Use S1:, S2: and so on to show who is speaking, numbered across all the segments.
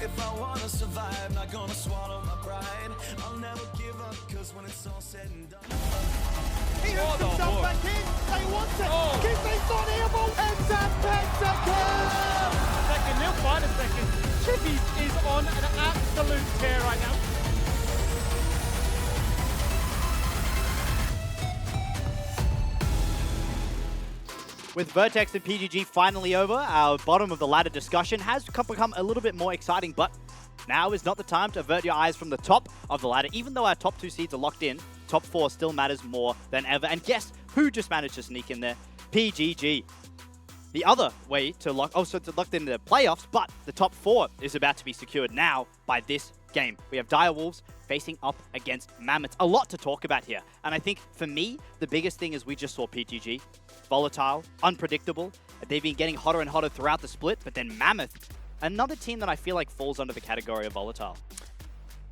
S1: if I wanna survive, not gonna swallow my pride. I'll never give up, cause when it's all said and done.
S2: He hooks himself back in. They want it. Kingsley's not able. It's a pentakill. Second, he'll find a second. Chippy is on an absolute tear right now.
S3: With Vertex and PGG finally over, our bottom of the ladder discussion has become a little bit more exciting, but now is not the time to avert your eyes from the top of the ladder. Even though our top 2 seeds are locked in, top 4 still matters more than ever. And guess who just managed to sneak in there? PGG. The other way to lock in the playoffs, but the top 4 is about to be secured now by this game. We have Direwolves facing up against Mammoths. A lot to talk about here. And I think for me, the biggest thing is we just saw PGG. Volatile, unpredictable. They've been getting hotter and hotter throughout the split, but then Mammoth, another team that I feel like falls under the category of volatile.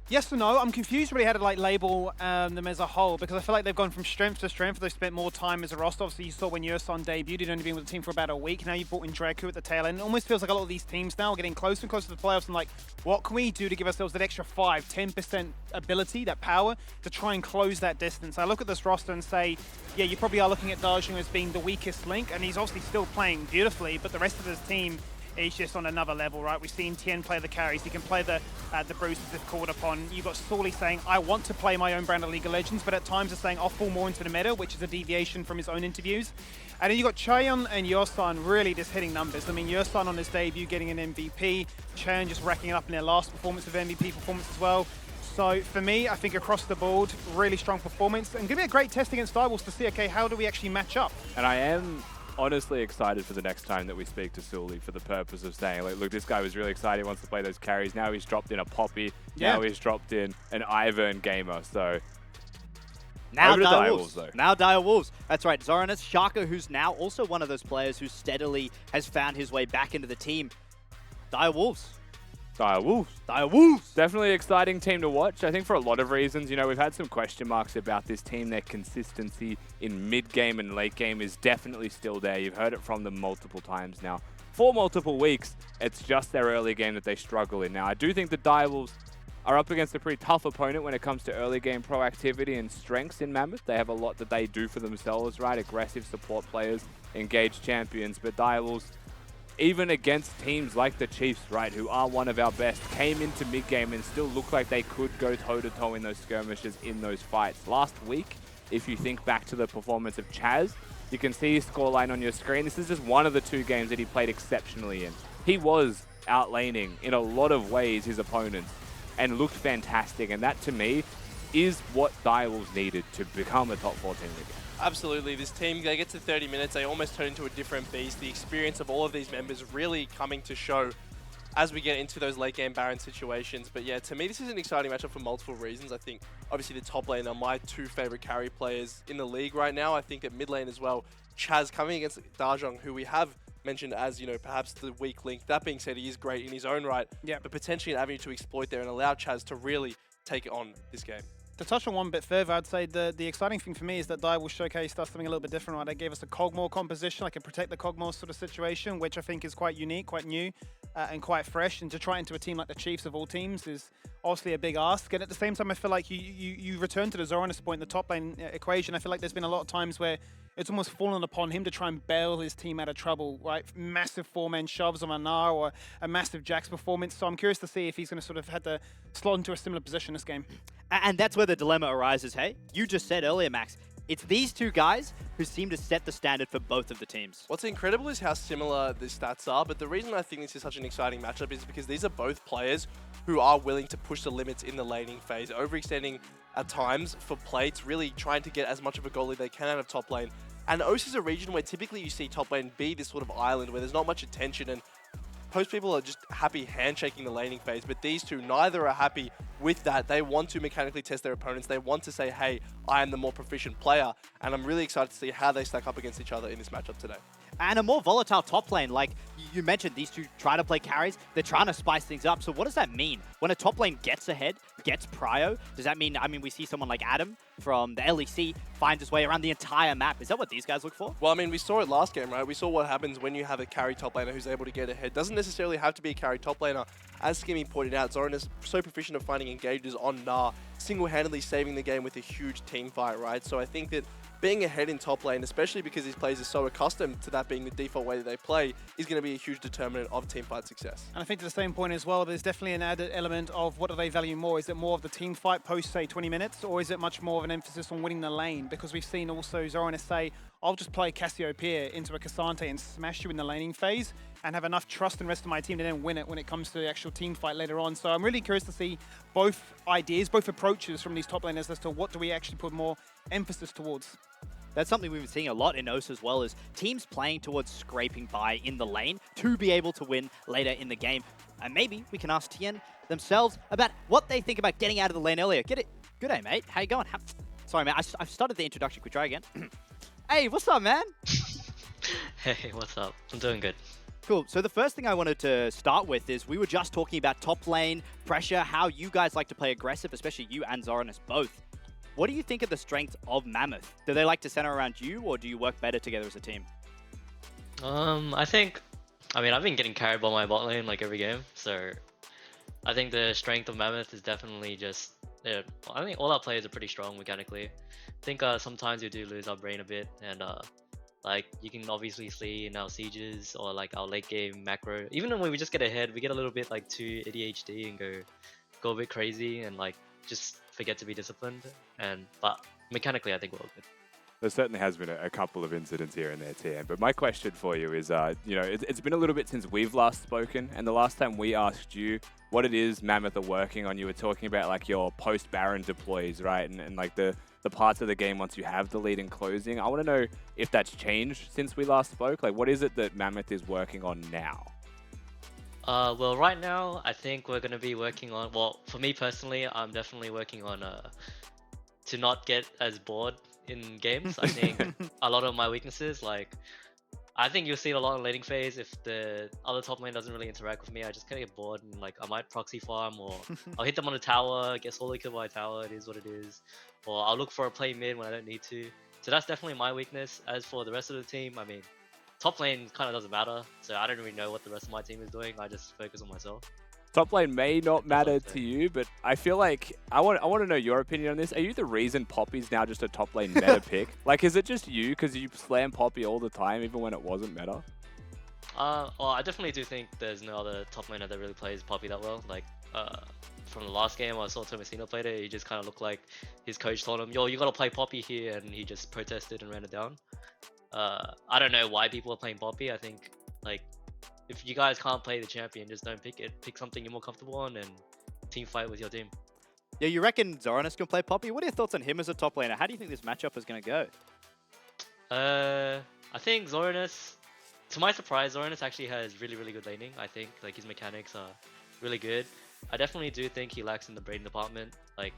S2: Yes or no? I'm confused really how to label them as a whole, because I feel like they've gone from strength to strength. They've spent more time as a roster. Obviously, you saw when Yerson debuted, he'd only been with the team for about a week. Now you've brought in Draco at the tail end. It almost feels like a lot of these teams now are getting closer and closer to the playoffs and like, what can we do to give ourselves that extra 5-10% ability, that power, to try and close that distance? I look at this roster and say, yeah, you probably are looking at Dajun as being the weakest link, and he's obviously still playing beautifully, but the rest of his team is just on another level, right? We've seen Tien play the carries. He can play the bruises if called upon. You've got Sorely saying, I want to play my own brand of League of Legends, but at times is saying, I'll fall more into the meta, which is a deviation from his own interviews. And then you've got Chaeyoung and Yerson really just hitting numbers. I mean, Yerson on his debut getting an MVP, Chaeyoung just racking it up in their last performance of MVP performance as well. So for me, I think across the board, really strong performance. And going to be a great test against Direwolves to see, okay, how do we actually match up?
S4: And I am honestly excited for the next time that we speak to Sully for the purpose of saying, like, look, this guy was really excited, he wants to play those carries. Now he's dropped in a Poppy. Yeah. Now he's dropped in an Ivern gamer. So
S3: now
S4: Direwolves, though.
S3: Now Direwolves. That's right. Zoranus Shaka, who's now also one of those players who steadily has found his way back into the team. Direwolves.
S4: Direwolves. Definitely an exciting team to watch. I think for a lot of reasons. You know, we've had some question marks about this team. Their consistency in mid-game and late game is definitely still there. You've heard it from them multiple times now. For multiple weeks, it's just their early game that they struggle in. Now, I do think the Direwolves are up against a pretty tough opponent when it comes to early game proactivity and strengths in Mammoth. They have a lot that they do for themselves, right? Aggressive support players, engaged champions, but Direwolves, even against teams like the Chiefs, right, who are one of our best, came into mid-game and still looked like they could go toe-to-toe in those skirmishes, in those fights. Last week, if you think back to the performance of Chaz, you can see his scoreline on your screen. This is just one of the 2 games that he played exceptionally in. He was outlaning, in a lot of ways, his opponents and looked fantastic. And that, to me, is what Direwolves needed to become a top 4 team again.
S5: Absolutely. This team, they get to 30 minutes, they almost turn into a different beast. The experience of all of these members really coming to show as we get into those late game Baron situations. But yeah, to me, this is an exciting matchup for multiple reasons. I think, obviously, the top lane are my 2 favorite carry players in the league right now. I think at mid lane as well, Chaz coming against Dajun, who we have mentioned as, you know, perhaps the weak link. That being said, he is great in his own right, but potentially an avenue to exploit there and allow Chaz to really take on this game.
S2: To touch on one bit further, I'd say the exciting thing for me is that Direwolves showcased us something a little bit different, right? They gave us a Kog'Maw composition, like a protect the Kog'Maw sort of situation, which I think is quite unique, quite new, and quite fresh. And to try into a team like the Chiefs of all teams is obviously a big ask. And at the same time, I feel like you return to the Zoranus point in the top lane equation. I feel like there's been a lot of times where it's almost fallen upon him to try and bail his team out of trouble, right? Massive 4-man shoves on Anar or a massive Jax performance. So I'm curious to see if he's going to sort of had to slot into a similar position this game.
S3: And that's where the dilemma arises, hey? You just said earlier, Max, it's these 2 guys who seem to set the standard for both of the teams.
S5: What's incredible is how similar the stats are, but the reason I think this is such an exciting matchup is because these are both players who are willing to push the limits in the laning phase, overextending at times for plates, really trying to get as much of a goal as they can out of top lane. And OS is a region where typically you see top lane be this sort of island where there's not much attention, and most people are just happy handshaking the laning phase, but these 2, neither are happy with that. They want to mechanically test their opponents. They want to say, hey, I am the more proficient player, and I'm really excited to see how they stack up against each other in this matchup today.
S3: and a more volatile top lane. Like you mentioned, these two try to play carries. They're trying to spice things up. So what does that mean? When a top lane gets ahead, gets prio, does that mean, I mean, we see someone like Adam from the LEC finds his way around the entire map. Is that what these guys look for?
S5: Well, I mean, we saw it last game, right? We saw what happens when you have a carry top laner who's able to get ahead. Doesn't necessarily have to be a carry top laner. As Skimmy pointed out, Zoran is so proficient at finding engages on Gnar, single-handedly saving the game with a huge team fight, right? So I think that being ahead in top lane, especially because these players are so accustomed to that being the default way that they play, is going to be a huge determinant of teamfight success.
S2: And I think to the same point as well, there's definitely an added element of what do they value more? Is it more of the team fight post, say, 20 minutes, or is it much more of an emphasis on winning the lane? Because we've seen also Zoran say, I'll just play Cassiopeia into a Cassante and smash you in the laning phase and have enough trust in the rest of my team to then win it when it comes to the actual team fight later on. So I'm really curious to see both ideas, both approaches from these top laners as to what do we actually put more emphasis towards.
S3: That's something we've been seeing a lot in OS as well, is teams playing towards scraping by in the lane to be able to win later in the game. And maybe we can ask Tien themselves about what they think about getting out of the lane earlier. Get it? Good day, mate. How you going? Sorry, man. I've started the introduction. Could we try again? Hey, what's up, man?
S6: Hey, what's up? I'm doing good.
S3: Cool. So the first thing I wanted to start with is we were just talking about top lane pressure, how you guys like to play aggressive, especially you and Zoranis both. What do you think of the strength of Mammoth? Do they like to center around you, or do you work better together as a team?
S6: I think, I've been getting carried by my bot lane like every game, so I think the strength of Mammoth is definitely just, I think all our players are pretty strong mechanically. I think sometimes we do lose our brain a bit, and like you can obviously see in our sieges or like our late game macro, even when we just get ahead, we get a little bit like too ADHD and go a bit crazy and like just forget to be disciplined. But mechanically, I think we're all good.
S4: There certainly has been a couple of incidents here and there, TM. But my question for you is, it's been a little bit since we've last spoken, and the last time we asked you what it is Mammoth are working on, you were talking about like your post-Baron deploys, right? And like the parts of the game once you have the lead in closing. I want to know if that's changed since we last spoke. Like, what is it that Mammoth is working on now?
S6: Well, right now, I think we're going to be working on, well, for me personally, I'm definitely working on to not get as bored in games. I think a lot of my weaknesses, like, I think you'll see it a lot in laning phase. If the other top lane doesn't really interact with me, I just kind of get bored and like I might proxy farm, or I'll hit them on a tower, get solo killed by a tower, it is what it is. Or I'll look for a play mid when I don't need to. So that's definitely my weakness. As for the rest of the team, I mean, top lane kind of doesn't matter, so I don't really know what the rest of my team is doing. I just focus on myself.
S4: Top lane may not matter to you, but I feel like I want to know your opinion on this. Are you the reason Poppy's now just a top lane meta pick? Like, is it just you because you slam Poppy all the time, even when it wasn't meta?
S6: Well, I definitely do think there's no other top laner that really plays Poppy that well. Like, from the last game I saw Tomasino played it, he just kind of looked like his coach told him, yo, you gotta play Poppy here, and he just protested and ran it down. I don't know why people are playing Poppy. I think, like, if you guys can't play the champion, just don't pick it. Pick something you're more comfortable on and team fight with your team.
S3: Yeah, you reckon Zoranis can play Poppy? What are your thoughts on him as a top laner? How do you think this matchup is going to go?
S6: I think Zoranis, to my surprise, Zoranis actually has really, really good laning. I think like his mechanics are really good. I definitely do think he lacks in the brain department. Like,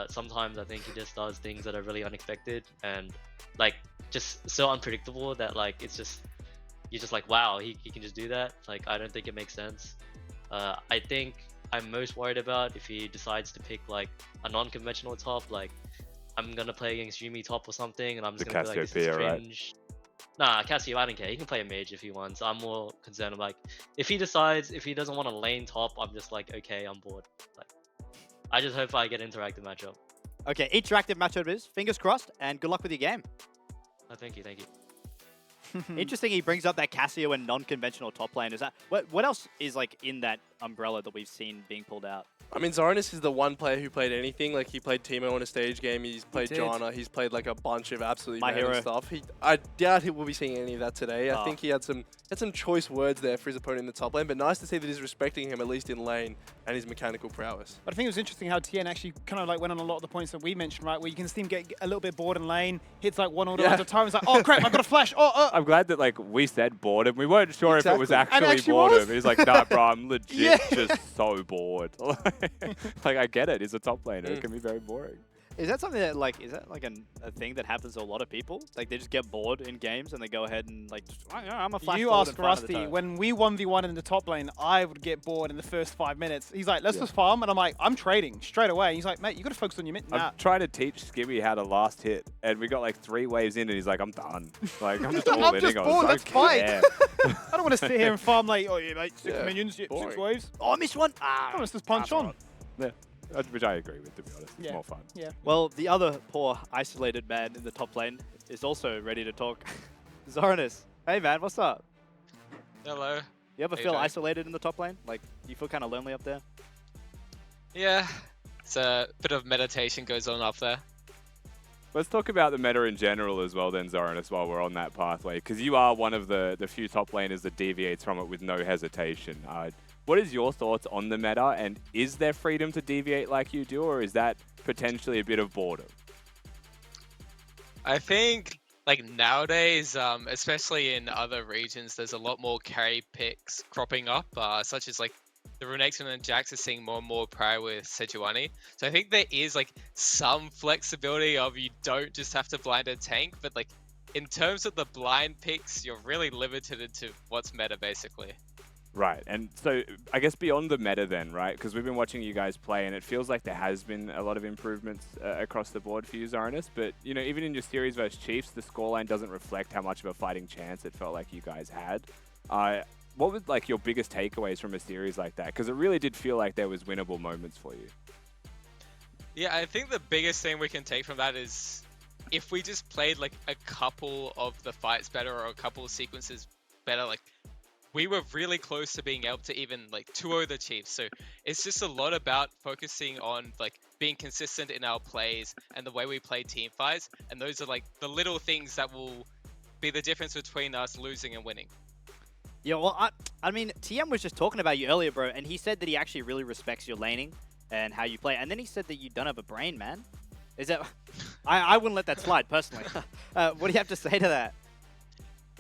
S6: sometimes I think he just does things that are really unexpected and like just so unpredictable that like it's just, you're just like, wow, he can just do that. Like, I don't think it makes sense. I think I'm most worried about if he decides to pick like a non-conventional top, like I'm gonna play against Yumi top or something, and I'm just gonna be like, this is cringe. Right? Nah, Cassio, I don't care. He can play a mage if he wants. I'm more concerned like, if he decides, if he doesn't want to lane top, I'm just like, okay, I'm bored. Like, I just hope I get interactive matchup. Okay, interactive matchup it is. Fingers crossed, and good luck with your game. Oh, thank you, thank you. Interesting, he brings up that Cassio and non-conventional top lane. Is that what else is like in that umbrella that we've seen being pulled out?
S5: I mean, Zoranis is the one player who played anything. Like, he played Teemo in a stage game, he's played Janna, he's played like a bunch of absolutely random stuff. I doubt he will be seeing any of that today. I think he had some choice words there for his opponent in the top lane, but nice to see that he's respecting him, at least in lane, and his mechanical prowess.
S2: But I think it was interesting how Tien actually kind of like went on a lot of the points that we mentioned, right? Where you can see him get a little bit bored in lane, hits like one order at a time, it's like, oh crap, I've got a flash,
S4: I'm glad that like we said boredom. We weren't sure if it was actually boredom. He's like, nah, bro, I'm legit just so bored. Like, I get it. He's a top laner. It can be very boring.
S3: Is that something that like, is that like a thing that happens to a lot of people? Like they just get bored in games and they go ahead and like, just, I'm a flash
S2: You
S3: forward
S2: ask
S3: and find the
S2: Rusty,
S3: turret."
S2: when we 1v1 in the top lane, I would get bored in the first 5 minutes. He's like, let's just farm. And I'm like, I'm trading straight away. He's like, mate, you got to focus on your mid. Nah.
S4: I'm trying to teach Skibby how to last hit, and we got like 3 waves in, and he's like, I'm done. Like, I'm just all
S2: I'm
S4: in.
S2: just
S4: I
S2: bored, let's
S4: don't
S2: fight.
S4: care.
S2: I don't want to sit here and farm like, oh yeah, mate, 6
S5: Yeah,
S2: minions, 6
S5: boring.
S2: waves.
S3: Oh, I missed one.
S2: I want us to punch
S3: that's
S2: on.
S3: alright.
S4: Yeah, which I agree with, to be honest. It's
S2: Yeah.
S4: more fun.
S2: Yeah.
S3: Well, the other poor isolated man in the top lane is also ready to talk. Zoranus, hey man, what's up?
S7: Hello.
S3: You ever
S7: Hey,
S3: feel
S7: Jake.
S3: isolated in the top lane? Like, you feel kind of lonely up there?
S7: Yeah, it's a bit of meditation goes on up there.
S4: Let's talk about the meta in general as well then, Zoranus, while we're on that pathway, because you are one of the few top laners that deviates from it with no hesitation. What is your thoughts on the meta, and is there freedom to deviate like you do, or is that potentially a bit of boredom?
S7: I think like nowadays, especially in other regions, there's a lot more carry picks cropping up, such as like the Renekton and Jax are seeing more and more prior with Sejuani. So I think there is like some flexibility of you don't just have to blind a tank, but like in terms of the blind picks, you're really limited into what's meta basically.
S4: Right, and so I guess beyond the meta then, right? Because we've been watching you guys play, and it feels like there has been a lot of improvements across the board for you, Zoranus. But, you know, even in your series versus Chiefs, the scoreline doesn't reflect how much of a fighting chance it felt like you guys had. What was, like, your biggest takeaways from a series like that? Because it really did feel like there was winnable moments for you.
S7: Yeah, I think the biggest thing we can take from that is if we just played like a couple of the fights better or a couple of sequences better, like we were really close to being able to even like 2-0 the Chiefs. So it's just a lot about focusing on like being consistent in our plays and the way we play team fights. And those are like the little things that will be the difference between us losing and winning.
S3: Yeah, well, I mean, TM was just talking about you earlier, bro, and he said that he actually really respects your laning and how you play. And then he said that you don't have a brain, man. Is that... I wouldn't let that slide, personally. What do you have to say to that?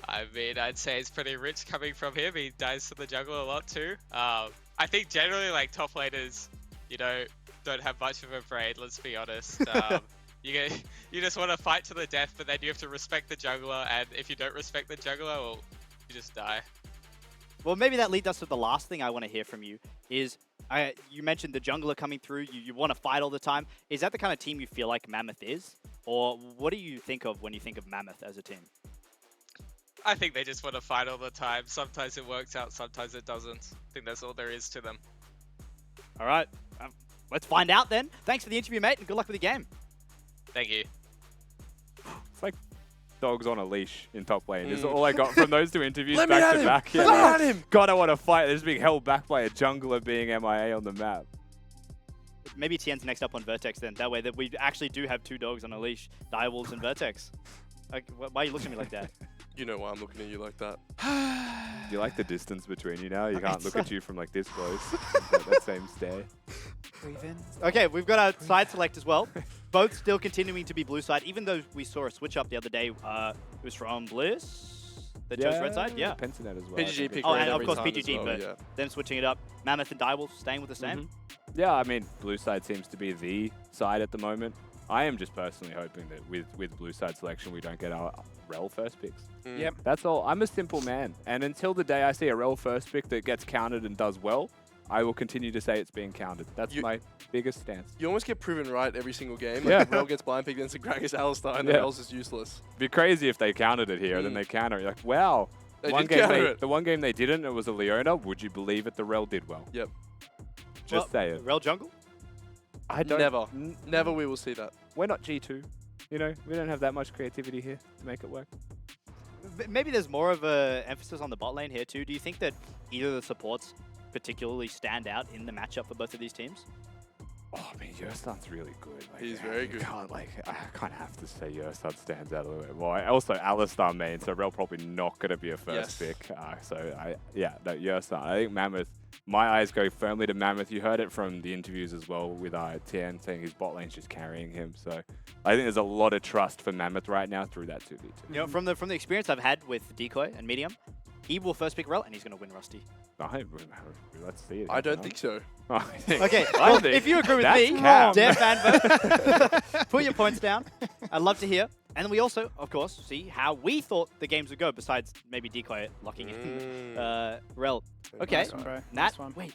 S7: I mean, I'd say it's pretty rich coming from him. He dives to the jungle a lot too. I think generally, like, top laners, you know, don't have much of a brain, let's be honest. You just want to fight to the death, but then you have to respect the jungler, and if you don't respect the jungler, well, you just die.
S3: Well, maybe that leads us to the last thing I want to hear from you is, you mentioned the jungler coming through, you want to fight all the time. Is that the kind of team you feel like Mammoth is? Or what do you think of when you think of Mammoth as a team?
S7: I think they just want to fight all the time. Sometimes it works out, sometimes it doesn't. I think that's all there is to them.
S3: All right, let's find out then. Thanks for the interview, mate, and good luck with the game.
S7: Thank you.
S4: It's like dogs on a leash in top lane. Is all I got from those 2 interviews
S5: Let me
S4: back
S5: at
S4: to
S5: him!
S4: back.
S5: Let me at him!
S4: God, I want to fight. They're just being held back by a jungler being MIA on the map.
S3: Maybe Tien's next up on Vertex then. That way that we actually do have 2 dogs on a leash, Direwolves and Vertex. Like, why are you looking at me like that?
S5: You know why I'm looking at you like that.
S4: Do you like the distance between you now? You can't
S3: It's
S4: look at you from like this close. that same stare.
S2: Breathe in.
S3: Okay, we've got our side select as well. Both still continuing to be blue side, even though we saw a switch up the other day. It was from Bliss that chose red side. Yeah.
S4: Pensinet as well. I
S5: PGG
S4: think.
S5: pick
S3: Oh,
S5: red
S3: and of
S5: every
S3: course
S5: time as
S3: PGG,
S5: well,
S3: but
S5: yeah.
S3: them switching it up. Mammoth and Direwolf staying with the same.
S4: Yeah, I mean, blue side seems to be the side at the moment. I am just personally hoping that with blue side selection, we don't get our Rel first picks.
S2: Yep.
S4: That's all. I'm a simple man. And until the day I see a Rel first pick that gets counted and does well, I will continue to say it's being counted. That's my biggest stance.
S5: You almost get proven right every single game. Like
S4: Yeah.
S5: the Rel gets blind picked against the Gragas Alistar, and the
S4: Yeah.
S5: Rel's just useless.
S4: It'd be crazy if they counted it here, then they counter it. You're like, wow.
S5: They
S4: One
S5: did
S4: game
S5: counter it.
S4: The one game they didn't, it was a Leona. Would you believe it? The Rel did well.
S5: Yep.
S4: Just say it.
S3: Rel jungle?
S4: I don't.
S5: Never. Never we will see that.
S4: We're not G2. You know, we don't have that much creativity here to make it work.
S3: Maybe there's more of a emphasis on the bot lane here too. Do you think that either of the supports particularly stand out in the matchup for both of these teams?
S4: Oh, I mean, Yerstan's really good. Like,
S5: He's very good.
S4: I kind of have to say Yerstan stands out a little bit more. Also, Alistar main, so Rel probably not going to be a first
S5: Yes.
S4: pick. No, Yerstan. I think Mammoth, my eyes go firmly to Mammoth. You heard it from the interviews as well with Tien saying his bot lane's just carrying him. So I think there's a lot of trust for Mammoth right now through that 2v2.
S3: You know, from the experience I've had with Decoy and Medium, he will first pick Rel, and he's going to win Rusty.
S4: Let's see it.
S5: I don't think so.
S3: Okay,
S4: I
S3: well,
S4: think
S3: if you agree with
S4: that's
S3: me,
S4: cap.
S3: Dare fan vote, put your points down. I'd love to hear. And we also, of course, see how we thought the games would go, besides maybe Decoy locking in Rel. Okay,
S2: Nice one, bro.
S3: Nat,
S2: Nice one.
S3: wait,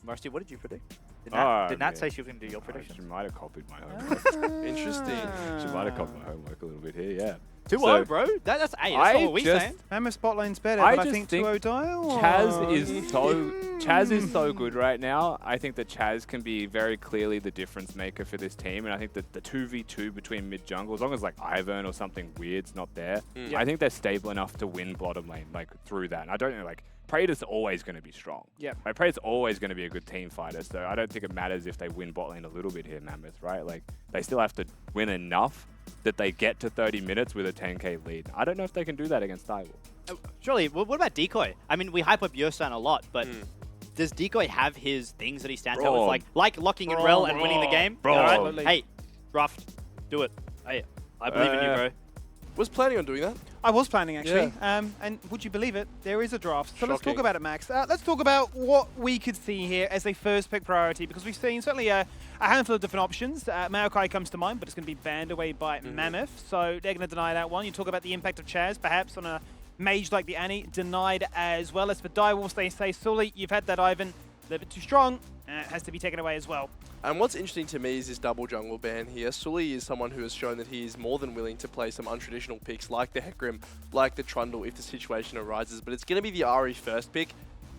S3: Rusty, what did you predict? Did
S4: Oh,
S3: Nat
S4: yeah.
S3: say she was going to do your prediction?
S4: She might have copied my homework.
S5: Interesting.
S4: She might have copied my homework a little bit here, yeah.
S3: 2-0,
S4: So-
S3: bro. That's
S4: I
S3: not what we
S4: just-
S3: saying.
S2: Mammoth spot lane's better,
S4: I
S2: but I
S4: just
S2: think
S4: think
S2: 2-0 dial.
S4: Chaz is so good right now. I think that Chaz can be very clearly the difference maker for this team, and I think that the 2v2 between mid jungle, as long as like Ivern or something weird's not there, I think they're stable enough to win bottom lane like through that. And I don't know, like Praetor's always going to be strong.
S2: Yep.
S4: Like Praetor's always going to be a good team fighter, so I don't think it matters if they win bot lane a little bit here, Mammoth, right? Like they still have to win enough that they get to 30 minutes with a 10k lead. I don't know if they can do that against Direwolf.
S3: Surely, what about Decoy? I mean, we hype up Yosan a lot, but does Decoy have his things that he stands out with, like locking in Rel and winning the game?
S4: Bro.
S3: All right?
S2: Absolutely.
S3: Hey, Ruff, do it. Hey, I believe in you, bro.
S5: Was planning on doing that.
S2: I was planning, actually. And would you believe it? There is a draft. So let's talk
S5: Shocking.
S2: about it, Max. Let's talk about what we could see here as a first pick priority, because we've seen certainly a handful of different options. Maokai comes to mind, but it's going to be banned away by Mammoth, so they're going to deny that one. You talk about the impact of Chaz, perhaps on a mage like the Annie, denied as well. As for Direwolves, they say, Sully, you've had that Ivan, a little bit too strong, has to be taken away as well.
S5: And what's interesting to me is this double jungle ban here. Sully is someone who has shown that he is more than willing to play some untraditional picks like the Hecarim, like the Trundle if the situation arises. But it's going to be the Ahri first pick.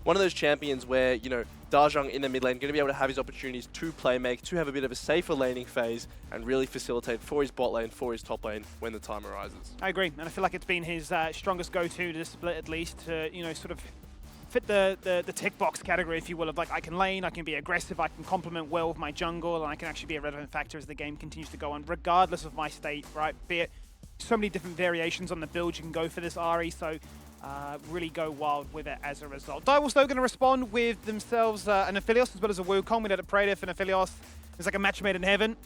S5: One of those champions where, you know, Dajong in the mid lane going to be able to have his opportunities to play make, to have a bit of a safer laning phase and really facilitate for his bot lane, for his top lane when the time arises.
S2: I agree, and I feel like it's been his strongest go-to to split, at least, to, you know, sort of fit the tick box category, if you will, of like I can lane, I can be aggressive, I can complement well with my jungle, and I can actually be a relevant factor as the game continues to go on, regardless of my state, right? Be it so many different variations on the build you can go for this Ahri, so really go wild with it as a result. Direwolves though going to respond with themselves an Aphelios as well as a Wukong. We had a Praetor and Aphelios. It's like a match made in heaven.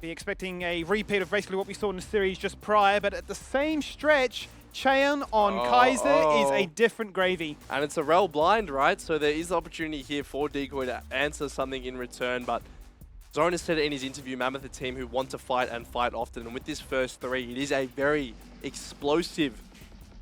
S2: Be expecting a repeat of basically what we saw in the series just prior, but at the same stretch, Cheon on Kaiser is a different gravy.
S5: And it's a Rel blind, right? So there is the opportunity here for Decoy to answer something in return, but Zoran has said it in his interview, Mammoth a team who want to fight and fight often, and with this first three, it is a very explosive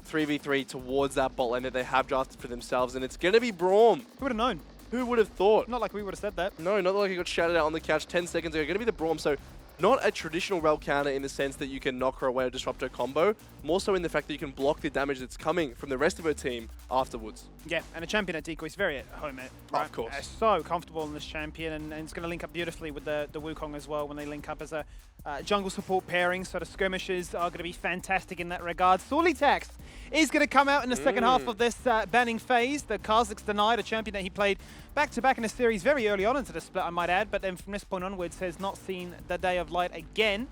S5: 3v3 towards that bot lane that they have drafted for themselves, and it's going to be Braum.
S2: Who would have known?
S5: Who would have thought?
S2: Not like we would have said that.
S5: No, not like he got shouted out on the couch 10 seconds ago. Going to be the Braum, so not a traditional Rel counter in the sense that you can knock her away or disrupt her combo, more so in the fact that you can block the damage that's coming from the rest of her team afterwards.
S2: Yeah, and a champion at Decoy is very at home at, right?
S5: Of course.
S2: So comfortable in this champion, and it's going to link up beautifully with the Wukong as well when they link up as a jungle support pairing, so the skirmishes are going to be fantastic in that regard. Solitax is going to come out in the second half of this banning phase. The Kha'Zix denied, a champion that he played back-to-back in the series very early on into the split, I might add, but then from this point onwards has not seen the day of light again.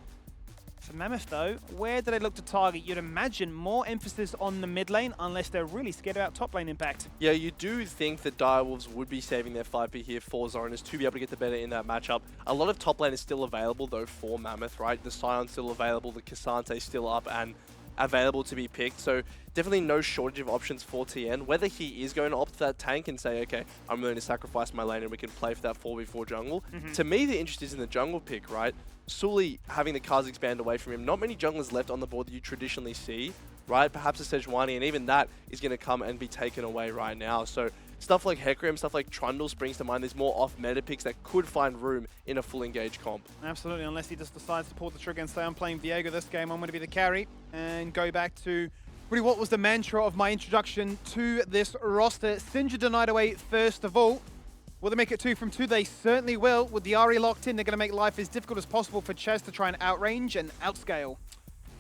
S2: For Mammoth though, where do they look to target? You'd imagine more emphasis on the mid lane unless they're really scared about top lane impact.
S5: Yeah, you do think that Direwolves would be saving their 5p here for Zoranus to be able to get the better in that matchup. A lot of top lane is still available though for Mammoth, right? The Scion's still available, the K'Sante still up and available to be picked, so definitely no shortage of options for TN. Whether he is going to opt for that tank and say, okay, I'm willing to sacrifice my lane and we can play for that 4v4 jungle. To me, the interest is in the jungle pick, right? Sully having the Kha'Zix banned away from him. Not many junglers left on the board that you traditionally see, right? Perhaps a Sejuani, and even that is going to come and be taken away right now. So stuff like Hecarim, stuff like Trundle springs to mind. There's more off-meta picks that could find room in a full engage comp.
S2: Absolutely, unless he just decides to pull the trigger and say, I'm playing Viego this game, I'm going to be the carry, and go back to really what was the mantra of my introduction to this roster. Singed denied away first of all. Will they make it 2 from 2? They certainly will. With the Ahri locked in, they're going to make life as difficult as possible for Chaz to try and outrange and outscale.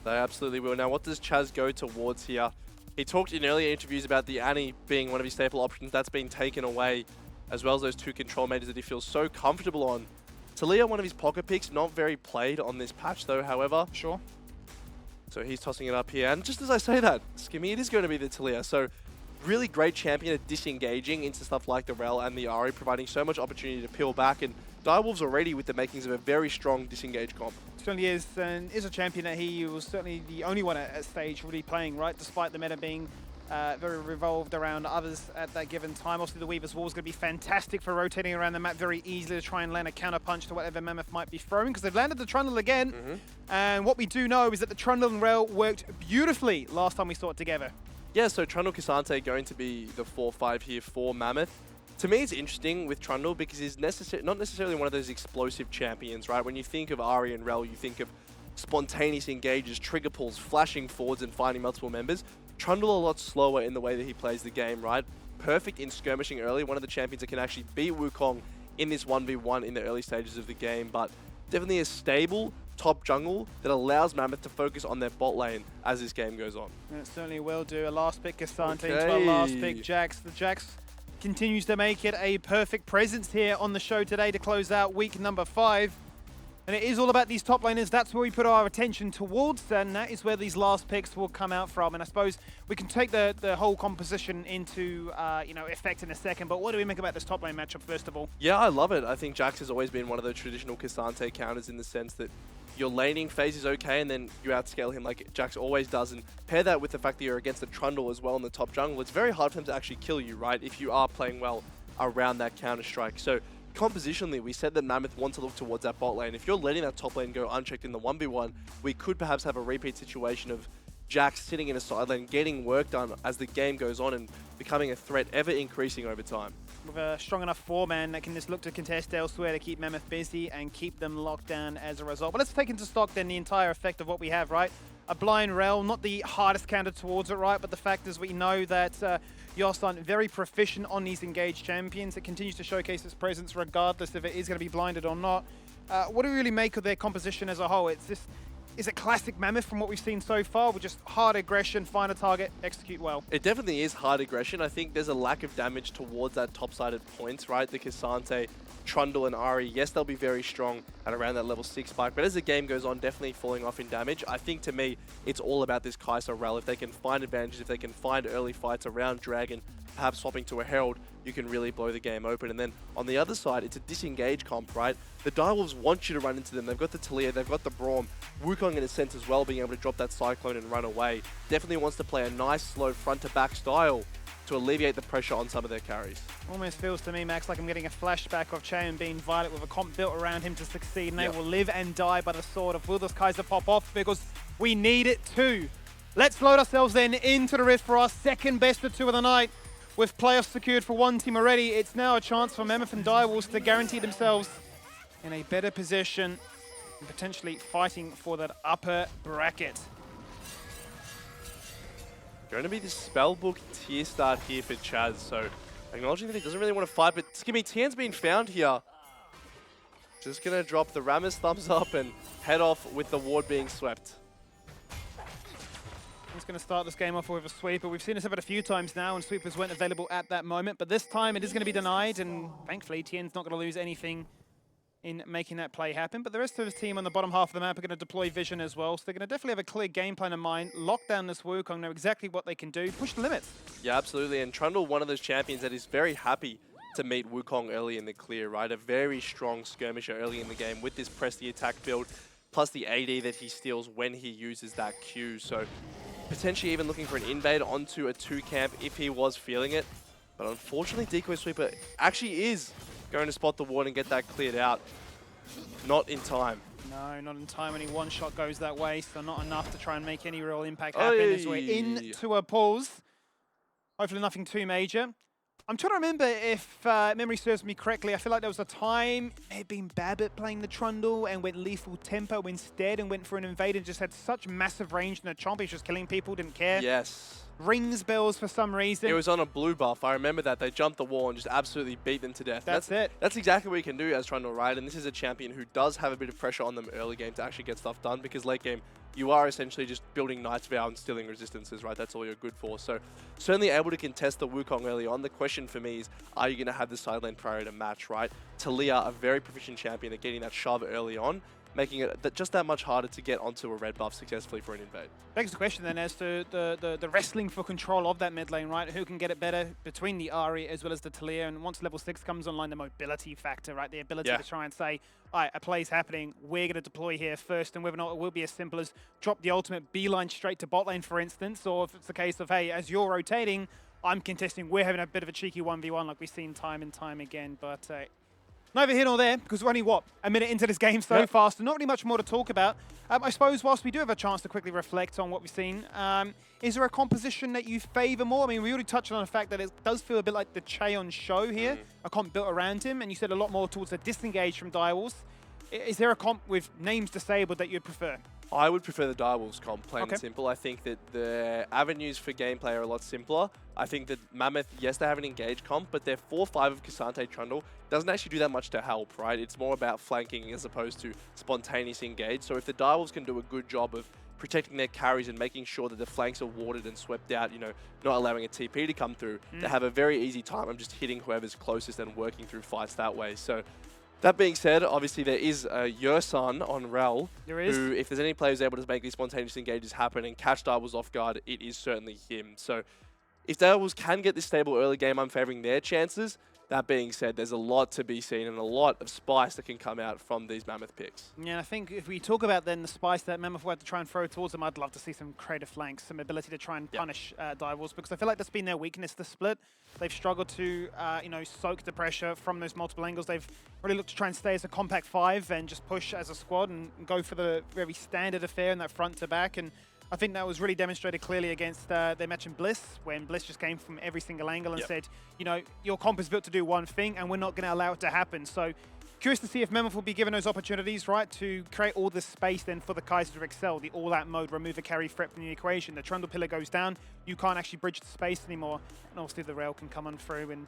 S5: They absolutely will. Now, what does Chaz go towards here? He talked in earlier interviews about the Annie being one of his staple options. That's been taken away, as well as those two control mages that he feels so comfortable on. Taliyah, one of his pocket picks, not very played on this patch though, however.
S2: Sure.
S5: So he's tossing it up here. And just as I say that, Skimmy, it is going to be the Taliyah. So really great champion at disengaging into stuff like the Rel and the Ahri, providing so much opportunity to peel back. And Direwolves already with the makings of a very strong disengage comp.
S2: Certainly is, and is a champion that he was certainly the only one at stage really playing, right? Despite the meta being very revolved around others at that given time. Obviously, the Weaver's Wall is going to be fantastic for rotating around the map very easily to try and land a counter punch to whatever Mammoth might be throwing, because they've landed the Trundle again. And what we do know is that the Trundle and Rail worked beautifully last time we saw it together.
S5: Yeah, so Trundle K'Sante going to be the 4-5 here for Mammoth. To me, it's interesting with Trundle because he's not necessarily one of those explosive champions, right? When you think of Ahri and Rel, you think of spontaneous engages, trigger pulls, flashing forwards and finding multiple members. Trundle a lot slower in the way that he plays the game, right? Perfect in skirmishing early, one of the champions that can actually beat Wukong in this 1v1 in the early stages of the game, but definitely a stable top jungle that allows Mammoth to focus on their bot lane as this game goes on.
S2: And it certainly will do. A last pick K'Sante into a last pick Jax. The Jax continues to make it a perfect presence here on the show today to close out week number 5. And it is all about these top laners. That's where we put our attention towards, and that is where these last picks will come out from. And I suppose we can take the whole composition into effect in a second, but what do we make about this top lane matchup first of all?
S5: Yeah, I love it. I think Jax has always been one of the traditional K'Sante counters in the sense that your laning phase is okay and then you outscale him like Jax always does, and pair that with the fact that you're against the Trundle as well in the top jungle, it's very hard for him to actually kill you, right, if you are playing well around that counter-strike. So compositionally, we said that Mammoth want to look towards that bot lane. If you're letting that top lane go unchecked in the 1v1, we could perhaps have a repeat situation of Jax sitting in a side lane, getting work done as the game goes on and becoming a threat ever increasing over time.
S2: With a strong enough 4-man that can just look to contest elsewhere to keep Mammoth busy and keep them locked down as a result. But let's take into stock then the entire effect of what we have, right? A blind Rel, not the hardest counter towards it, right? But the fact is we know that Yosan very proficient on these engaged champions. It continues to showcase its presence regardless if it is going to be blinded or not. What do we really make of their composition as a whole? It's just, is it classic Mammoth from what we've seen so far with just hard aggression, find a target, execute well?
S5: It definitely is hard aggression. I think there's a lack of damage towards that top-sided points, right? The K'Sante, Trundle and Ahri, yes, they'll be very strong at around that level 6 spike, but as the game goes on, definitely falling off in damage. I think to me, it's all about this Kai'Sa Rel. If they can find advantages, if they can find early fights around Dragon, perhaps swapping to a Herald, you can really blow the game open. And then on the other side, it's a disengage comp, right? The Direwolves want you to run into them. They've got the Taliyah, they've got the Braum. Wukong in a sense as well, being able to drop that Cyclone and run away. Definitely wants to play a nice, slow front-to-back style to alleviate the pressure on some of their carries.
S2: Almost feels to me, Max, like I'm getting a flashback of Chaeyoung being Violet with a comp built around him to succeed, and they will live and die by the sword of will this Kai'Sa pop off, because we need it too. Let's load ourselves then into the Rift for our second best of 2 of the night. With playoffs secured for one team already, it's now a chance for Mammoth and Direwolves to guarantee themselves in a better position and potentially fighting for that upper bracket.
S5: Going to be the Spellbook tier start here for Chaz, so acknowledging that he doesn't really want to fight, but Skimmy Tian's been found here. Just going to drop the Rammus thumbs up and head off with the ward being swept.
S2: He's going to start this game off with a sweeper. We've seen this happen a few times now, and sweepers weren't available at that moment, but this time it is going to be denied, and thankfully Tien's not going to lose anything in making that play happen. But the rest of his team on the bottom half of the map are going to deploy vision as well, so they're going to definitely have a clear game plan in mind, lock down this Wukong, know exactly what they can do, push the limits.
S5: Yeah, absolutely, and Trundle, one of those champions that is very happy to meet Wukong early in the clear, right? A very strong skirmisher early in the game with this press the attack build, plus the AD that he steals when he uses that Q, so potentially even looking for an invade onto a 2 camp if he was feeling it. But unfortunately, Decoy Sweeper actually is going to spot the ward and get that cleared out. Not in time.
S2: No, not in time. Only one shot goes that way, so not enough to try and make any real impact happen as we're into a pause. Hopefully nothing too major. I'm trying to remember if memory serves me correctly. I feel like there was a time it had been Babbitt playing the Trundle and went lethal tempo instead and went for an invade and just had such massive range in the chomp. He was just killing people, didn't care.
S5: Yes.
S2: Rings bells for some reason.
S5: It was on a blue buff. I remember that. They jumped the wall and just absolutely beat them to death.
S2: That's it.
S5: That's exactly what you can do as Trundle, right? And this is a champion who does have a bit of pressure on them early game to actually get stuff done, because late game, you are essentially just building Knight's Vow and stealing resistances, right? That's all you're good for. So certainly able to contest the Wukong early on. The question for me is, are you going to have the side lane prior to match, right? Taliyah, a very proficient champion at getting that shove early on. making it just that much harder to get onto a red buff successfully for an invade.
S2: Begs the question then as to the wrestling for control of that mid lane, right? Who can get it better between the Ahri as well as the Talia? And once level 6 comes online, the mobility factor, right? The ability to try and say, all right, a play's happening, we're going to deploy here first, and whether or not it will be as simple as drop the ultimate beeline straight to bot lane, for instance, or if it's the case of, hey, as you're rotating, I'm contesting, we're having a bit of a cheeky 1v1 like we've seen time and time again, but neither here nor there, because we're only, a minute into this game so far, so not really much more to talk about. I suppose whilst we do have a chance to quickly reflect on what we've seen, is there a composition that you favour more? I mean, we already touched on the fact that it does feel a bit like the Cheon show here, a comp built around him, and you said a lot more towards the disengage from Direwolves. Is there a comp with names disabled that you'd prefer?
S5: I would prefer the Direwolves comp, plain and simple. I think that the avenues for gameplay are a lot simpler. I think that Mammoth, yes, they have an engage comp, but their 4-5 of K'Sante Trundle doesn't actually do that much to help, right? It's more about flanking as opposed to spontaneous engage. So if the Direwolves can do a good job of protecting their carries and making sure that the flanks are warded and swept out, you know, not allowing a TP to come through, they have a very easy time of just hitting whoever's closest and working through fights that way. So that being said, obviously there is Yersun on Rel, who, if there's any players able to make these spontaneous engages happen and catch Direwolves off guard, it is certainly him. So if Direwolves can get this stable early game, I'm favouring their chances. That being said, there's a lot to be seen and a lot of spice that can come out from these Mammoth picks.
S2: Yeah, I think if we talk about then the spice that Mammoth will have to try and throw towards them, I'd love to see some creative flanks, some ability to try and punish Direwolves, because I feel like that's been their weakness, the split. They've struggled to, you know, soak the pressure from those multiple angles. They've really looked to try and stay as a compact 5 and just push as a squad and go for the very standard affair in that front to back. And I think that was really demonstrated clearly against their match in Bliss, when Bliss just came from every single angle and said, you know, your comp is built to do one thing and we're not going to allow it to happen. So curious to see if Mammoth will be given those opportunities, right, to create all this space then for the Kai'Sa to excel, the all-out mode, remove a carry threat from the equation. The Trundle pillar goes down, you can't actually bridge the space anymore, and obviously the rail can come on through and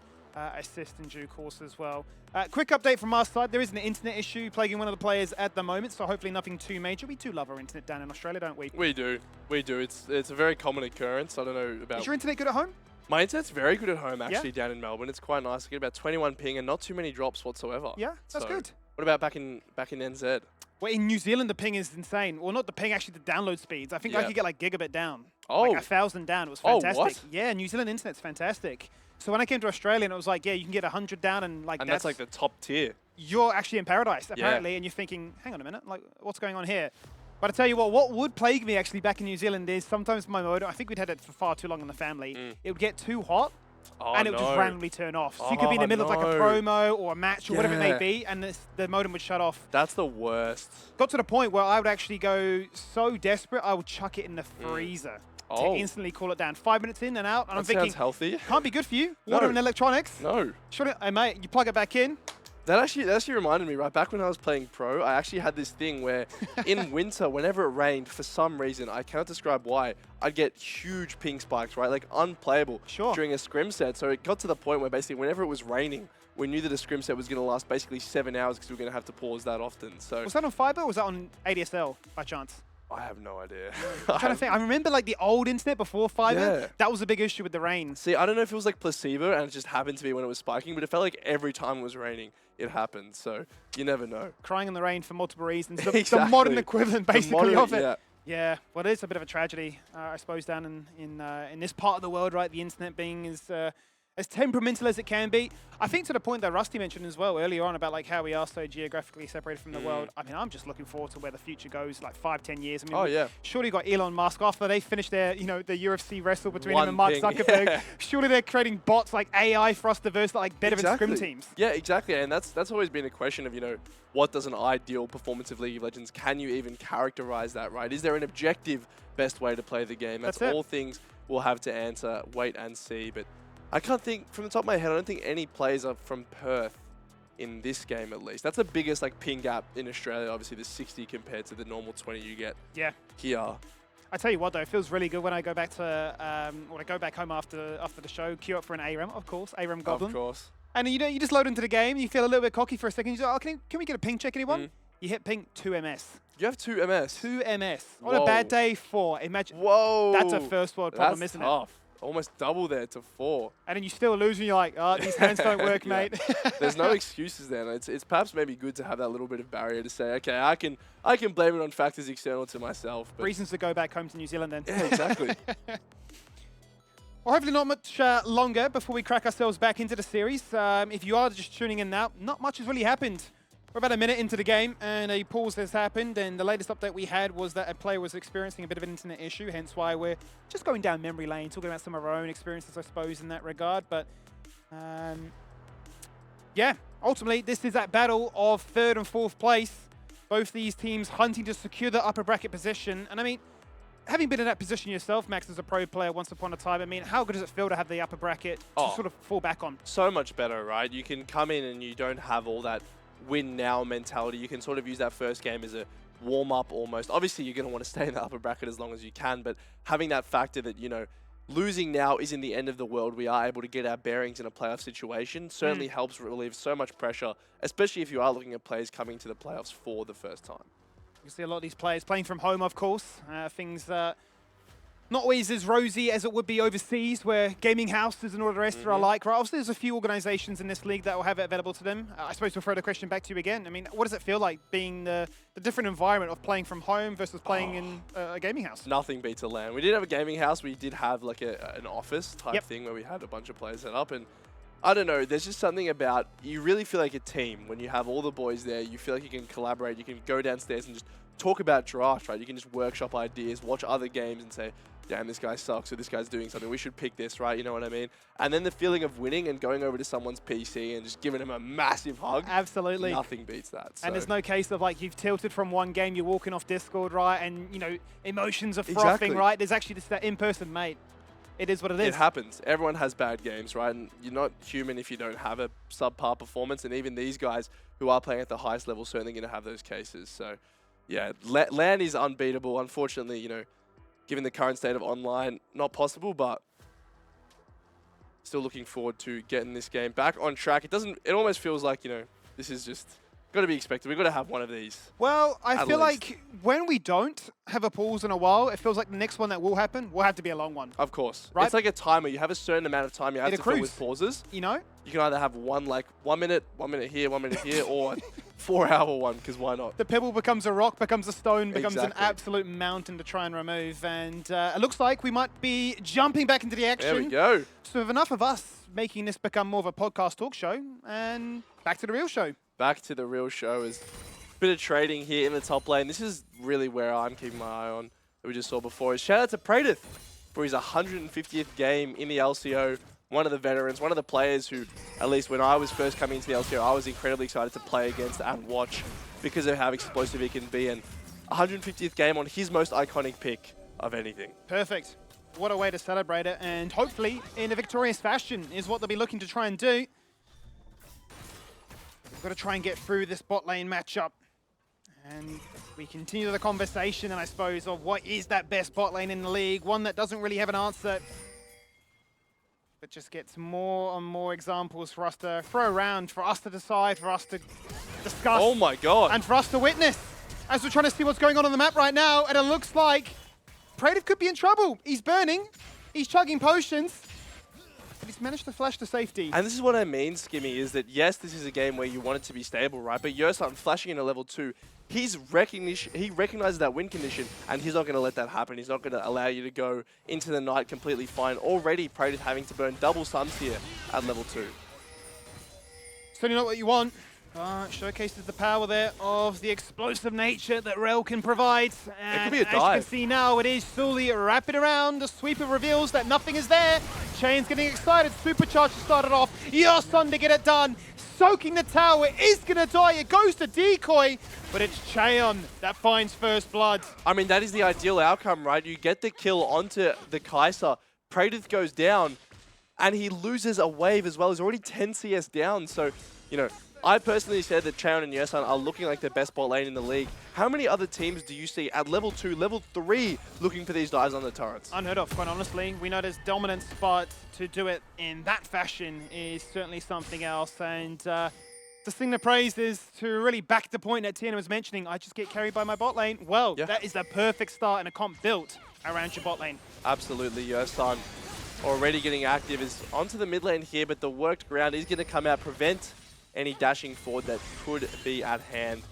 S2: assist in due course as well. Quick update from our side, there is an internet issue plaguing one of the players at the moment, so hopefully nothing too major. We do love our internet down in Australia, don't we?
S5: We do. It's a very common occurrence. I don't know about...
S2: Is your internet good at home?
S5: My internet's very good at home, actually, down in Melbourne. It's quite nice. I get about 21 ping and not too many drops whatsoever.
S2: Yeah, that's good.
S5: What about back in NZ?
S2: Well, in New Zealand, the ping is insane. Well, not the ping, actually the download speeds. I think I could get like gigabit down.
S5: Oh.
S2: Like 1,000 down. It was fantastic.
S5: Oh, what?
S2: Yeah, New Zealand internet's fantastic. So when I came to Australia, and it was like, yeah, you can get 100 down and like
S5: that's like the top tier.
S2: You're actually in paradise, apparently, and you're thinking, hang on a minute, like, what's going on here? But I tell you what would plague me actually back in New Zealand is sometimes my modem, I think we'd had it for far too long in the family, it would get too hot, and it would just randomly turn off. So you could be in the middle of like a promo or a match or whatever it may be, and the modem would shut off.
S5: That's the worst.
S2: Got to the point where I would actually go so desperate, I would chuck it in the freezer to instantly cool it down. 5 minutes in and out, and I'm thinking,
S5: sounds healthy.
S2: Can't be good for you. Water and electronics.
S5: No.
S2: Hey mate, you plug it back in.
S5: That actually reminded me, right, back when I was playing pro, I actually had this thing where in winter, whenever it rained, for some reason, I cannot describe why, I'd get huge ping spikes, right, like unplayable during a scrim set. So it got to the point where basically whenever it was raining, we knew that a scrim set was going to last basically 7 hours because we were going to have to pause that often. So
S2: was that on fiber or was that on ADSL by chance?
S5: I have no idea.
S2: I'm trying to think. I remember like the old internet before fiber. That was a big issue with the rain.
S5: See, I don't know if it was like placebo and it just happened to be when it was spiking, but it felt like every time it was raining, it happened. So you never know.
S2: Crying in the rain for multiple reasons. The modern equivalent, basically, of it. Yeah. Well, it is a bit of a tragedy, I suppose, down in this part of the world, right? The internet being as temperamental as it can be. I think to the point that Rusty mentioned as well earlier on about like how we are so geographically separated from the world. I mean, I'm just looking forward to where the future goes, like 5-10 years. I mean, surely got Elon Musk after they finished their, you know, the UFC wrestle between him and Mark Zuckerberg. Surely they're creating bots like AI for us to verse like better than scrim teams.
S5: Yeah, exactly. And that's always been a question of, you know, what does an ideal performance of League of Legends, can you even characterize that, right? Is there an objective best way to play the game? That's all things we'll have to answer, wait and see. But I can't think, from the top of my head, I don't think any players are from Perth in this game at least. That's the biggest like ping gap in Australia, obviously the 60 compared to the normal 20 you get here.
S2: I tell you what though, it feels really good when I go back to, when I go back home after the show, queue up for an ARAM, of course, ARAM Goblin.
S5: Of course.
S2: And you know, you just load into the game, you feel a little bit cocky for a second, you say, oh, can we get a ping check, anyone? You hit ping 2 MS.
S5: You have 2 MS?
S2: 2 MS. On a bad day, 4. Imagine.
S5: Whoa.
S2: That's a first world problem, isn't
S5: it?
S8: almost double there to 4.
S2: And then you still lose and you're like, oh, these hands don't work,
S8: Yeah.
S2: mate.
S8: There's no excuses there. And it's perhaps maybe good to have that little bit of barrier to say, okay, I can blame it on factors external to myself. But
S2: Reasons to go back home to New Zealand then.
S8: yeah, exactly.
S2: Well, hopefully not much longer before we crack ourselves back into the series. If you are just tuning in now, not much has really happened. We're about a minute into the game, and a pause has happened, and the latest update we had was that a player was experiencing a bit of an internet issue, hence why we're just going down memory lane, talking about some of our own experiences, I suppose, in that regard. But, yeah, ultimately, this is that battle of 3rd and 4th place. Both these teams hunting to secure the upper bracket position. And, I mean, having been in that position yourself, Max, as a pro player once upon a time, I mean, how good does it feel to have the upper bracket to sort of fall back on?
S8: So much better, right? You can come in and you don't have all that win now mentality. You can sort of use that first game as a warm-up almost. Obviously, you're going to want to stay in the upper bracket as long as you can, but having that factor that, you know, losing now isn't the end of the world. We are able to get our bearings in a playoff situation. Certainly helps relieve so much pressure, especially if you are looking at players coming to the playoffs for the first time.
S2: You see a lot of these players playing from home, of course. Things not always as rosy as it would be overseas, where gaming houses and all the rest are like. Right? Obviously, there's a few organizations in this league that will have it available to them. I suppose we'll throw the question back to you again. I mean, what does it feel like being the different environment of playing from home versus playing in a gaming house?
S8: Nothing beats a LAN. We did have a gaming house. We did have like an office type thing where we had a bunch of players set up, and I don't know, there's just something about, you really feel like a team when you have all the boys there. You feel like you can collaborate. You can go downstairs and just talk about draft, right? You can just workshop ideas, watch other games and say, damn, this guy sucks, or this guy's doing something. We should pick this, right? You know what I mean? And then the feeling of winning and going over to someone's PC and just giving him a massive hug.
S2: Absolutely.
S8: Nothing beats that. So.
S2: And there's no case of like you've tilted from one game, you're walking off Discord, right? And, you know, emotions are frothing,
S8: Exactly.
S2: right? There's actually just that in-person, mate. It is what it is.
S8: It happens. Everyone has bad games, right? And you're not human if you don't have a subpar performance. And even these guys who are playing at the highest level certainly going to have those cases. So, yeah, LAN is unbeatable. Unfortunately, you know, given the current state of online, not possible, but still looking forward to getting this game back on track. It almost feels like, you know, this is just got to be expected. We've got to have one of these.
S2: Well, I
S8: At
S2: feel
S8: least.
S2: like when we don't have a pause in a while, it feels like the next one that will happen will have to be a long one.
S8: Of course.
S2: Right.
S8: It's like a timer. You have a certain amount of time you have
S2: It
S8: to fill
S2: accrues.
S8: with pauses.
S2: You know?
S8: You can either have one, like 1 minute, 1 minute here, 1 minute here, or a 4-hour one, because why not?
S2: The pebble becomes a rock, becomes a stone, becomes an
S8: Exactly.
S2: absolute mountain to try and remove. And it looks like we might be jumping back into the action.
S8: There we go.
S2: So with enough of us making this become more of a podcast talk show, and back to the real show.
S8: Back to the real show is a bit of trading here in the top lane. This is really where I'm keeping my eye on, that we just saw before. Is shout out to Praedyth for his 150th game in the LCO. One of the veterans, one of the players who, at least when I was first coming into the LCO, I was incredibly excited to play against and watch because of how explosive he can be. And 150th game on his most iconic pick of anything.
S2: Perfect. What a way to celebrate it. And hopefully, in a victorious fashion, is what they'll be looking to try and do. We've got to try and get through this bot lane matchup. And we continue the conversation, and I suppose, of what is that best bot lane in the league. One that doesn't really have an answer, but just gets more and more examples for us to throw around, for us to decide, for us to discuss.
S8: Oh my god.
S2: And for us to witness as we're trying to see what's going on the map right now. And it looks like Praedyth could be in trouble. He's burning. He's chugging potions. But he's managed to flash to safety.
S8: And this is what I mean, Skimmy, is that yes, this is a game where you want it to be stable, right? But Yosan flashing into level 2, he recognizes that win condition, and he's not going to let that happen. He's not going to allow you to go into the night completely fine. Already, Praedyth having to burn double suns here at level 2.
S2: Certainly not what you want. It showcases the power there of the explosive nature that Rel can provide. And
S8: be a
S2: as you can
S8: dive.
S2: see now, it is slowly wrapping around. The sweeper reveals that nothing is there. Chain's getting excited. Supercharger started off. Yosan to get it done. Soaking the tower. Is going to die. It goes to Decoy. But it's Cheon that finds first blood.
S8: I mean, that is the ideal outcome, right? You get the kill onto the Kai'Sa. Praedyth goes down, and he loses a wave as well. He's already 10 CS down. So, you know, I personally said that Cheon and Yosan are looking like the best bot lane in the league. How many other teams do you see at level 2, level 3 looking for these dives on the turrets?
S2: Unheard of, quite honestly. We know there's dominance, but to do it in that fashion is certainly something else. And to sing the praises, to really back the point that Tiana was mentioning, I just get carried by my bot lane. Well,
S8: Yeah.
S2: that is the perfect start in a comp built around your bot lane.
S8: Absolutely, Yosan already getting active, is onto the mid lane here, but the worked ground is going to come out, prevent any dashing forward that could be at hand.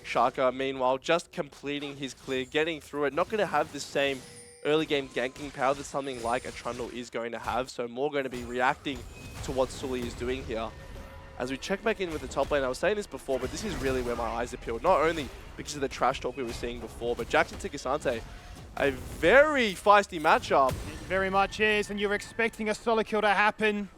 S8: Shaka, meanwhile, just completing his clear, getting through it, not going to have the same early game ganking power that something like a Trundle is going to have, so more going to be reacting to what Sully is doing here. As we check back in with the top lane, I was saying this before, but this is really where my eyes are peeled. Not only because of the trash talk we were seeing before, but Jackson Tikasante, a very feisty matchup.
S2: It very much is, and you're expecting a solo kill to happen.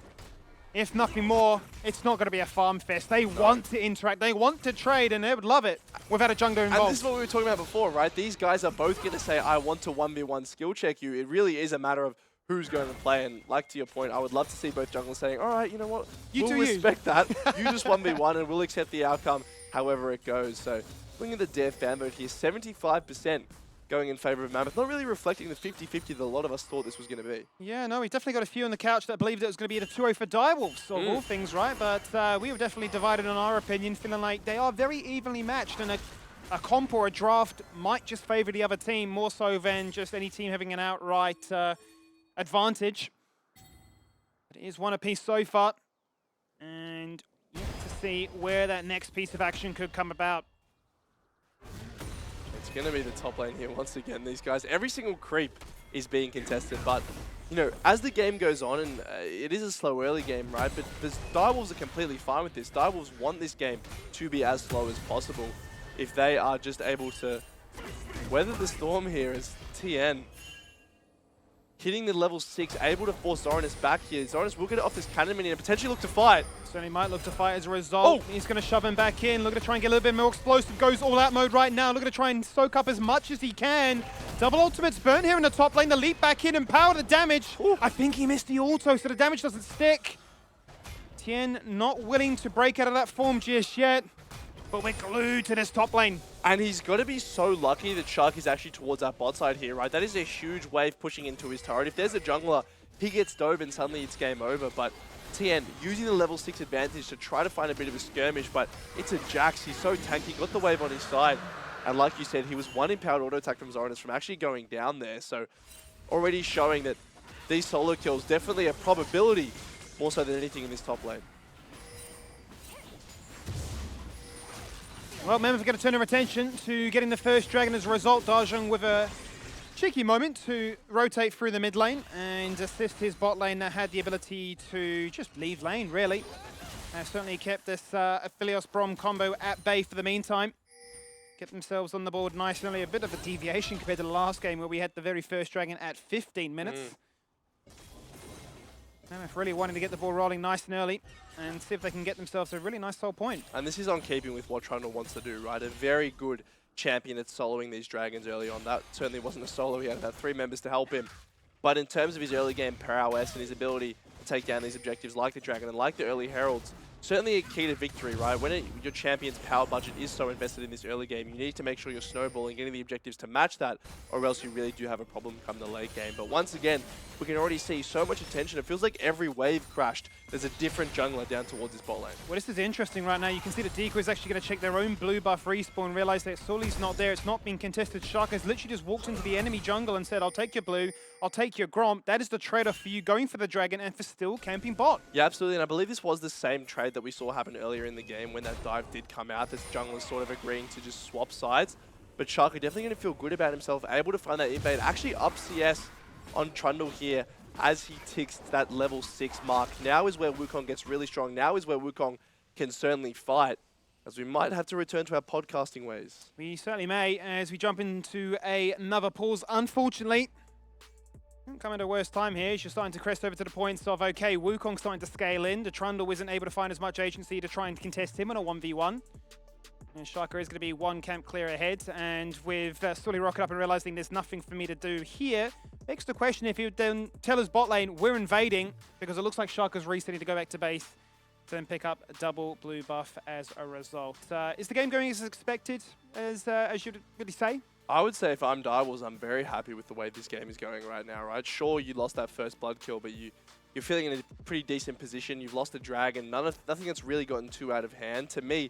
S2: If nothing more, it's not going to be a farm fest. They want to interact, they want to trade, and they would love it without a jungler involved.
S8: And this is what we were talking about before, right? These guys are both going to say, I want to 1v1 skill check you. It really is a matter of who's going to play. And like to your point, I would love to see both junglers saying, all right, you know what? We'll respect that. You just 1v1 and we'll accept the outcome however it goes. So looking at the dev fan vote here, 75% going in favor of Mammoth. Not really reflecting the 50-50 that a lot of us thought this was going to be.
S2: Yeah, no, we definitely got a few on the couch that believed it was going to be the 2-0 for Direwolves, of all things, right? But we were definitely divided on our opinion, feeling like they are very evenly matched, and a comp or a draft might just favor the other team more so than just any team having an outright advantage. But it is one apiece so far, and yet to see where that next piece of action could come about.
S8: It's going to be the top lane here once again. These guys, every single creep is being contested, but you know, as the game goes on, and it is a slow early game, right? But the Direwolves are completely fine with this. Direwolves want this game to be as slow as possible if they are just able to weather the storm here as TN hitting the level 6, able to force Zoranus back here. Zoranus will get it off this cannon minion and potentially look to fight.
S2: Certainly might look to fight as a result. He's going to shove him back in. Looking to try and get a little bit more explosive. Goes all out mode right now. Looking to try and soak up as much as he can. Double ultimate's burn here in the top lane. The leap back in and power the damage. I think he missed the auto, so the damage doesn't stick. Tien not willing to break out of that form just yet. But we're glued to this top lane.
S8: And he's got to be so lucky that Shark is actually towards that bot side here, right? That is a huge wave pushing into his turret. If there's a jungler, he gets dove and suddenly it's game over. But Tien using the level 6 advantage to try to find a bit of a skirmish, but it's a Jax. He's so tanky, got the wave on his side. And like you said, he was one empowered auto attack from Zoranus from actually going down there. So already showing that these solo kills definitely a probability more so than anything in this top lane.
S2: Well, Mammoth are going to turn their attention to getting the first dragon as a result. Dajong with a cheeky moment to rotate through the mid lane and assist his bot lane that had the ability to just leave lane, really. Certainly kept this Aphelios Brom combo at bay for the meantime. Get themselves on the board nicely. A bit of a deviation compared to the last game where we had the very first dragon at 15 minutes. Mammoth really wanting to get the ball rolling nice and early and see if they can get themselves a really nice soul point.
S8: And this is on keeping with what Trundle wants to do, right? A very good champion at soloing these dragons early on. That certainly wasn't a solo. He had about 3 members to help him. But in terms of his early game prowess and his ability to take down these objectives like the dragon and like the early heralds, certainly a key to victory, right? When your champion's power budget is so invested in this early game, you need to make sure you're snowballing, getting the objectives to match that, or else you really do have a problem come the late game. But once again, we can already see so much attention. It feels like every wave crashed, there's a different jungler down towards his bot lane.
S2: Well, this is interesting right now. You can see that Deco is actually going to check their own blue buff respawn, realize that Sully's not there. It's not being contested. Shaka's literally just walked into the enemy jungle and said, I'll take your blue, I'll take your Gromp. That is the trade-off for you going for the dragon and for still camping bot.
S8: Yeah, absolutely. And I believe this was the same trade that we saw happen earlier in the game when that dive did come out. This jungler sort of agreeing to just swap sides. But Shaka definitely going to feel good about himself, able to find that invade, actually up CS on Trundle here as he ticks that level 6 mark. Now is where Wukong gets really strong. Now is where Wukong can certainly fight, as we might have to return to our podcasting ways.
S2: We certainly may, as we jump into another pause. Unfortunately, come at a worse time here. You're starting to crest over to the points of, okay, Wukong starting to scale in. The Trundle isn't able to find as much agency to try and contest him on a 1v1. And Shaka is going to be one camp clear ahead. And with Sully rocking up and realizing there's nothing for me to do here, begs the question if he would then tell his bot lane, we're invading, because it looks like Shaka's resetting to go back to base to then pick up a double blue buff as a result. Is the game going as expected, as you'd really say?
S8: I would say if I'm Direwolves, I'm very happy with the way this game is going right now, right? Sure, you lost that first blood kill, but you're feeling in a pretty decent position. You've lost a dragon. Nothing that's really gotten too out of hand. To me,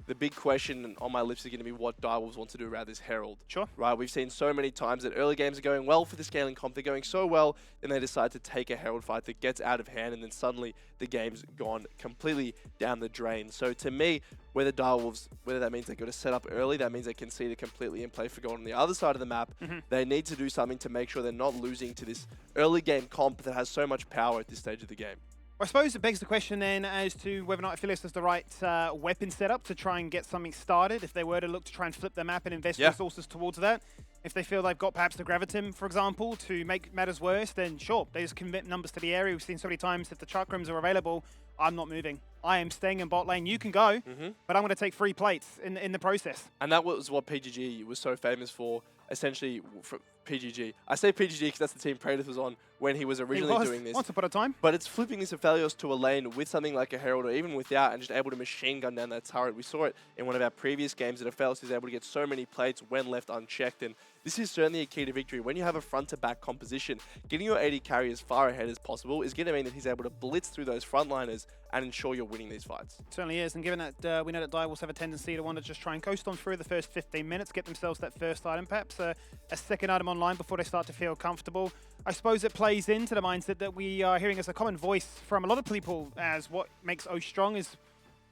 S8: the big question on my lips is going to be what Direwolves want to do around this Herald.
S2: Sure.
S8: Right, we've seen so many times that early games are going well for the scaling comp. They're going so well, and they decide to take a Herald fight that gets out of hand, and then suddenly the game's gone completely down the drain. So to me, whether Direwolves, whether that means they got to set up early, that means they concede it completely and play for gold on the other side of the map, they need to do something to make sure they're not losing to this early game comp that has so much power at this stage of the game.
S2: I suppose it begs the question then as to whether or not Aphelios has the right weapon setup to try and get something started. If they were to look to try and flip the map and invest resources towards that. If they feel they've got perhaps the Gravitum, for example, to make matters worse, then sure, they just commit numbers to the area. We've seen so many times if the Chakrams are available, I'm not moving. I am staying in bot lane. You can go, but I'm going to take 3 plates in the process.
S8: And that was what PGG was so famous for, essentially, for PGG. I say PGG because that's the team Praedyth was on when he was originally doing this.
S2: Once upon a time.
S8: But it's flipping this Aphelios to a lane with something like a Herald or even without and just able to machine gun down that turret. We saw it in one of our previous games that Aphelios is able to get so many plates when left unchecked. And this is certainly a key to victory. When you have a front-to-back composition, getting your AD carry as far ahead as possible is going to mean that he's able to blitz through those frontliners and ensure you're winning these fights.
S2: It certainly is, and given that we know that Direwolves have a tendency to want to just try and coast on through the first 15 minutes, get themselves that first item, perhaps a second item online before they start to feel comfortable. I suppose it plays into the mindset that we are hearing as a common voice from a lot of people as what makes Osh strong is,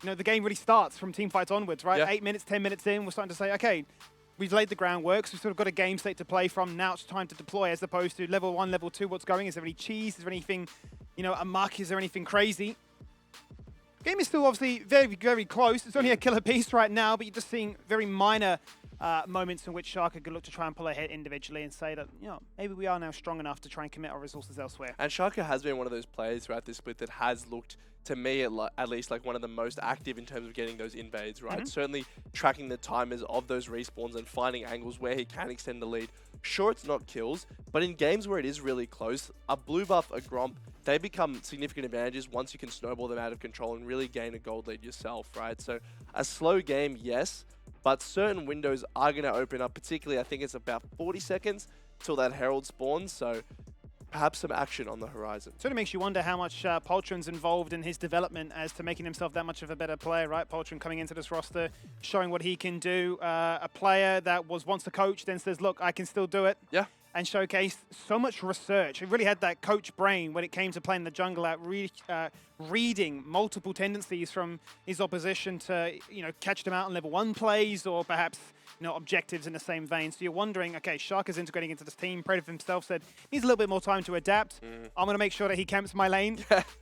S2: you know, the game really starts from team fights onwards, right? 8 minutes, 10 minutes in, we're starting to say, okay, we've laid the groundwork, so we've sort of got a game state to play from. Now it's time to deploy as opposed to level 1, level 2, what's going? Is there any cheese? Is there anything, you know, a muck? Is there anything crazy? Game is still obviously very, very close. It's only a killer piece right now, but you're just seeing very minor moments in which Schalke could look to try and pull ahead individually and say that, you know, maybe we are now strong enough to try and commit our resources elsewhere.
S8: And Schalke has been one of those players throughout this split that has looked, to me at least, like one of the most active in terms of getting those invades, right? Certainly tracking the timers of those respawns and finding angles where he can extend the lead. Sure, it's not kills, but in games where it is really close, a blue buff, a Gromp, they become significant advantages once you can snowball them out of control and really gain a gold lead yourself, right? So a slow game, yes, but certain windows are going to open up, particularly I think it's about 40 seconds till that Herald spawns, so perhaps some action on the horizon.
S2: Sort of makes you wonder how much Poltron's involved in his development as to making himself that much of a better player, right? Poltron coming into this roster, showing what he can do. A player that was once a coach, then says, look, I can still do it.
S8: Yeah.
S2: And showcased so much research. He really had that coach brain when it came to playing the jungle out, reading multiple tendencies from his opposition to, you know, catch them out on level 1 plays or perhaps, you know, objectives in the same vein. So you're wondering, okay, Schalke is integrating into this team. Praedyth himself said needs a little bit more time to adapt. I'm going to make sure that he camps my lane.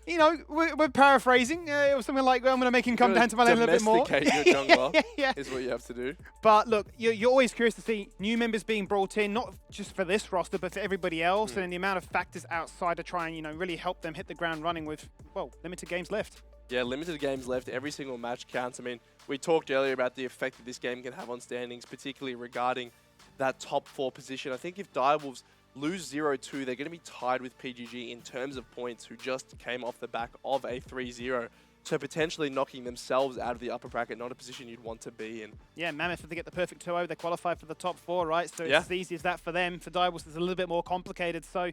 S2: You know, we're paraphrasing. It was something like, I'm going to make him come down to my lane a little bit more.
S8: Domesticate your jungler is what you have to do.
S2: But look, you're always curious to see new members being brought in, not just for this roster, but for everybody else, and the amount of factors outside to try and, you know, really help them hit the ground running with, well, limited games left.
S8: Yeah, limited games left. Every single match counts. I mean, we talked earlier about the effect that this game can have on standings, particularly regarding that top 4 position. I think if Direwolves lose 0-2, they're going to be tied with PGG in terms of points, who just came off the back of a 3-0. So potentially knocking themselves out of the upper bracket, not a position you'd want to be in.
S2: Yeah, Mammoth, if they get the perfect 2-0, they qualify for the top 4, right? So it's as easy as that for them. For Direwolves, it's a little bit more complicated. So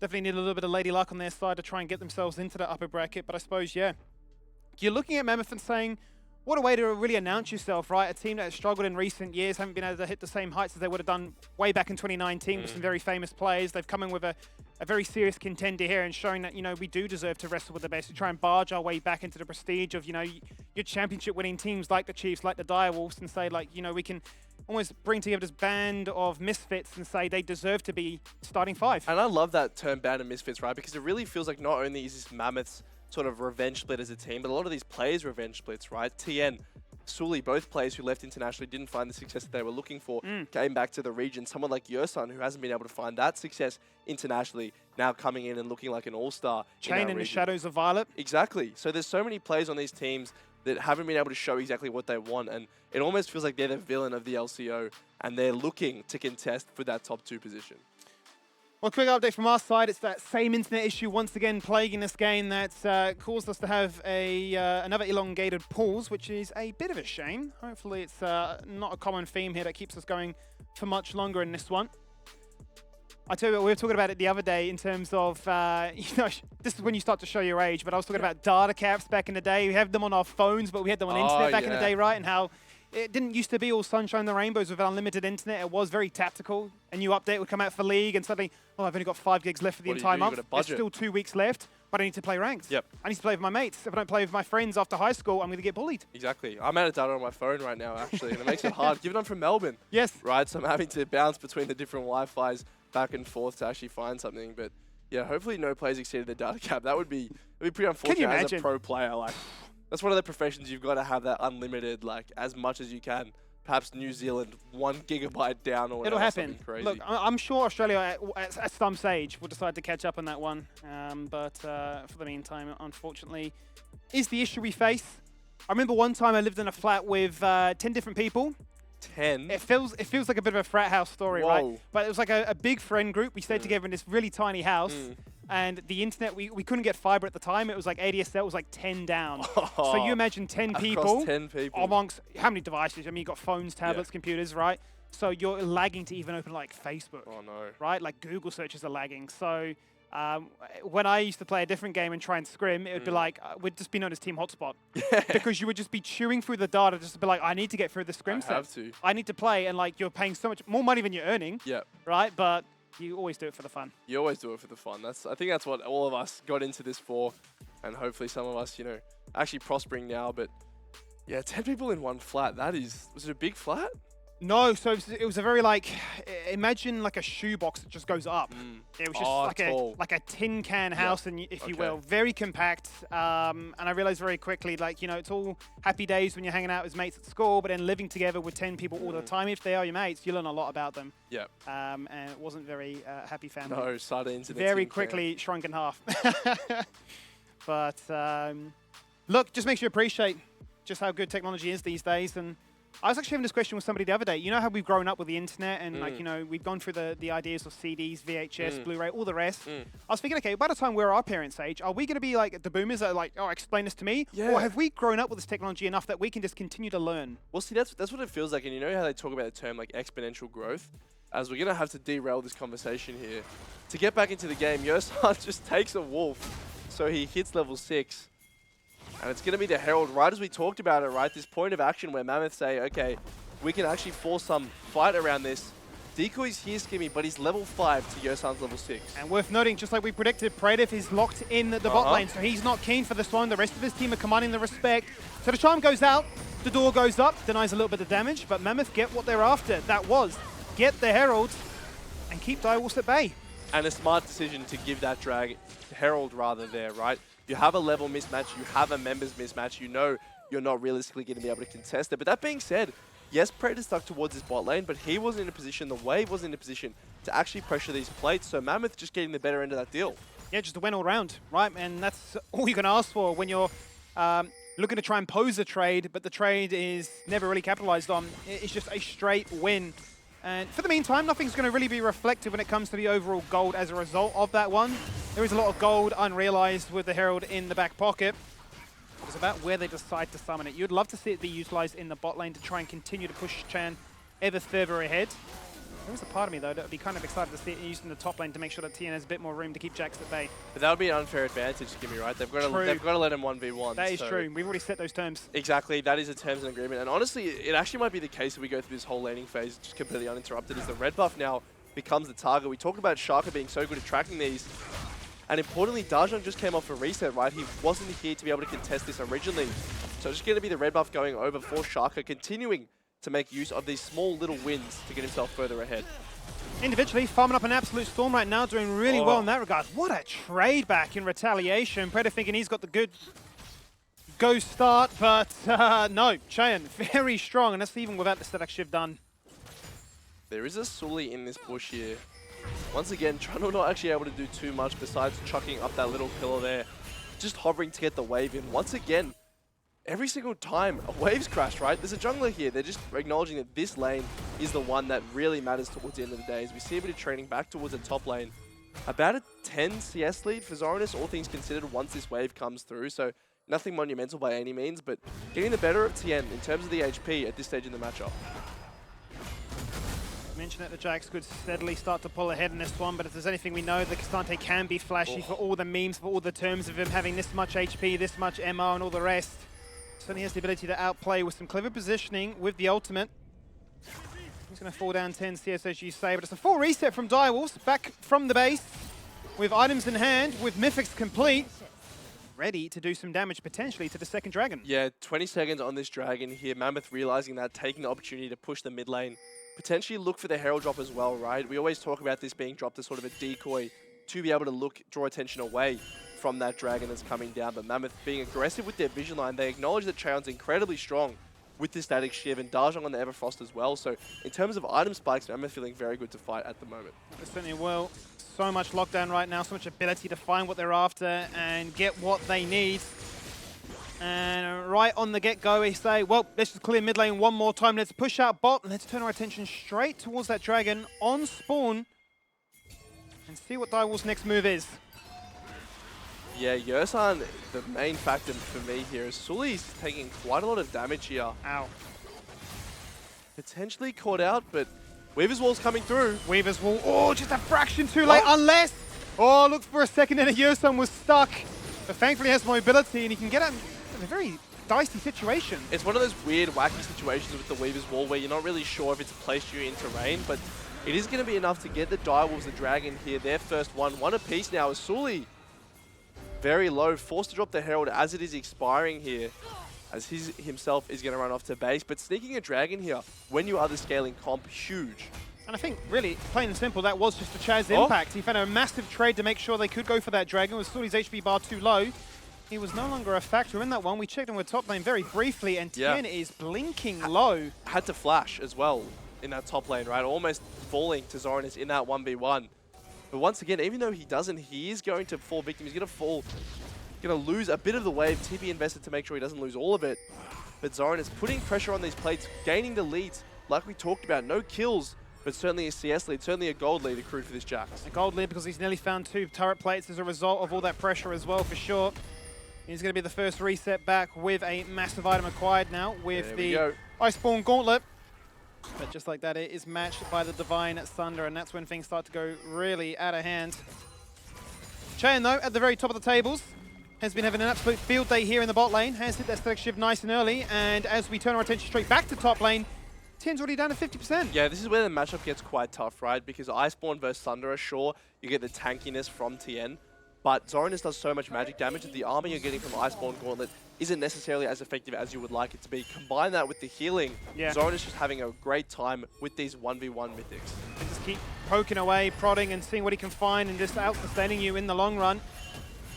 S2: definitely need a little bit of lady luck on their side to try and get themselves into the upper bracket. But I suppose, yeah, you're looking at Mammoth and saying, what a way to really announce yourself, right? A team that has struggled in recent years, haven't been able to hit the same heights as they would have done way back in 2019 with some very famous players. They've come in with a very serious contender here and showing that, you know, we do deserve to wrestle with the best. We try and barge our way back into the prestige of, you know, your championship winning teams like the Chiefs, like the Direwolves, and say, like, you know, we can almost bring together this band of misfits and say they deserve to be starting 5.
S8: And I love that term band of misfits, right? Because it really feels like not only is this Mammoth's sort of revenge split as a team, but a lot of these players' revenge splits, right? TN, Sully, both players who left internationally, didn't find the success that they were looking for, came back to the region. Someone like Yersun, who hasn't been able to find that success internationally, now coming in and looking like an all-star.
S2: Chain in the shadows of Violet.
S8: Exactly. So there's so many players on these teams that haven't been able to show exactly what they want, and it almost feels like they're the villain of the LCO, and they're looking to contest for that top 2 position.
S2: Well, quick update from our side. It's that same internet issue once again plaguing this game that's caused us to have another elongated pause, which is a bit of a shame. Hopefully it's not a common theme here that keeps us going for much longer in this one. I tell you what, we were talking about it the other day in terms of, this is when you start to show your age, but I was talking about data caps back in the day. We have them on our phones, but we had them on internet back in the day, right? And how it didn't used to be all sunshine and rainbows with unlimited internet. It was very tactical. A new update would come out for League, and suddenly, oh, I've only got 5 gigs left for the entire month. There's still 2 weeks left, but I need to play ranked.
S8: Yep.
S2: I need to play with my mates. If I don't play with my friends after high school, I'm going to get bullied.
S8: Exactly. I'm out of data on my phone right now, actually, and it makes it hard. Given I'm from Melbourne,
S2: Yes.
S8: right? So I'm having to bounce between the different Wi-Fis back and forth to actually find something. But yeah, hopefully no players exceeded the data cap. That'd be pretty unfortunate as a pro player. Like, that's one of the professions you've got to have that unlimited, like, as much as you can. Perhaps New Zealand 1 gigabyte down or whatever.
S2: It'll happen.
S8: Crazy.
S2: Look, I'm sure Australia at some stage will decide to catch up on that one. But for the meantime, unfortunately, is the issue we face. I remember one time I lived in a flat with 10 different people.
S8: 10?
S2: It feels like a bit of a frat house story, right? But it was like a big friend group. We stayed together in this really tiny house. And the internet, we couldn't get fiber at the time. It was like ADSL was like 10 down. So you imagine 10 people,
S8: 10 people
S2: amongst how many devices? I mean, you've got phones, tablets, computers, right? So you're lagging to even open like Facebook.
S8: Oh no.
S2: Right? Like Google searches are lagging. So when I used to play a different game and try and scrim, it would be like, we'd just be known as Team Hotspot. Because you would just be chewing through the data just to be like, I need to get through the scrim set. I need to play, and like you're paying so much more money than you're earning.
S8: Yep.
S2: Right? But you always do it for the fun.
S8: You always do it for the fun. I think that's what all of us got into this for, and hopefully some of us, actually prospering now. But yeah, 10 people in one flat. Was it a big flat?
S2: No, so it was a very imagine like a shoebox that just goes up. It was just like a tin can house, and if you will, very compact. And I realized very quickly, it's all happy days when you're hanging out with mates at school, but then living together with 10 people all the time, if they are your mates, you learn a lot about them.
S8: Yeah.
S2: And it wasn't very happy family.
S8: No, sardines in
S2: very quickly shrunk in half. But look, just makes you appreciate just how good technology is these days. And I was actually having this question with somebody the other day. You know how we've grown up with the internet and we've gone through the ideas of CDs, VHS, Blu-ray, all the rest. I was thinking, okay, by the time we're our parents' age, are we going to be like the boomers that are like, oh, explain this to me?
S8: Yeah.
S2: Or have we grown up with this technology enough that we can just continue to learn?
S8: Well, see, that's what it feels like. And you know how they talk about the term like exponential growth? As we're going to have to derail this conversation here. To get back into the game, Yosan just takes a wolf. So he hits level 6. And it's going to be the Herald, right as we talked about it, right? This point of action where Mammoth say, okay, we can actually force some fight around this. Decoy's here, Skimmy, but he's level 5 to Yosan's level 6.
S2: And worth noting, just like we predicted, Pradev is locked in the bot lane, so he's not keen for this one. The rest of his team are commanding the respect. So the charm goes out, the door goes up, denies a little bit of damage, but Mammoth get what they're after. That was, get the Herald and keep Direwolves at bay.
S8: And a smart decision to give that drag, Herald rather there, right? You have a level mismatch, you have a members mismatch, you know you're not realistically going to be able to contest it. But that being said, yes, Predator stuck towards his bot lane, but he wasn't in a position, the wave wasn't in a position to actually pressure these plates, so Mammoth just getting the better end of that deal.
S2: Yeah, just a win all round, right? And that's all you can ask for when you're looking to try and pose a trade, but the trade is never really capitalized on. It's just a straight win. And for the meantime, nothing's going to really be reflected when it comes to the overall gold as a result of that one. There is a lot of gold unrealized with the Herald in the back pocket. It's about where they decide to summon it. You'd love to see it be utilized in the bot lane to try and continue to push Chan ever further ahead. There is a part of me, though, that would be kind of excited to see it used in the top lane to make sure that TN has a bit more room to keep Jax at bay.
S8: But that would be an unfair advantage, Skimmy, right? They've got to let him 1v1.
S2: That is true. We've already set those terms.
S8: Exactly. That is a terms and agreement. And honestly, it actually might be the case that we go through this whole laning phase just completely uninterrupted as the red buff now becomes the target. We talk about Shaka being so good at tracking these. And importantly, Dajon just came off a reset, right? He wasn't here to be able to contest this originally. So it's just going to be the red buff going over for Shaka, continuing to make use of these small little wins to get himself further ahead.
S2: Individually, farming up an absolute storm right now, doing really well in that regard. What a trade back in retaliation. Predator thinking he's got the good go start, but no, Cheyenne, very strong, and that's even without the static shift done.
S8: There is a Sully in this bush here. Once again, Trundle not actually able to do too much besides chucking up that little pillar there. Just hovering to get the wave in. Once again, every single time a wave's crashed, right? There's a jungler here. They're just acknowledging that this lane is the one that really matters towards the end of the day. As we see a bit of training back towards the top lane. About a 10 CS lead for Zoranus, all things considered, once this wave comes through. So nothing monumental by any means, but getting the better of Tien in terms of the HP at this stage in the matchup.
S2: Mentioned that the Jax could steadily start to pull ahead in this one, but if there's anything we know, the K'Sante can be flashy for all the memes, for all the terms of him having this much HP, this much MR, and all the rest. Certainly has the ability to outplay with some clever positioning with the ultimate. He's going to fall down 10 CS, as you say, but it's a full reset from Direwolves, back from the base, with items in hand, with Mythics complete, ready to do some damage potentially to the second dragon.
S8: Yeah, 20 seconds on this dragon here. Mammoth realizing that, taking the opportunity to push the mid lane. Potentially look for the Herald drop as well, right? We always talk about this being dropped as sort of a decoy to be able to draw attention away from that dragon that's coming down. But Mammoth being aggressive with their vision line, they acknowledge that Cheon's incredibly strong with the Static Shiv and Dajong on the Everfrost as well. So in terms of item spikes, Mammoth feeling very good to fight at the moment.
S2: They certainly will. So much lockdown right now, so much ability to find what they're after and get what they need. And right on the get-go, we say, well, let's just clear mid lane one more time. Let's push out bot, and let's turn our attention straight towards that dragon on spawn and see what Direwolves' next move is.
S8: Yeah, Yersan, the main factor for me here is Sully's taking quite a lot of damage here.
S2: Ow.
S8: Potentially caught out, but Weaver's Wall's coming through.
S2: Weaver's Wall, oh, just a fraction too late, unless, oh, look for a second and Yersan was stuck. But thankfully he has mobility and he can get out in a very dicey situation.
S8: It's one of those weird, wacky situations with the Weaver's Wall where you're not really sure if it's placed you in terrain, but it is going to be enough to get the Direwolves, the Dragon here, their first one apiece now. Is Sully very low, forced to drop the Herald as it is expiring here, as himself is going to run off to base. But sneaking a Dragon here, when you are the scaling comp, huge.
S2: And I think, really, plain and simple, that was just a Chaz impact. He found a massive trade to make sure they could go for that Dragon. With Sully's HP bar too low, he was no longer a factor in that one. We checked him with top lane very briefly, and Tien is blinking low.
S8: Had to flash as well in that top lane, right? Almost falling to Zorinus in that 1v1. But once again, even though he doesn't, he is going to fall victim. He's going to fall, going to lose a bit of the wave. TP invested to make sure he doesn't lose all of it. But Zorinus putting pressure on these plates, gaining the leads, like we talked about. No kills, but certainly a CS lead, certainly a gold lead accrued for this Jax.
S2: A gold lead because he's nearly found 2 turret plates as a result of all that pressure as well, for sure. He's going to be the first reset back with a massive item acquired now with the Iceborne Gauntlet. But just like that, it is matched by the Divine Sunder, and that's when things start to go really out of hand. Cheon, though, at the very top of the tables, has been having an absolute field day here in the bot lane, has hit that Static Shiv nice and early, and as we turn our attention straight back to top lane, Tien's already down to 50%.
S8: Yeah, this is where the matchup gets quite tough, right? Because Iceborne versus Sunder, sure, you get the tankiness from Tien, but Zorinus does so much magic damage that the armor you're getting from Iceborne Gauntlet isn't necessarily as effective as you would like it to be. Combine that with the healing, Zorinus just having a great time with these 1v1 Mythics.
S2: And just keep poking away, prodding, and seeing what he can find, and just out-sustaining you in the long run.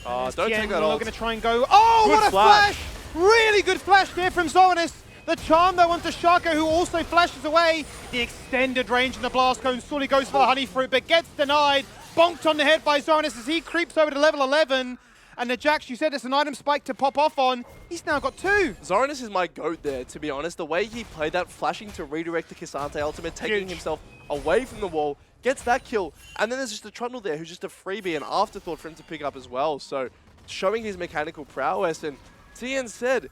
S8: Don't take that
S2: off. Going to try and go. Oh,
S8: good
S2: what a flash! Really good flash there from Zorinus. The charm, though, onto Shaka, who also flashes away. The extended range in the blast cone. Sully goes for the honey fruit, but gets denied. Bonked on the head by Zorinus as he creeps over to level 11. And the Jax, you said it's an item spike to pop off on. He's now got 2.
S8: Zorinus is my GOAT there, to be honest. The way he played that, flashing to redirect the K'Sante ultimate, taking himself away from the wall, gets that kill. And then there's just a Trundle there who's just a freebie, an afterthought for him to pick up as well. So showing his mechanical prowess. And Tien said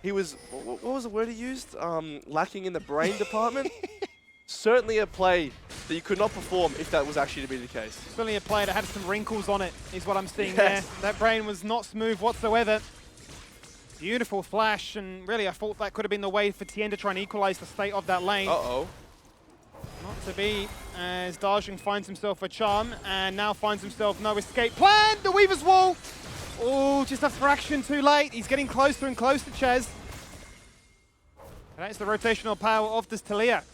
S8: he was, what was the word he used? Lacking in the brain department. Certainly a play that you could not perform if that was actually to be the case.
S2: Certainly a play that had some wrinkles on it, is what I'm seeing there. That brain was not smooth whatsoever. Beautiful flash, and really I thought that could have been the way for Tien to try and equalize the state of that lane.
S8: Uh-oh.
S2: Not to be, as Dajong finds himself a charm, and now finds himself no escape plan. The Weaver's Wall! Oh, just a fraction too late. He's getting closer and closer, Chaz. And that is the rotational power of this Taliyah.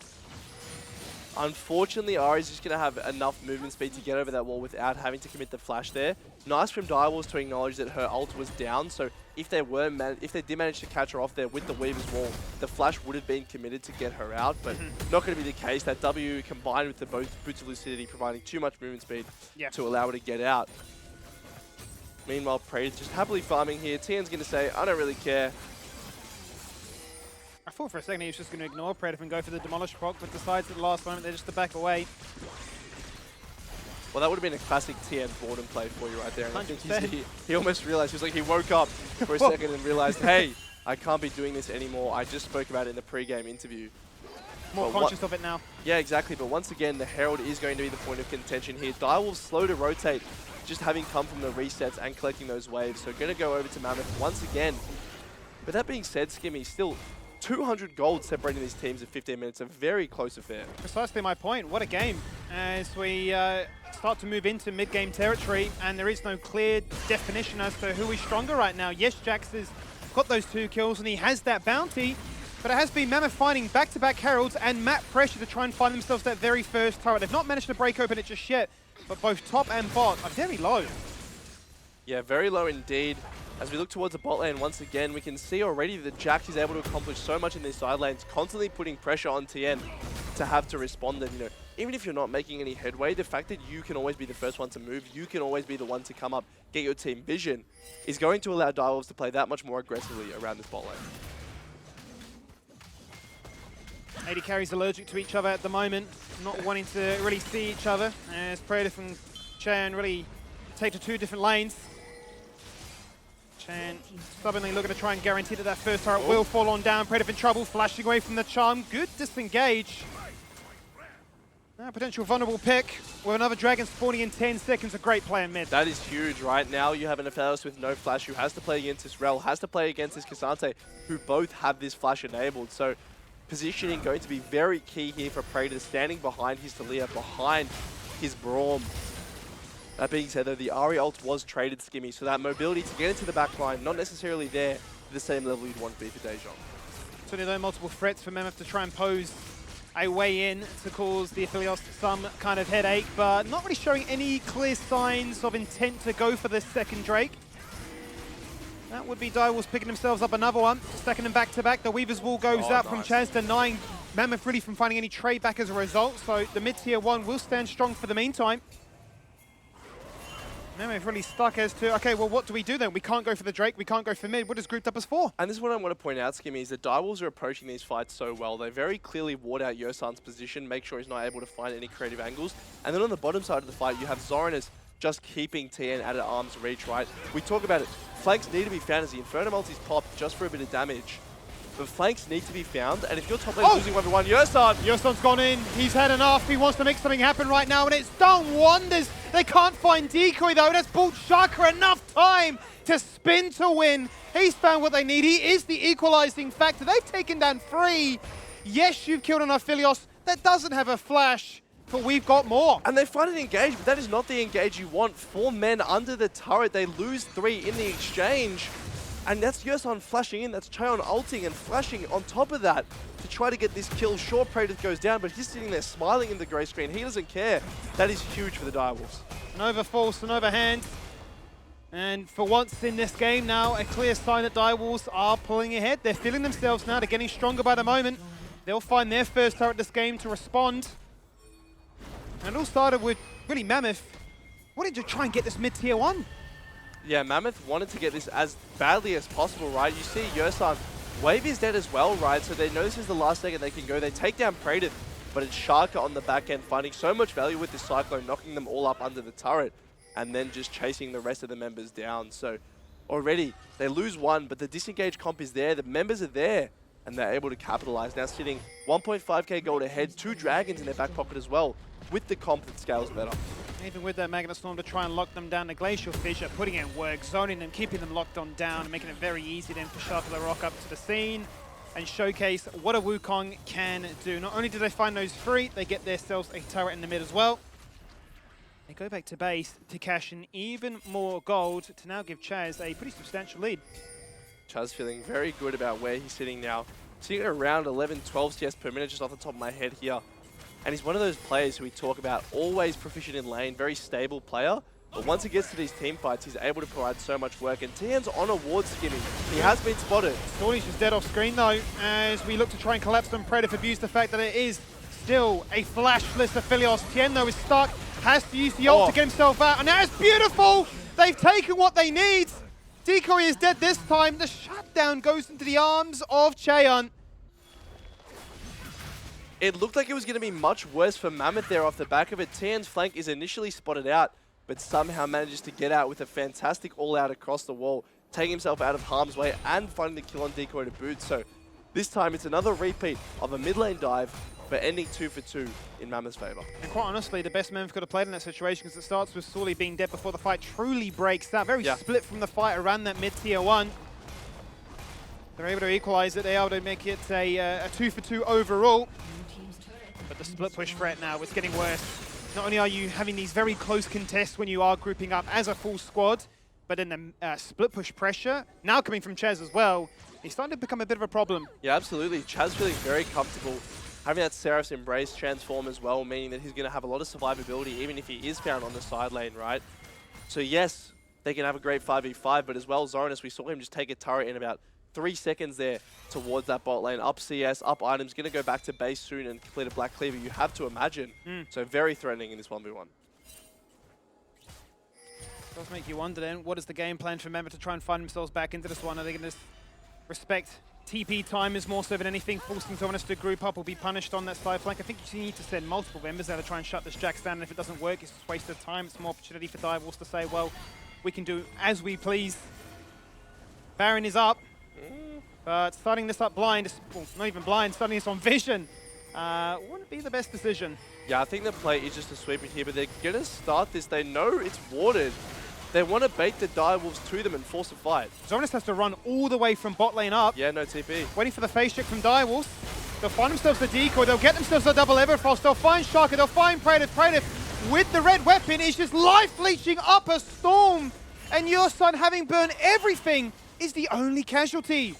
S8: Unfortunately, Ari's just going to have enough movement speed to get over that wall without having to commit the flash there. Nice from Direwolves to acknowledge that her ult was down, so if they did manage to catch her off there with the Weaver's Wall, the flash would have been committed to get her out, but not going to be the case. That W combined with the Boots of Lucidity providing too much movement speed to allow her to get out. Meanwhile, Praetor's just happily farming here. Tien's going to say, I don't really care.
S2: I thought for a second he was just going to ignore Predator and go for the Demolish Proc, but decides at the last moment they're just to back away.
S8: Well, that would have been a classic Tien boredom play for you right there. And I think he almost realized, he was like, he woke up for a second and realized, hey, I can't be doing this anymore. I just spoke about it in the pre-game interview.
S2: More
S8: But
S2: conscious of it now.
S8: Yeah, exactly. But once again, the Herald is going to be the point of contention here. Direwolves slow to rotate, just having come from the resets and collecting those waves. So going to go over to Mammoth once again. But that being said, Skimmy, still 200 gold separating these teams at 15 minutes. A very close affair.
S2: Precisely my point. What a game. As we start to move into mid-game territory, and there is no clear definition as to who is stronger right now. Yes, Jax has got those 2 kills, and he has that bounty. But it has been Mammoth finding back-to-back Heralds and map pressure to try and find themselves that very first turret. They've not managed to break open it just yet, but both top and bot are very low.
S8: Yeah, very low indeed. As we look towards the bot lane once again, we can see already that Jax is able to accomplish so much in these side lanes, constantly putting pressure on TN to have to respond. And, you know, even if you're not making any headway, the fact that you can always be the first one to move, you can always be the one to come up, get your team vision, is going to allow Direwolves to play that much more aggressively around this bot lane.
S2: AD carries allergic to each other at the moment, not wanting to really see each other, as Predator and Chan really take to 2 different lanes. Chan stubbornly looking to try and guarantee that that first turret will fall on down. Predator in trouble, flashing away from the charm. Good disengage. Potential vulnerable pick with another dragon spawning in 10 seconds. A great play in mid.
S8: That is huge right now. You have an Aphelios with no flash who has to play against this Rel, has to play against this K'Sante, who both have this flash enabled. So positioning going to be very key here for Predator, standing behind his Taliyah, behind his Braum. That being said, though, the Ahri ult was traded, Skimmy, so that mobility to get into the back line, not necessarily there to the same level you'd want to be for Daejeon.
S2: So there are multiple threats for Mammoth to try and pose a way in to cause the Aphelios some kind of headache, but not really showing any clear signs of intent to go for this second Drake. That would be Direwolves picking themselves up another one, stacking them back to back. The Weaver's Wall goes out from Chaz, denying Mammoth really from finding any trade back as a result. So the mid-tier 1 will stand strong for the meantime. Mammoth really stuck as to, okay, well, what do we do then? We can't go for the Drake, we can't go for mid. What is grouped up as for?
S8: And this is what I want to point out, Skimmy, is that Direwolves are approaching these fights so well. They very clearly ward out Yosan's position, make sure he's not able to find any creative angles. And then on the bottom side of the fight, you have Zoranus just keeping TN at arm's reach, right? We talk about it. Flanks need to be found as the Inferno multis pop just for a bit of damage. But flanks need to be found, and if your top lane is losing 1v1,
S2: Yosan's gone in, he's had enough, he wants to make something happen right now, and it's done wonders. They can't find Decoy though, and that's bought Shaka enough time to spin to win. He's found what they need, he is the equalizing factor. They've taken down 3. Yes, you've killed an Aphelios that doesn't have a flash, but we've got more.
S8: And they find an engage, but that is not the engage you want. 4 men under the turret, they lose 3 in the exchange. And that's Yosan flashing in, that's Cheon ulting and flashing on top of that to try to get this kill. Sure, Predator goes down, but he's sitting there smiling in the grey screen. He doesn't care. That is huge for the Direwolves.
S2: Nova falls to Nova hand. And for once in this game now, a clear sign that Direwolves are pulling ahead. They're feeling themselves now, they're getting stronger by the moment. They'll find their first turret this game to respond. And it all started with really Mammoth wanting to try and get this mid-tier 1.
S8: Yeah, Mammoth wanted to get this as badly as possible, right? You see Yosan, Wave is dead as well, right? So they know this is the last second they can go. They take down Predator, but it's Shaka on the back end, finding so much value with this Cyclone, knocking them all up under the turret, and then just chasing the rest of the members down. So already, they lose 1, but the disengage comp is there, the members are there, and they're able to capitalize. Now sitting 1.5k gold ahead, 2 dragons in their back pocket as well, with the comp that scales better.
S2: Even with that Magnet Storm to try and lock them down, the Glacial Fissure putting in work, zoning them, keeping them locked on down, making it very easy then for Shaka to rock up to the scene and showcase what a Wukong can do. Not only do they find those 3, they get themselves a turret in the mid as well. They go back to base to cash in even more gold to now give Chaz a pretty substantial lead.
S8: Chaz feeling very good about where he's sitting now. Sitting at around 11, 12 CS per minute just off the top of my head here. And he's one of those players who we talk about, always proficient in lane, very stable player. But once he gets to these team fights, he's able to provide so much work. And TN's on a ward, Skimmy. He has been spotted.
S2: Thorny's just dead off screen though, as we look to try and collapse them. Predator abuse the fact that it is still a flashless Aphelios. Tien though is stuck, has to use the ult to get himself out. And that is beautiful! They've taken what they need. Decoy is dead this time. The shutdown goes into the arms of Cheon.
S8: It looked like it was going to be much worse for Mammoth there off the back of it. Tian's flank is initially spotted out, but somehow manages to get out with a fantastic all-out across the wall, taking himself out of harm's way and finding the kill on Decoy to boot. So This time it's another repeat of a mid lane dive, but ending 2 for 2 in Mammoth's favor.
S2: And quite honestly, the best Mammoth could have played in that situation because it starts with Sully being dead before the fight truly breaks out. Very split from the fight around that mid tier 1. They're able to equalize it. They're able to make it a 2 for 2 overall. But the split push threat now is getting worse. Not only are you having these very close contests when you are grouping up as a full squad, but then the split push pressure, now coming from Chaz as well, he's starting to become a bit of a problem.
S8: Yeah, absolutely. Chaz feeling very comfortable having that Seraph's Embrace transform as well, meaning that he's going to have a lot of survivability even if he is found on the side lane, right? So yes, they can have a great 5v5, but as well, Zoranus, we saw him just take a turret in about 3 seconds there towards that bot lane. Up CS, up items, going to go back to base soon and complete a Black Cleaver, you have to imagine. So very threatening in this 1v1.
S2: Does make you wonder then, what is the game plan for Mammoth to try and find themselves back into this one? Are they going to respect TP time is more so than anything, forcing someone else to group up or be punished on that side flank? I think you need to send multiple members there to try and shut this Jax down, and if it doesn't work, it's just a waste of time. It's more opportunity for Direwolves to say, well, we can do as we please. Baron is up, but starting this up blind, well, not even blind, starting this on vision, wouldn't be the best decision.
S8: Yeah, I think the play is just to sweep it here, but they're going to start this. They know it's warded. They want to bait the Direwolves to them and force a fight.
S2: Zoranus has to run all the way from bot lane up.
S8: Yeah, no TP.
S2: Waiting for the face check from Direwolves. They'll find themselves the decoy. They'll get themselves a double Everfrost. They'll find Shaka. They'll find Praetor. Praetor with the red weapon is just life leeching up a storm. And Yosan, having burned everything, is the only casualty.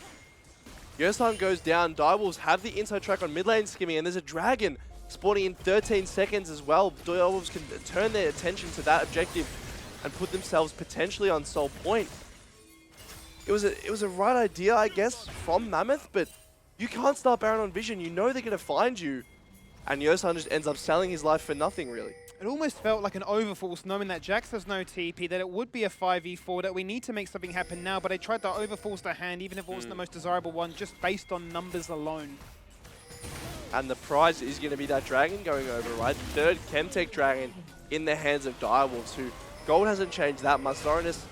S8: Yosan goes down. Direwolves have the inside track on mid lane skimming, and there's a dragon spawning in 13 seconds as well. Direwolves can turn their attention to that objective and put themselves potentially on Soul Point. It was a right idea, I guess, from Mammoth, but you can't start Baron on Vision. You know they're going to find you. And Yosan just ends up selling his life for nothing, really.
S2: It almost felt like an overforce, knowing that Jax has no TP, that it would be a 5v4, that we need to make something happen now, but they tried to overforce their hand, even if it wasn't the most desirable one, just based on numbers alone.
S8: And the prize is going to be that dragon going over, right? Third Chemtech dragon in the hands of Direwolves, who gold hasn't changed that much. Zoranus,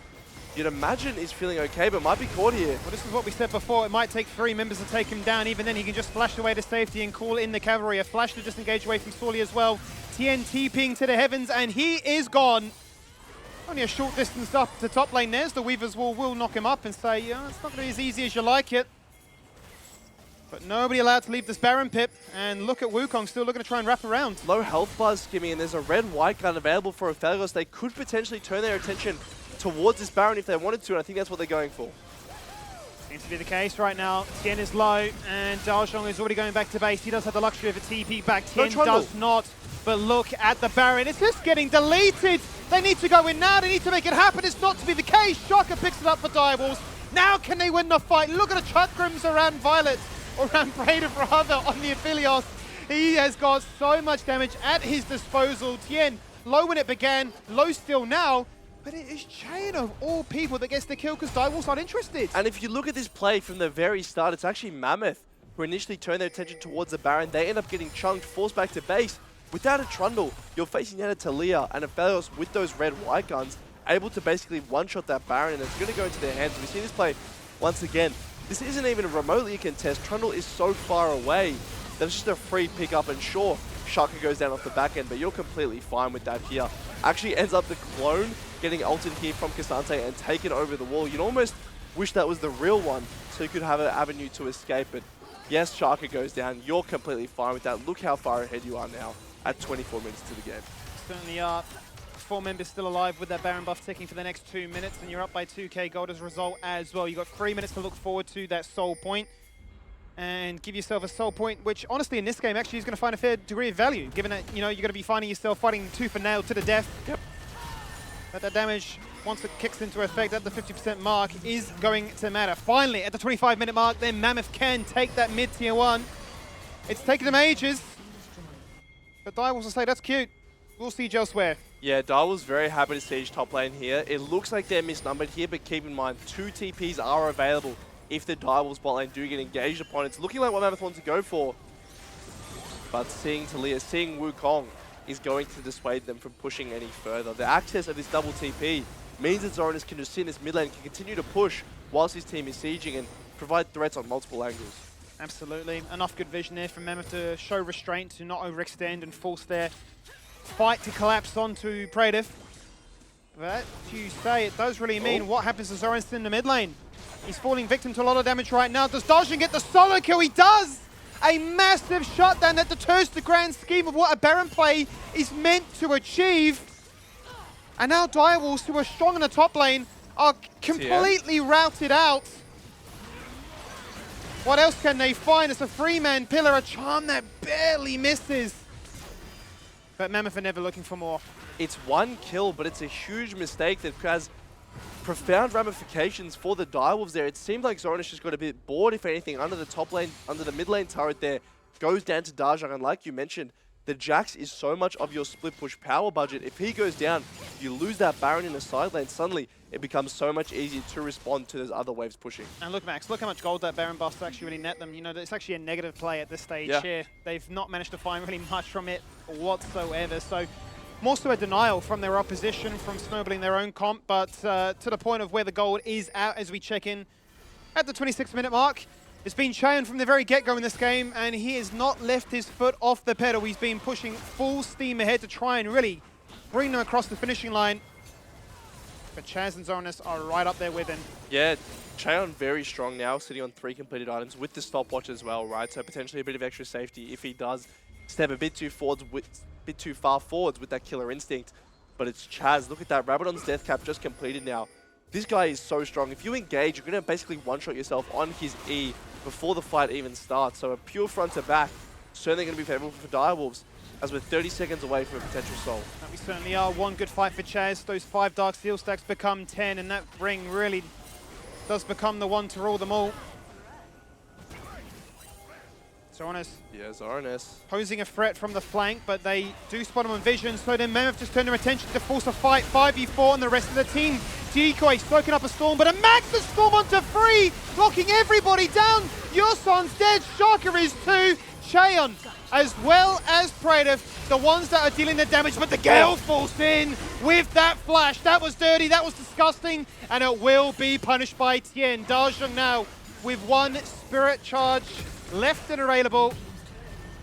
S8: you'd imagine, is feeling okay, but might be caught here.
S2: Well, this is what we said before. It might take 3 members to take him down. Even then, he can just flash away to safety and call in the cavalry. A flash to disengage away from Sully as well. Tien TPing to the heavens, and he is gone. Only a short distance up to top lane. There's the Weaver's Wall. Will knock him up and say, yeah, it's not going to be as easy as you like it. But nobody allowed to leave this Baron pit. And look at Wukong still looking to try and wrap around.
S8: Low health bars skimming, and there's a red-white gun available for Aphelios. They could potentially turn their attention towards this Baron if they wanted to, and I think that's what they're going for.
S2: Seems to be the case right now. Tien is low, and Daozhong is already going back to base. He does have the luxury of a TP back. Tien does not, but look at the Baron. It's just getting deleted. They need to go in now. They need to make it happen. It's not to be the case. Shaka picks it up for Direwolves. Now can they win the fight? Look at the chakrams around Violet, or around Praetor rather, on the Aphelios. He has got so much damage at his disposal. Tien, low when it began, low still now. But it is Chain of all people that gets the kill because Direwolves aren't interested.
S8: And if you look at this play from the very start, it's actually Mammoth who initially turned their attention towards the Baron. They end up getting chunked, forced back to base. Without a Trundle, you're facing down a Talia and Aphelios with those red-white guns, able to basically one-shot that Baron, and it's going to go into their hands. We see this play once again. This isn't even remotely a contest. Trundle is so far away that it's just a free pickup, and sure, Shaka goes down off the back end, but you're completely fine with that here. Actually ends up the clone getting ulted here from K'Sante and taken over the wall. You'd almost wish that was the real one so you could have an avenue to escape, but yes, Shaka goes down. You're completely fine with that. Look how far ahead you are now at 24 minutes to the game.
S2: Certainly are. 4 members still alive with that Baron buff ticking for the next 2 minutes, and you're up by 2k gold as a result as well. You've got 3 minutes to look forward to that soul point and give yourself a soul point, which honestly in this game actually is going to find a fair degree of value, given that, you know, you're going to be finding yourself fighting tooth and nail to the death.
S8: Yep.
S2: But that damage, once it kicks into effect at the 50% mark, is going to matter. Finally, at the 25-minute mark, then Mammoth can take that mid-tier 1. It's taken them ages, but Direwolves will say, that's cute. We'll siege elsewhere.
S8: Yeah, Direwolves very happy to siege top lane here. It looks like they're misnumbered here, but keep in mind, 2 TPs are available if the Direwolves bot lane do get engaged upon. It's looking like what Mammoth wants to go for. But seeing Talia, seeing Wukong is going to dissuade them from pushing any further. The access of this double TP means that Zoranus can just sit in this mid lane, can continue to push whilst his team is sieging and provide threats on multiple angles.
S2: Absolutely. Enough good vision there from Mammoth to show restraint, to not overextend and force their fight to collapse onto Praetor. But you say it does really mean what happens to Zoran in the mid lane. He's falling victim to a lot of damage right now. Does Darshan get the solo kill? He does! A massive shutdown that deters the grand scheme of what a Baron play is meant to achieve. And now Direwolves, who are strong in the top lane, are completely routed out. What else can they find? It's a 3-man pillar, a charm that barely misses. But Mammoth are never looking for more.
S8: It's one kill, but it's a huge mistake that has profound ramifications for the Direwolves there. It seemed like Zoronis just got a bit bored, if anything, under the top lane, under the mid lane turret there. Goes down to Dajang, and like you mentioned, the Jax is so much of your split push power budget. If he goes down, you lose that Baron in the side lane. Suddenly, it becomes so much easier to respond to those other waves pushing.
S2: And look, Max, look how much gold that Baron bust actually really net them. You know, it's actually a negative play at this stage here. They've not managed to find really much from it whatsoever. So more so a denial from their opposition, from snowballing their own comp, but to the point of where the gold is out as we check in at the 26-minute mark. It's been Cheon from the very get-go in this game, and he has not left his foot off the pedal. He's been pushing full steam ahead to try and really bring them across the finishing line. But Chaz and Zonis are right up there with him.
S8: Yeah, Cheon very strong now, sitting on 3 completed items with the stopwatch as well, right? So potentially a bit of extra safety if he does step a bit too far forwards with that killer instinct. But it's Chaz. Look at that. Rabadon's death cap just completed now. This guy is so strong. If you engage, you're going to basically one-shot yourself on his E before the fight even starts. So a pure front to back, certainly going to be favorable for Direwolves, as we're 30 seconds away from a potential soul.
S2: We certainly are. One good fight for Chaz. Those 5 Dark Steel stacks become 10, and that ring really does become the one to rule them all. Zoranus.
S8: Yeah, Zoranus.
S2: Posing a threat from the flank, but they do spot him on vision, so then Mammoth just turned their attention to force a fight, 5v4 on the rest of the team. Decoy soaking up a storm, but a Magnus Storm onto 3, blocking everybody down. Yosan's dead, Shaka is too. Cheon, as well as Praetor, the ones that are dealing the damage, but the Gale falls in with that flash. That was dirty, that was disgusting, and it will be punished by Tien. Dajang now with 1 Spirit Charge left and available.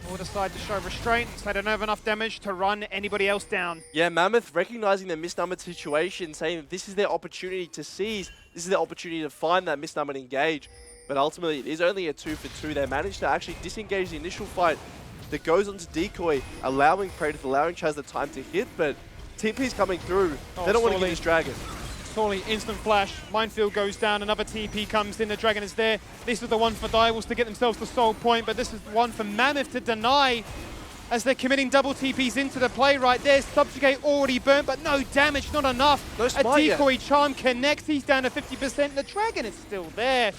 S2: Will decide to show restraint, so they don't have enough damage to run anybody else down.
S8: Yeah, Mammoth recognizing the misnumbered situation, saying that this is their opportunity to seize, this is their opportunity to find that misnumbered engage. But ultimately, it is only a 2-for-2. They managed to actually disengage the initial fight that goes onto Decoy, allowing Praetor, allowing Chaz the time to hit, but TP's coming through. They don't want to get this Dragon.
S2: Sorely, instant flash, Minefield goes down, another TP comes in, the Dragon is there. This is the one for Direwolves to get themselves the soul point, but this is one for Mammoth to deny as they're committing double TPs into the play right there. Subjugate already burnt, but no damage, not enough.
S8: No smite
S2: a Decoy
S8: yet.
S2: Charm connects, he's down to 50%. The Dragon is still there.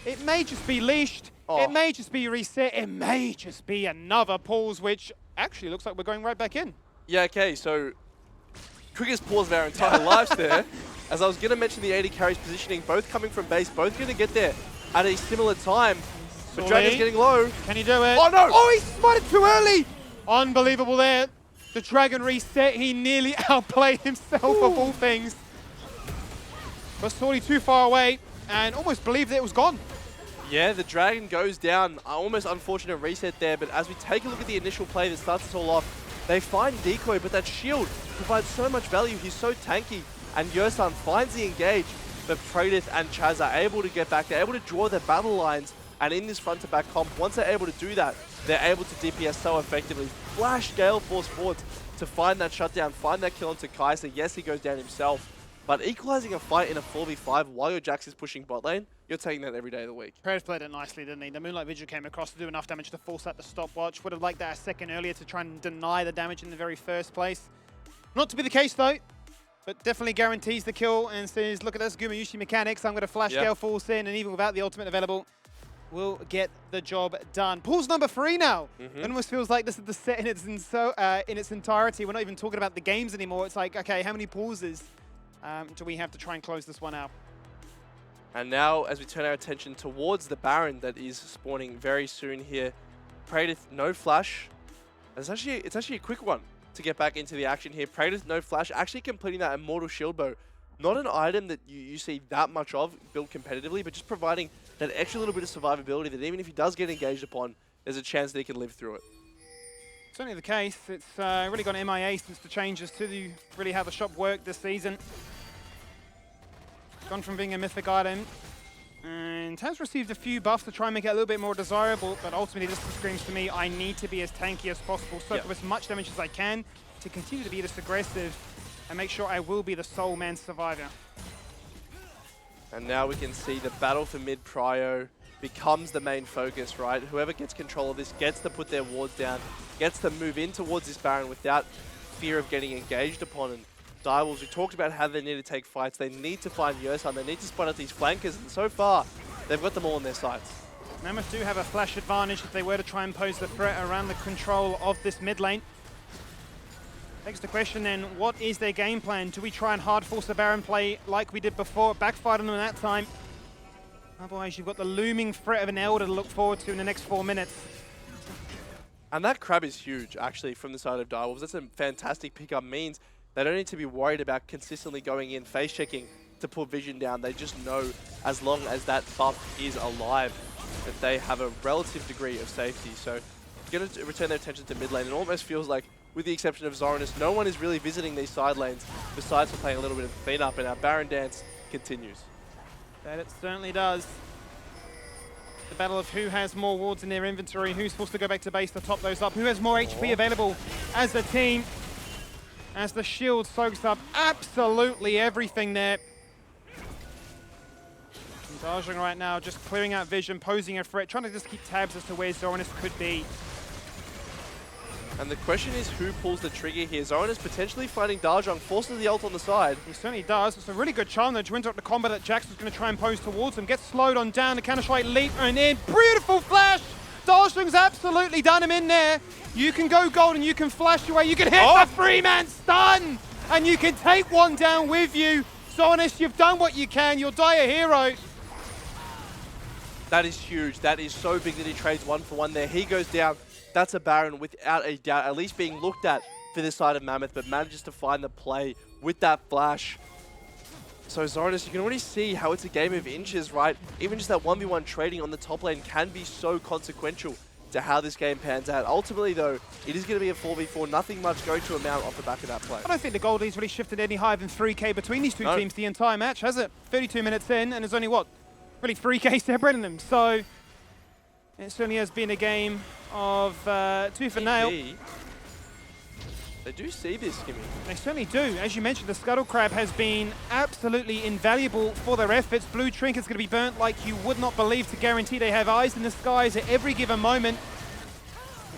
S2: It may just be leashed, it may just be reset, it may just be another pause, which actually looks like we're going right back in.
S8: Yeah, okay, so quickest pause of our entire lives there. As I was going to mention the AD carries positioning, both coming from base, both going to get there at a similar time. But Dragon's getting low.
S2: Can he do it?
S8: Oh no!
S2: Oh, he smited too early! Unbelievable there. The Dragon reset, he nearly outplayed himself of all things. But Sorely too far away and almost believed that it was gone.
S8: Yeah, the Dragon goes down. Almost unfortunate reset there, but as we take a look at the initial play that starts us all off, they find Decoy, but that shield provides so much value. He's so tanky. And Yosan finds the engage, but Praetor and Chaz are able to get back. They're able to draw their battle lines, and in this front-to-back comp, once they're able to do that, they're able to DPS so effectively. Flash Gale Force forwards to find that shutdown, find that kill onto Kai'Sa. Yes, he goes down himself, but equalizing a fight in a 4v5 while your Jax is pushing bot lane, you're taking that every day of the week.
S2: Praetor played it nicely, didn't he? The Moonlight Vigil came across to do enough damage to force out the stopwatch. Would have liked that a second earlier to try and deny the damage in the very first place. Not to be the case, though. But definitely guarantees the kill and says, look at this Gumayusi mechanics. I'm going to flash Gale Force in, and even without the ultimate available, we'll get the job done. Pool's number 3 now. It almost feels like this is the set in its entirety. We're not even talking about the games anymore. It's like, okay, how many pauses do we have to try and close this one out?
S8: And now, as we turn our attention towards the Baron that is spawning very soon here, Praetor, no flash. It's actually a quick one to get back into the action here. Praetor, no flash, actually completing that Immortal Shield Bow. Not an item that you see that much of built competitively, but just providing that extra little bit of survivability that even if he does get engaged upon, there's a chance that he can live through it.
S2: Certainly the case. It's really gone MIA since the changes to really how the shop worked this season. Gone from being a mythic item and has received a few buffs to try and make it a little bit more desirable, but ultimately this screams to me, I need to be as tanky as possible, soak up as much damage as I can to continue to be this aggressive and make sure I will be the sole man survivor.
S8: And now we can see the battle for mid prio becomes the main focus, right? Whoever gets control of this gets to put their wards down, gets to move in towards this Baron without fear of getting engaged upon. And Direwolves, we talked about how they need to take fights. They need to find Yersan. They need to spot out these flankers. And so far, they've got them all on their sides.
S2: Mammoth do have a flash advantage if they were to try and pose the threat around the control of this mid lane. Begs the question then, what is their game plan? Do we try and hard force the Baron play like we did before? Backfired on them that time. Otherwise, you've got the looming threat of an Elder to look forward to in the next 4 minutes.
S8: And that crab is huge, actually, from the side of Direwolves. That's a fantastic pickup. Means they don't need to be worried about consistently going in, face checking to put vision down. They just know as long as that buff is alive, that they have a relative degree of safety. So going to return their attention to mid lane. It almost feels like, with the exception of Zoranus, no one is really visiting these side lanes besides for playing a little bit of cleanup, and our Baron dance continues.
S2: That it certainly does. The battle of who has more wards in their inventory, who's supposed to go back to base to top those up, who has more HP available as a team, as the shield soaks up absolutely everything there. Dajong right now just clearing out vision, posing a threat, trying to just keep tabs as to where Zoranus could be.
S8: And the question is who pulls the trigger here. Zoranus potentially finding Dajong, forces the ult on the side.
S2: He certainly does. It's a really good charm though to interrupt the combo that Jax was going to try and pose towards him. Gets slowed on down, the Counter-Strike leap and in. Beautiful flash! Dajong's absolutely done him in there. You can go gold and you can flash your way. You can hit the 3-man stun! And you can take one down with you. Zoranus, you've done what you can. You'll die a hero.
S8: That is huge. That is so big that he trades 1-for-1 there. He goes down. That's a Baron without a doubt, at least being looked at for this side of Mammoth, but manages to find the play with that flash. So Zoranus, you can already see how it's a game of inches, right? Even just that 1v1 trading on the top lane can be so consequential to how this game pans out. Ultimately, though, it is going to be a 4v4. Nothing much going to amount off the back of that play.
S2: I don't think the gold lead's really shifted any higher than 3k between these two teams the entire match, has it? 32 minutes in, and there's only, what, really 3k separating them. So it certainly has been a game of tooth and nail.
S8: They do see this, Skimmy.
S2: They certainly do. As you mentioned, the Scuttle Crab has been absolutely invaluable for their efforts. Blue Trinket's going to be burnt like you would not believe to guarantee they have eyes in the skies at every given moment.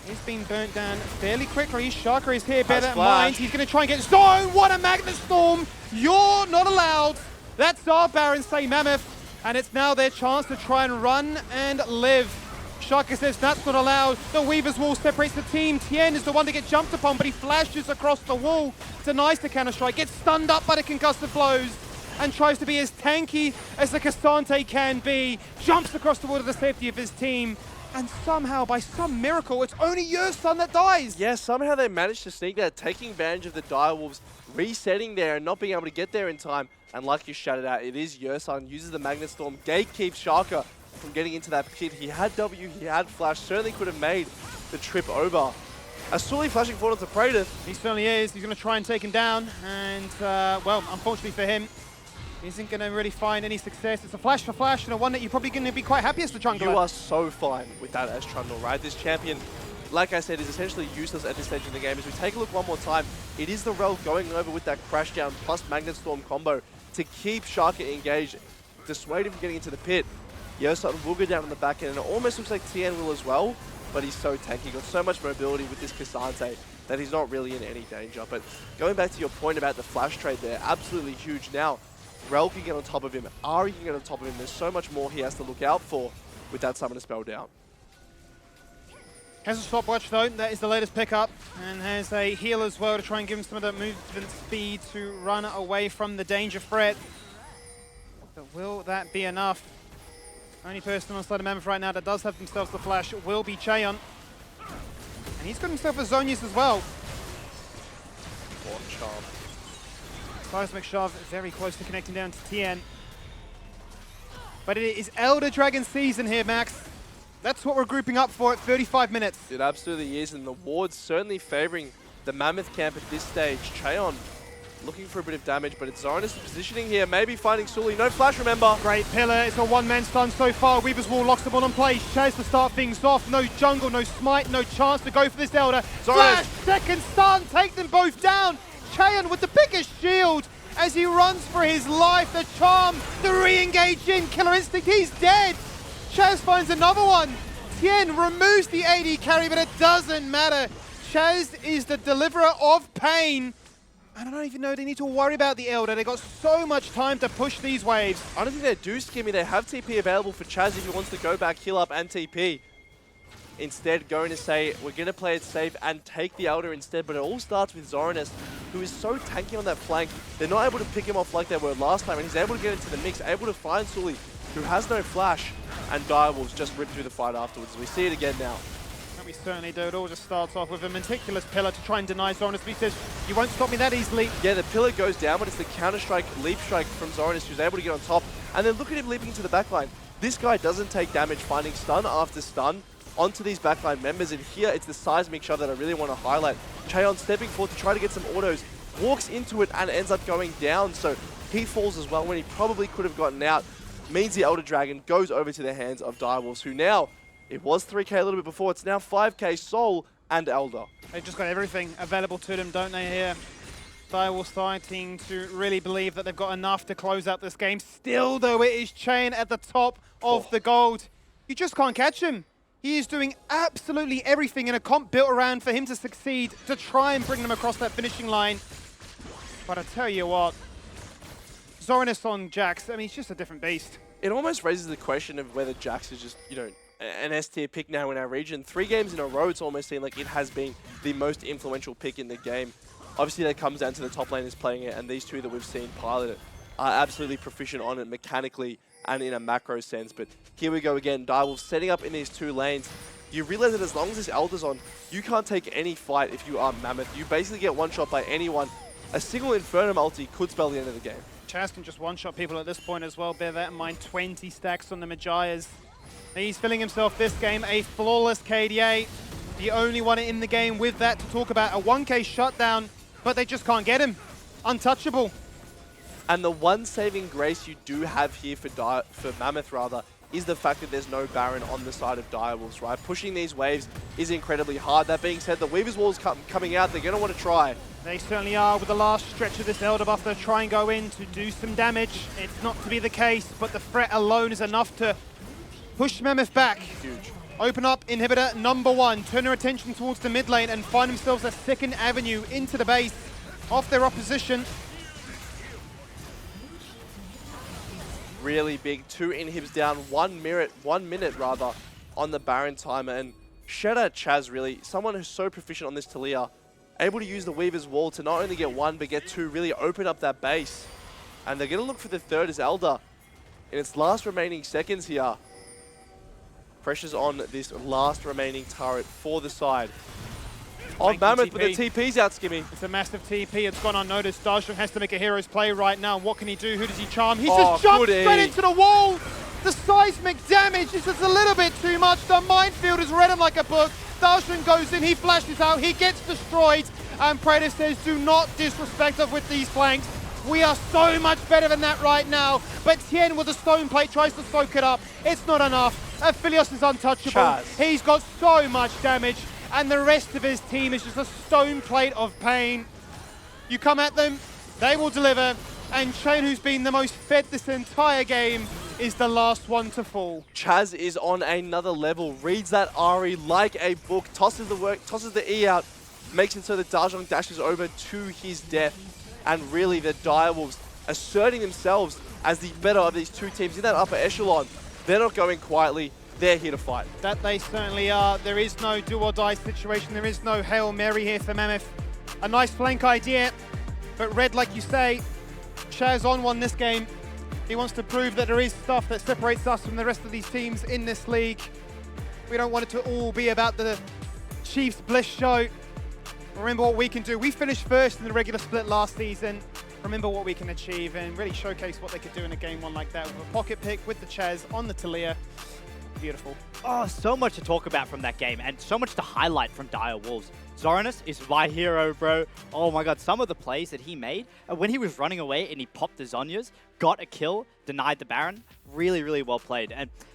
S2: He's been burnt down fairly quickly. Shaka is here, better in mind. He's going to try and get zone. What a Magnet Storm! You're not allowed. That's our Baron, say Mammoth. And it's now their chance to try and run and live. Shaka says that's not allowed. The Weaver's Wall separates the team. Tien is the one to get jumped upon, but he flashes across the wall, denies the Counter-Strike, gets stunned up by the concussive blows, and tries to be as tanky as the K'Sante can be. Jumps across the wall to the safety of his team, and somehow, by some miracle, it's only Yersan that dies.
S8: Yeah, somehow they managed to sneak that, taking advantage of the Direwolves resetting there and not being able to get there in time. And like you shouted out, it is Yersan, uses the Magnet Storm, gatekeeps Shaka from getting into that pit. He had W, he had Flash, certainly could have made the trip over. Azuli flashing forward onto Praetor.
S2: He certainly is. He's going to try and take him down. And, well, unfortunately for him, he isn't going to really find any success. It's a flash for Flash, and a one that you're probably going to be quite happy as the jungler.
S8: You are so fine with that as Trundle, right? This champion, like I said, is essentially useless at this stage in the game. As we take a look one more time, it is the Rel going over with that Crash Down plus Magnet Storm combo to keep Shaka engaged, dissuade him from getting into the pit. Yersan will go down on the back end, and it almost looks like Tien will as well, but he's so tanky. He's got so much mobility with this K'Sante that he's not really in any danger. But going back to your point about the flash trade there, absolutely huge. Now, Rel can get on top of him, Ari can get on top of him. There's so much more he has to look out for with that Summoner spell down.
S2: Has a stopwatch though, that is the latest pickup, and has a heal as well to try and give him some of the movement speed to run away from the danger threat. But will that be enough? Only person on the side of Mammoth right now that does have themselves the flash will be Cheon. And he's got himself a Zonius as well. Seismic Shove very close to connecting down to Tien. But it is Elder Dragon season here, Max. That's what we're grouping up for at 35 minutes.
S8: It absolutely is, and the ward's certainly favoring the Mammoth camp at this stage. Cheon looking for a bit of damage, but it's Zoranus positioning here, maybe finding Sully. No flash, remember.
S2: Great pillar. It's a one-man stun so far. Weaver's Wall locks the ball in place. Chaz to start things off. No jungle, no smite, no chance to go for this Elder. Flash, second stun, take them both down. Cheon with the biggest shield as he runs for his life. The charm, the re-engage in, Killer Instinct, he's dead. Chaz finds another one. Tien removes the AD carry, but it doesn't matter. Chaz is the deliverer of pain. I don't even know they need to worry about the Elder. They got so much time to push these waves.
S8: I don't think they do, Skimmy. They have TP available for Chaz if he wants to go back, heal up, and TP. Instead, going to say, we're going to play it safe and take the Elder instead. But it all starts with Zoranus, who is so tanky on that flank. They're not able to pick him off like they were last time, and he's able to get into the mix, able to find Sully, who has no flash, and Direwolves just rip through the fight afterwards. We see it again now.
S2: And we certainly do. It all just starts off with a meticulous pillar to try and deny Zoranus, but he says, you won't stop me that easily.
S8: Yeah, the pillar goes down, but it's the counter-strike, leap strike from Zoranus who's able to get on top. And then look at him leaping into the backline. This guy doesn't take damage, finding stun after stun onto these backline members. And here, it's the seismic shove that I really want to highlight. Cheon stepping forward to try to get some autos, walks into it and ends up going down. So he falls as well when he probably could have gotten out. Means the Elder Dragon goes over to the hands of Direwolves, who now, it was 3k a little bit before, it's now 5k Soul and Elder.
S2: They've just got everything available to them, don't they, here? Direwolves starting to really believe that they've got enough to close out this game. Still, though, it is Chain at the top of the gold. You just can't catch him. He is doing absolutely everything in a comp built around for him to succeed, to try and bring them across that finishing line. But I tell you what, Zoranus on Jax, I mean, he's just a different beast.
S8: It almost raises the question of whether Jax is just, you know, an S-tier pick now in our region. 3 games in a row, it's almost seemed like it has been the most influential pick in the game. Obviously, that comes down to the top laners playing it, and these two that we've seen pilot it are absolutely proficient on it mechanically and in a macro sense. But here we go again, Direwolves setting up in these 2 lanes. You realize that as long as this Elder's on, you can't take any fight if you are Mammoth. You basically get one-shot by anyone. A single Infernum ulti could spell the end of the game.
S2: Chaz can just one-shot people at this point as well. Bear that in mind, 20 stacks on the Magias. He's filling himself this game a flawless KDA. The only one in the game with that to talk about. A 1k shutdown, but they just can't get him. Untouchable.
S8: And the one saving grace you do have here for Mammoth, rather, is the fact that there's no Baron on the side of Direwolves, right? Pushing these waves is incredibly hard. That being said, the Weaver's Wall's coming out. They're going to want to try.
S2: They certainly are with the last stretch of this Elder buff. They'll try and go in to do some damage. It's not to be the case, but the threat alone is enough to push Mammoth back.
S8: Huge.
S2: Open up inhibitor number 1. Turn their attention towards the mid lane and find themselves a second avenue into the base off their opposition.
S8: Really big. 2 inhibs down, 1 minute rather, on the Baron timer. And shout out Chaz, really. Someone who's so proficient on this Taliyah. Able to use the Weaver's Wall to not only get 1, but get 2, really open up that base. And they're going to look for the third as Elder in its last remaining seconds here. Pressure's on this last remaining turret for the side of Mammoth, but the TP's out, Skimmy.
S2: It's a massive TP. It's gone unnoticed. Dajong has to make a hero's play right now. What can he do? Who does he charm? He just jumps straight into the wall. The seismic damage is just a little bit too much. The minefield has read him like a book. Dajong goes in. He flashes out. He gets destroyed. And Praetor says, do not disrespect us with these flanks. We are so much better than that right now. But Tien with the stone plate tries to soak it up. It's not enough. Aphelios is untouchable.
S8: Chaz.
S2: He's got so much damage. And the rest of his team is just a stone plate of pain. You come at them, they will deliver. And Chain, who's been the most fed this entire game, is the last one to fall.
S8: Chaz is on another level. Reads that Ahri like a book. Tosses the E out. Makes it so that Dajong dashes over to his death. And really, the Direwolves asserting themselves as the better of these 2 teams in that upper echelon. They're not going quietly. They're here to fight.
S2: That they certainly are. There is no do or die situation. There is no Hail Mary here for Mammoth. A nice flank idea, but Red, like you say, Chaz on one this game. He wants to prove that there is stuff that separates us from the rest of these teams in this league. We don't want it to all be about the Chiefs Bliss show. Remember what we can do. We finished first in the regular split last season. remember what we can achieve and really showcase what they could do in a game one like that with a pocket pick, with the Chaz on the Taliyah. Beautiful.
S3: Oh, so much to talk about from that game and so much to highlight from Dire Wolves. Zoranus is my hero, bro. Oh my god, some of the plays that he made. When he was running away and he popped the Zhonyas, got a kill, denied the Baron. Really, really well played.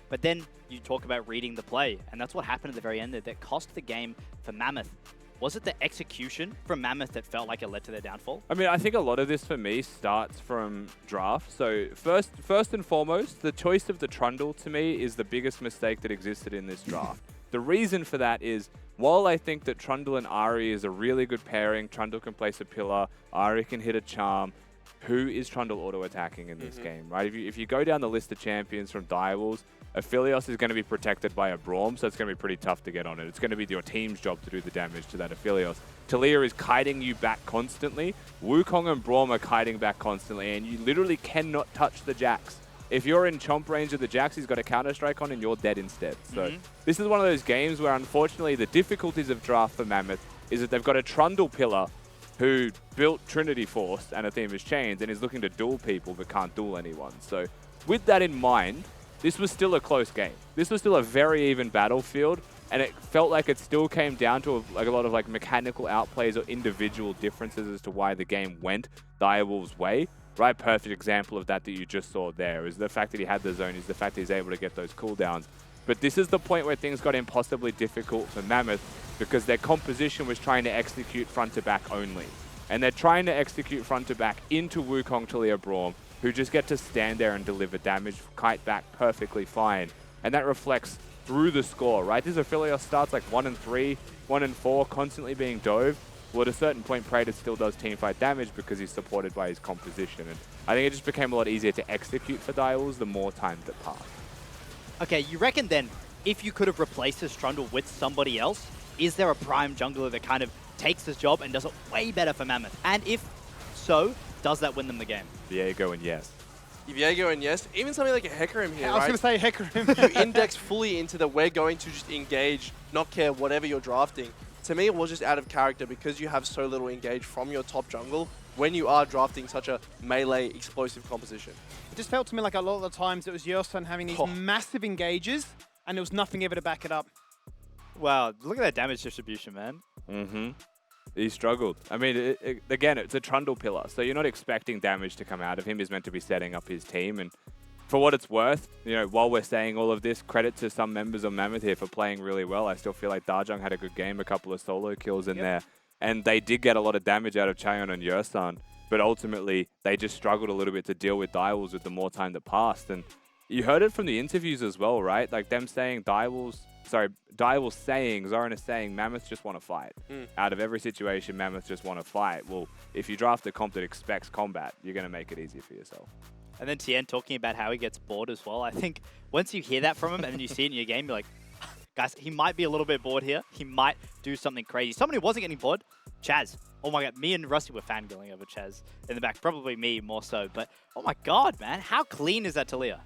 S3: But then you talk about reading the play, and that's what happened at the very end that cost the game for Mammoth. Was it the execution from Mammoth that felt like it led to their downfall?
S4: I mean, I think a lot of this for me starts from draft. So first and foremost, the choice of the Trundle to me is the biggest mistake that existed in this draft. The reason for that is, while I think that Trundle and Ahri is a really good pairing, Trundle can place a pillar, Ahri can hit a charm, who is Trundle auto-attacking in this game, right? If you go down the list of champions from Dire Wolves, Aphelios is going to be protected by a Braum, so it's going to be pretty tough to get on it. It's going to be your team's job to do the damage to that Aphelios. Taliyah is kiting you back constantly. Wukong and Braum are kiting back constantly, and you literally cannot touch the Jax. If you're in chomp range of the Jax, he's got a Counter-Strike on and you're dead instead. So this is one of those games where, unfortunately, the difficulties of draft for Mammoth is that they've got a Trundle pillar who built Trinity Force and Athena's Chains and is looking to duel people but can't duel anyone. So with that in mind, this was still a close game. This was still a very even battlefield, and it felt like it still came down to a lot of mechanical outplays or individual differences as to why the game went Dire Wolves' way. Right, perfect example of that you just saw there is the fact that he had the zone, is the fact that he's able to get those cooldowns. But this is the point where things got impossibly difficult for Mammoth because their composition was trying to execute front to back only. And they're trying to execute front to back into Wukong, Taliyah, Braum, who just get to stand there and deliver damage, kite back perfectly fine. And that reflects through the score, right? This Aphelios starts like 1-3, 1-4, constantly being dove. Well, at a certain point, Praetor still does teamfight damage because he's supported by his composition. And I think it just became a lot easier to execute for Dire Wolves the more time that passed.
S3: Okay, you reckon then, if you could have replaced this Trundle with somebody else, is there a prime jungler that kind of takes this job and does it way better for Mammoth? And if so, does that win them the game?
S4: Viego and yes.
S8: Viego and yes, even something like a Hecarim here,
S2: I was
S8: right?
S2: going to say Hecarim.
S8: You index fully into the we're going to just engage, not care whatever you're drafting. To me, it was just out of character because you have so little engage from your top jungle when you are drafting such a melee explosive composition.
S2: It just felt to me like a lot of the times it was Yerson having these massive engages and there was nothing ever to back it up.
S3: Wow, look at that damage distribution, man.
S4: He struggled. I mean, again, it's a Trundle pillar, so you're not expecting damage to come out of him. He's meant to be setting up his team, and for what it's worth, while we're saying all of this, credit to some members of Mammoth here for playing really well. I still feel like Dajong had a good game, a couple of solo kills in there, and they did get a lot of damage out of Chaeyoung and Yersan, but ultimately, they just struggled a little bit to deal with Dire Wolves with the more time that passed, and you heard it from the interviews as well, right? Like them saying Dire Wolves saying, Zoranus saying, Mammoth just want to fight. Out of every situation, Mammoth just want to fight. Well, if you draft a comp that expects combat, you're going to make it easier for yourself.
S3: And then Tien talking about how he gets bored as well. I think once you hear that from him and then you see it in your game, you're like, guys, he might be a little bit bored here. He might do something crazy. Someone who wasn't getting bored, Chaz. Oh my god, me and Rusty were fangirling over Chaz in the back. Probably me more so. But oh my god, man, how clean is that Taliyah?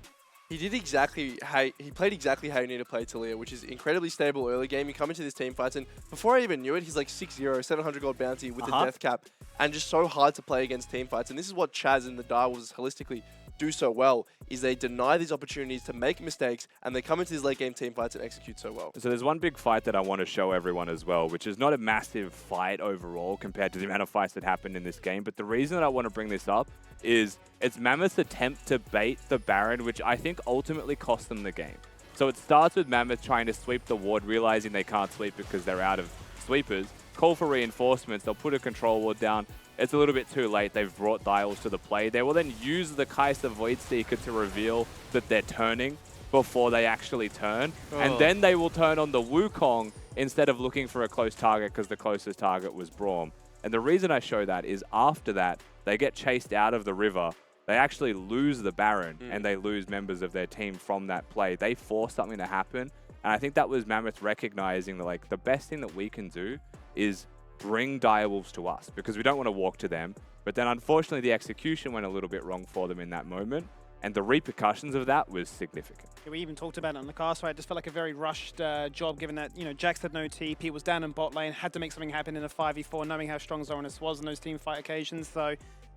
S8: He did exactly how he played exactly how you need to play Taliyah, which is incredibly stable early game. You come into this team fights, and before I even knew it, he's like 6-0, 700 gold bounty with the death cap, and just so hard to play against team fights. And this is what Chaz and the Dire Wolves holistically do so well, is they deny these opportunities to make mistakes, and they come into these late game team fights and execute so well.
S4: So there's one big fight that I want to show everyone as well, which is not a massive fight overall compared to the amount of fights that happened in this game. But the reason that I want to bring this up is it's Mammoth's attempt to bait the Baron, which I think ultimately cost them the game. So it starts with Mammoth trying to sweep the ward, realizing they can't sweep because they're out of sweepers. Call for reinforcements, they'll put a control ward down. It's a little bit too late. They've brought Dire Wolves to the play. They will then use the Kai'Sa Voidseeker to reveal that they're turning before they actually turn. And then they will turn on the Wukong instead of looking for a close target because the closest target was Braum. And the reason I show that is after that, they get chased out of the river. They actually lose the Baron and they lose members of their team from that play. They force something to happen. And I think that was Mammoth recognizing that the best thing that we can do is bring Dire Wolves to us because we don't want to walk to them. But then unfortunately the execution went a little bit wrong for them in that moment. And the repercussions of that was significant.
S2: We even talked about it on the cast, right? It just felt like a very rushed job, given that, Jax had no TP, was down in bot lane, had to make something happen in a 5v4, knowing how strong Zoranus was on those team fight occasions. So,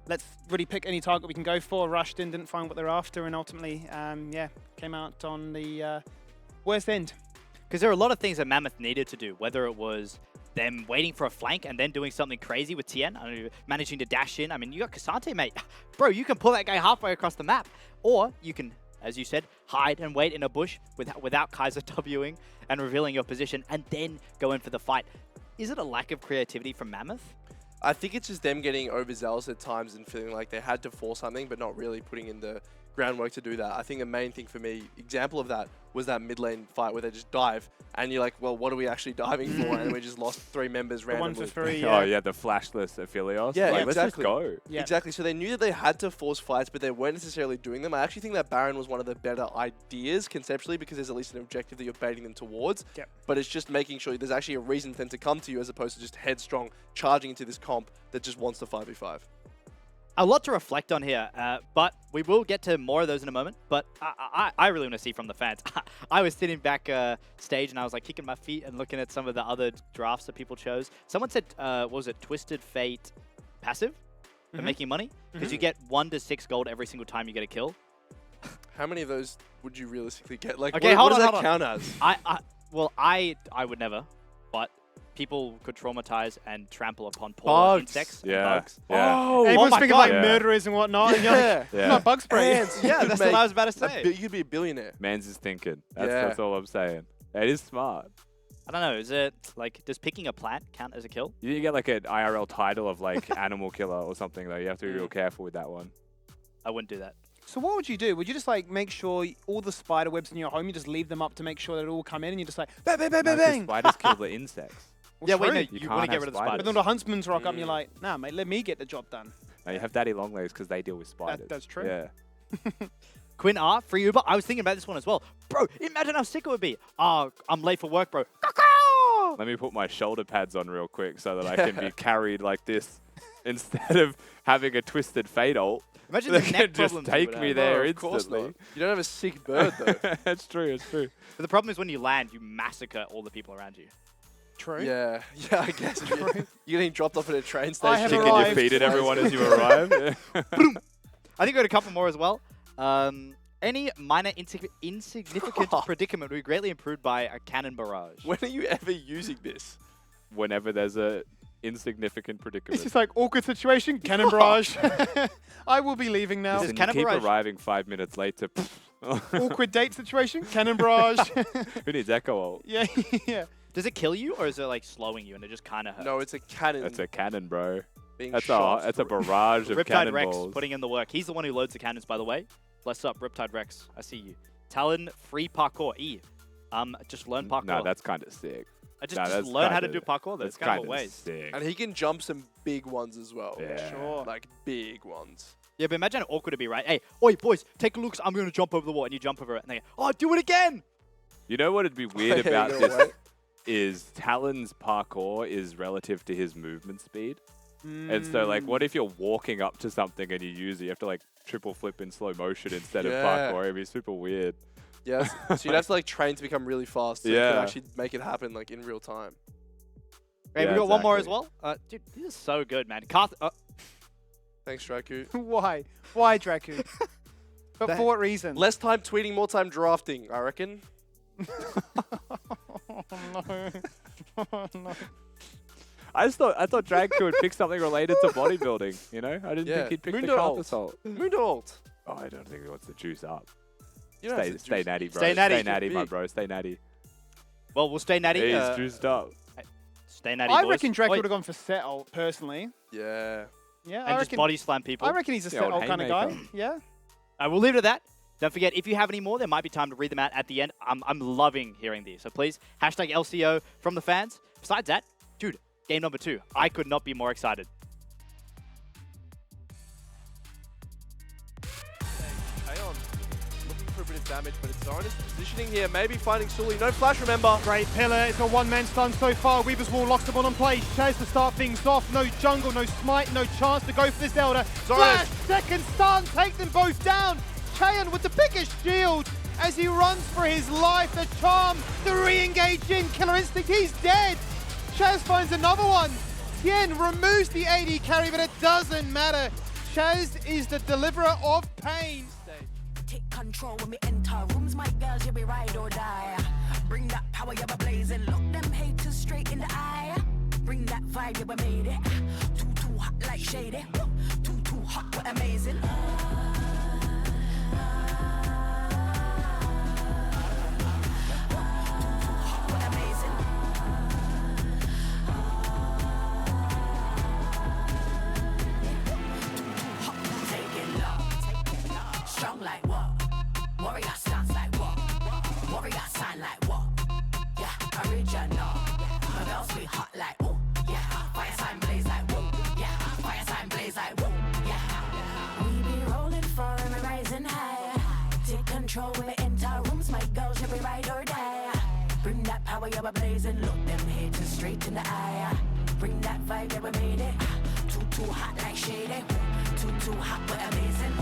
S2: let's really pick any target we can go for. Rushed in, didn't find what they're after, and ultimately, yeah, came out on the worst end.
S3: Because there are a lot of things that Mammoth needed to do, whether it was them waiting for a flank and then doing something crazy with Tien, managing to dash in. I mean, you got Cassante, mate. Bro, you can pull that guy halfway across the map. Or you can, as you said, hide and wait in a bush without Kaiser Wing and revealing your position and then go in for the fight. Is it a lack of creativity from Mammoth?
S8: I think it's just them getting overzealous at times and feeling like they had to force something, but not really putting in the groundwork to do that. I think the main thing for me, example of that, was that mid lane fight where they just dive, and you're like, well, what are we actually diving for? And we just lost 3 members randomly.
S2: 1 for 3,
S4: Oh yeah, the flashless Aphelios.
S8: Yeah,
S4: like,
S8: exactly.
S4: Let's just go.
S2: Yeah.
S8: Exactly. So they knew that they had to force fights, but they weren't necessarily doing them. I actually think that Baron was one of the better ideas conceptually because there's at least an objective that you're baiting them towards.
S2: Yep.
S8: But it's just making sure there's actually a reason for them to come to you as opposed to just headstrong charging into this comp that just wants to 5v5.
S3: A lot to reflect on here, but we will get to more of those in a moment. But I really want to see from the fans. I was sitting back stage and I was like kicking my feet and looking at some of the other drafts that people chose. Someone said, what was it, Twisted Fate passive for making money? Because you get 1 to 6 gold every single time you get a kill.
S8: How many of those would you realistically get? Like,
S3: Okay,
S8: what
S3: hold
S8: does
S3: on,
S8: that
S3: hold
S8: count as?
S3: I would never, but people could traumatize and trample upon poor
S8: Bugs.
S3: insects and
S4: Yeah.
S3: bugs.
S4: Yeah.
S8: Oh,
S2: Everyone's
S3: my
S2: thinking
S3: God.
S2: like
S4: Yeah.
S2: murderers and whatnot. And you're like,
S8: yeah.
S2: no, bug spray.
S8: Ants.
S3: Yeah,
S8: You could
S3: that's what
S8: make
S3: I was about to
S8: a
S3: say.
S8: You could be a billionaire.
S4: Mans is thinking.
S8: Yeah.
S4: That's all I'm saying. It is smart.
S3: I don't know, is it, like, does picking a plant count as a kill?
S4: You get like an IRL title of like animal killer or something though. You have to be real careful with that one.
S3: I wouldn't do that.
S2: So what would you do? Would you just like make sure all the spider webs in your home, you just leave them up to make sure that it all come in, and you just like bang, bang, bang,
S4: No,
S2: bang,
S4: 'cause
S2: bang?
S4: spiders kill the insects.
S2: Well,
S3: Yeah, wait,
S2: true.
S3: no,
S4: You
S3: you
S4: can't
S3: want to get
S4: have
S3: rid of the
S4: spiders.
S2: But
S3: spiders.
S2: then the huntsman's rock up, and you're like, nah, mate, let me get the job done.
S4: No, you have daddy long legs because they deal with spiders.
S2: that's true.
S4: Yeah.
S3: Quinn R, free Uber. I was thinking about this one as well. Bro, imagine how sick it would be. I'm late for work, bro.
S4: Let me put my shoulder pads on real quick so that I can be carried like this instead of having a twisted fate ult.
S3: Imagine the
S4: They
S3: neck
S4: can just
S3: problems.
S4: take me there
S8: of course
S4: instantly.
S8: not. You don't have a sick bird, though.
S4: That's true. It's true.
S3: But the problem is when you land, you massacre all the people around you.
S2: True.
S8: Yeah, I guess. You're getting dropped off at a train
S2: I
S8: station.
S2: have
S4: Kicking your
S2: arrived.
S4: feet at everyone as you arrive. Yeah.
S3: I think we got a couple more as well. Any minor insignificant predicament would be greatly improved by a cannon barrage.
S8: When are you ever using this?
S4: Whenever there's a insignificant
S2: It's
S4: predicament.
S2: just like awkward situation, cannon barrage. I will be leaving now.
S3: This
S4: Listen,
S3: is
S4: you
S3: cannon
S4: keep
S3: barrage.
S4: arriving 5 minutes late to...
S2: Awkward date situation, cannon barrage.
S4: Who needs Echo ult?
S2: yeah, yeah.
S3: Does it kill you or is it like slowing you and it just kind of hurts?
S8: No, it's a cannon
S4: That's a cannon, bro.
S8: being
S4: That's
S8: shot.
S4: a barrage of
S3: Riptide Rex
S4: cannonballs.
S3: putting in the work. He's the one who loads the cannons, by the way. Bless up, Riptide Rex. I see you. Talon, free parkour. E. Just learn parkour.
S4: No, that's kind of sick.
S3: I
S4: no,
S3: just
S4: that's
S3: learn how to
S4: kinda-
S3: do parkour. There's
S4: That's
S3: kind of
S4: kinda
S3: ways.
S4: sick.
S8: And he can jump some big ones as well.
S4: Yeah.
S2: Sure.
S8: Like big ones.
S3: Yeah, but imagine how awkward it'd be, right? Hey, oi, boys, take a look. I'm going to jump over the wall. And you jump over it. And they go, oh, do it again.
S4: You know what would be weird
S8: Yeah,
S4: about
S8: no
S4: this
S8: way.
S4: is Talon's parkour is relative to his movement speed. And so, like, what if you're walking up to something and you use it? You have to, like, triple flip in slow motion instead of
S8: Yeah.
S4: parkour. It'd be super weird.
S8: Yes. So you'd have to like train to become really fast so you
S4: Yeah.
S8: can actually make it happen like in real time.
S3: Hey,
S4: Yeah,
S3: we got one more as
S4: exactly.
S3: well. Dude, this is so good, man. Carth
S8: Thanks, Draku.
S2: Why? Why, Draku? But
S3: That-
S2: for what reason?
S8: Less time tweeting, more time drafting, I reckon.
S2: Oh, no. Oh, no.
S4: I thought Draco would pick something related to bodybuilding. You know, I didn't
S8: Yeah.
S4: think he'd pick
S8: Mundo
S4: the
S8: ult.
S4: Carth Assault.
S8: Mundo ult.
S4: Oh, I don't think he wants to juice up.
S8: You don't have to
S4: Stay
S8: juice-
S4: natty, bro.
S3: Stay natty.
S4: Stay natty, my
S8: Big.
S4: bro. Stay natty.
S3: Well, we'll stay natty.
S4: He's juiced up.
S3: Stay natty,
S2: I
S3: boys.
S2: reckon Draku
S3: Oi,
S2: would have gone for set ult, personally.
S8: Yeah.
S2: Yeah,
S3: and
S2: I
S3: just
S2: reckon.
S3: body slam people.
S2: I reckon he's a
S4: The
S2: set
S4: old
S2: ult kind of guy.
S4: haymaker.
S2: Yeah.
S3: I will leave it at that. Don't forget, if you have any more, there might be time to read them out at the end. I'm loving hearing these. So please, hashtag LCO from the fans. Besides that, dude, game number 2. I could not be more excited.
S8: Aeon looking for a bit of damage, but it's Zonus positioning here, maybe finding Sully. No flash, remember.
S2: Great pillar. It's a one-man stun so far. Weaver's Wall locks the ball on play. Tries to start things off. No jungle, no smite, no chance to go for this Elder. Flash, second stun, take them both down. Chaeyoung with the biggest shield as he runs for his life. The charm, the re-engage in. Killer Instinct, he's dead. Chaz finds another one. Tien removes the AD carry, but it doesn't matter. Chaz is the deliverer of pain.
S9: Take control when we enter rooms, my girls, you be ride or die. Bring that power, you be blazing. Look them haters straight in the eye. Bring that vibe, you be made it. Too hot like shady. Too hot, but amazing. Strong like what? Warrior stance like what? Warrior sign like what? Yeah, original. My girls be hot like ooh, yeah. Fire sign blaze like woo, yeah. Fire sign blaze like woo, yeah. We be rolling for a rising high. Take control when we enter rooms, my girls should be ride or die. Bring that power, you be blazing. Look them haters straight in the eye. Bring that vibe, yeah, we made it. Too hot like shady. Too hot, but amazing.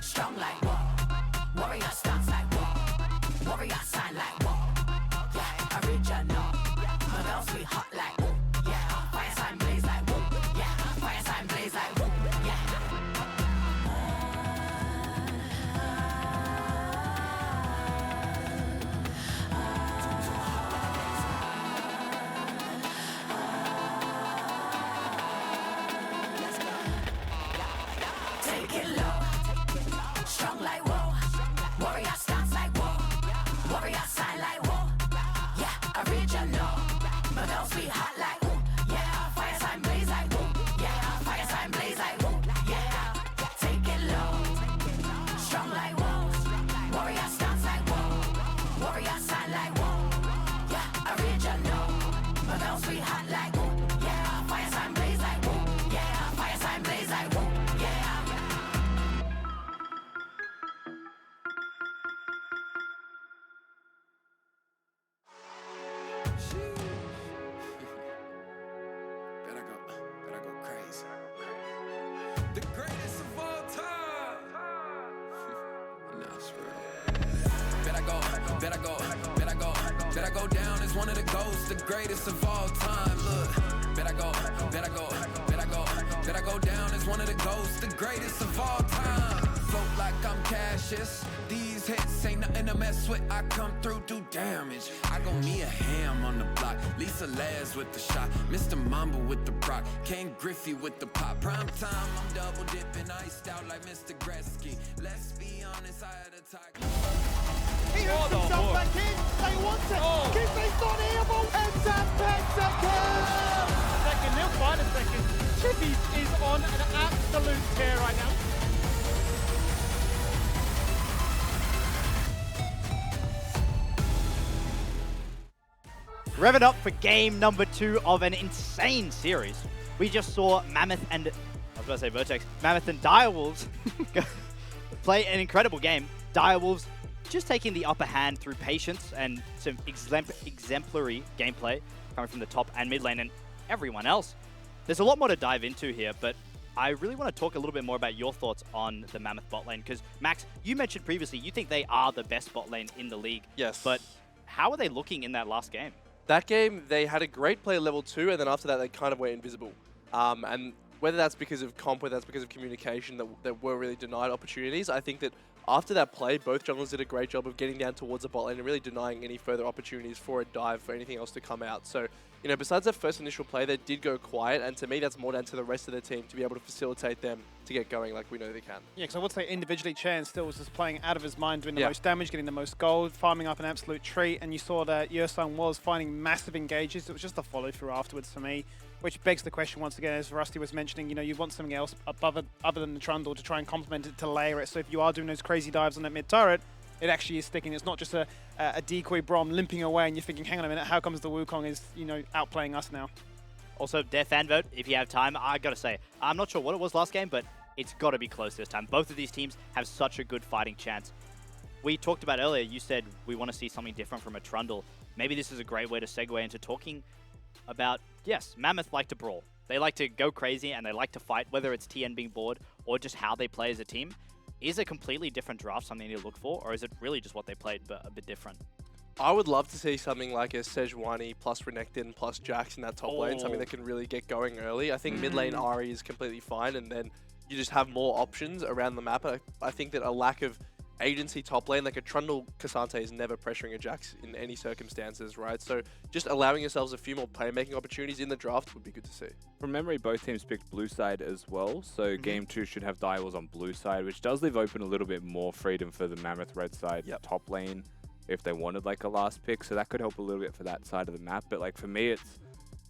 S9: Strong like what? Warrior stance like what? Warrior sign like what? Yeah, original. My girls be hot like ooh, yeah. Fire sign blaze like woo, yeah. Fire sign blaze like woo, yeah. Take it low. Strong like whoa. Warrior stance like whoa. Warrior sign like whoa. Yeah, original. My girls be hot like ooh, yeah. Fire sign blaze like woo, yeah. Fire sign blaze like woo, yeah. Take it low. Strong like whoa. Warrior stance like whoa. Warrior sign like whoa. Yeah, original. My girls be hot like ooh, yeah. Fire sign blaze like woo, yeah. Fire sign blaze like woo, yeah.
S1: Better go crazy. The greatest of all time. No, it's real. Bet I go down as one of the GOATs, the greatest of all time. Look, bet I go down as one of the GOATs, the greatest of all time. Float like I'm Cassius. These hits ain't nothing to mess with. I come through, do damage. I go me a ham on the block. Lisa Laz with the shot. Mr. Mamba with the proc. Ken Griffey with the pop. Prime time, I'm double dipping, iced out like Mr. Gretzky. Let's be honest, I had a tiger.
S2: He hooks himself back in. They want it. Kiffy's not able. It's a pentakill. Second, they'll find a second. Chippy is on an absolute tear right now.
S3: Rev it up for game number 2 of an insane series. We just saw Mammoth and, I was about to say Vertex, Mammoth and Direwolves play an incredible game. Direwolves just taking the upper hand through patience and some exemplary gameplay coming from the top and mid lane and everyone else. There's a lot more to dive into here, but I really want to talk a little bit more about your thoughts on the Mammoth bot lane, because Max, you mentioned previously you think they are the best bot lane in the league.
S8: Yes.
S3: But how are they looking in that last game?
S8: That game, they had a great play at level 2, and then after that, they kind of went invisible. And whether that's because of comp, whether that's because of communication, that were really denied opportunities, I think that after that play, both junglers did a great job of getting down towards the bot lane and really denying any further opportunities for a dive, for anything else to come out. So, you know, besides that first initial play, they did go quiet, and to me, that's more down to the rest of the team to be able to facilitate them to get going like we know they can.
S2: Yeah, because I would say individually, Chan still was just playing out of his mind, doing the most damage, getting the most gold, farming up an absolute treat, and you saw that Yersung was finding massive engages. It was just a follow-through afterwards for me, which begs the question once again, as Rusty was mentioning, you know, you want something else above it, other than the Trundle to try and complement it, to layer it. So if you are doing those crazy dives on that mid turret, it actually is sticking. It's not just a decoy Braum limping away and you're thinking, hang on a minute, how comes the Wukong is, you know, outplaying us now?
S3: Also, their fan vote, if you have time, I gotta say, I'm not sure what it was last game, but it's gotta be close this time. Both of these teams have such a good fighting chance. We talked about earlier, you said we want to see something different from a Trundle. Maybe this is a great way to segue into talking about, yes, Mammoth like to brawl. They like to go crazy and they like to fight, whether it's TN being bored or just how they play as a team. Is a completely different draft something you look for, or is it really just what they played but a bit different?
S8: I would love to see something like a Sejuani plus Renekton plus Jax in that top lane, something that can really get going early. I think mid lane Ahri is completely fine, and then you just have more options around the map. I think that a lack of agency top lane, like a Trundle Cassante is never pressuring a Jax in any circumstances, right? So just allowing yourselves a few more playmaking opportunities in the draft would be good to see.
S4: From memory, both teams picked blue side as well, so game 2 should have Direwolves on blue side, which does leave open a little bit more freedom for the Mammoth red side top lane if they wanted like a last pick, so that could help a little bit for that side of the map. But like for me,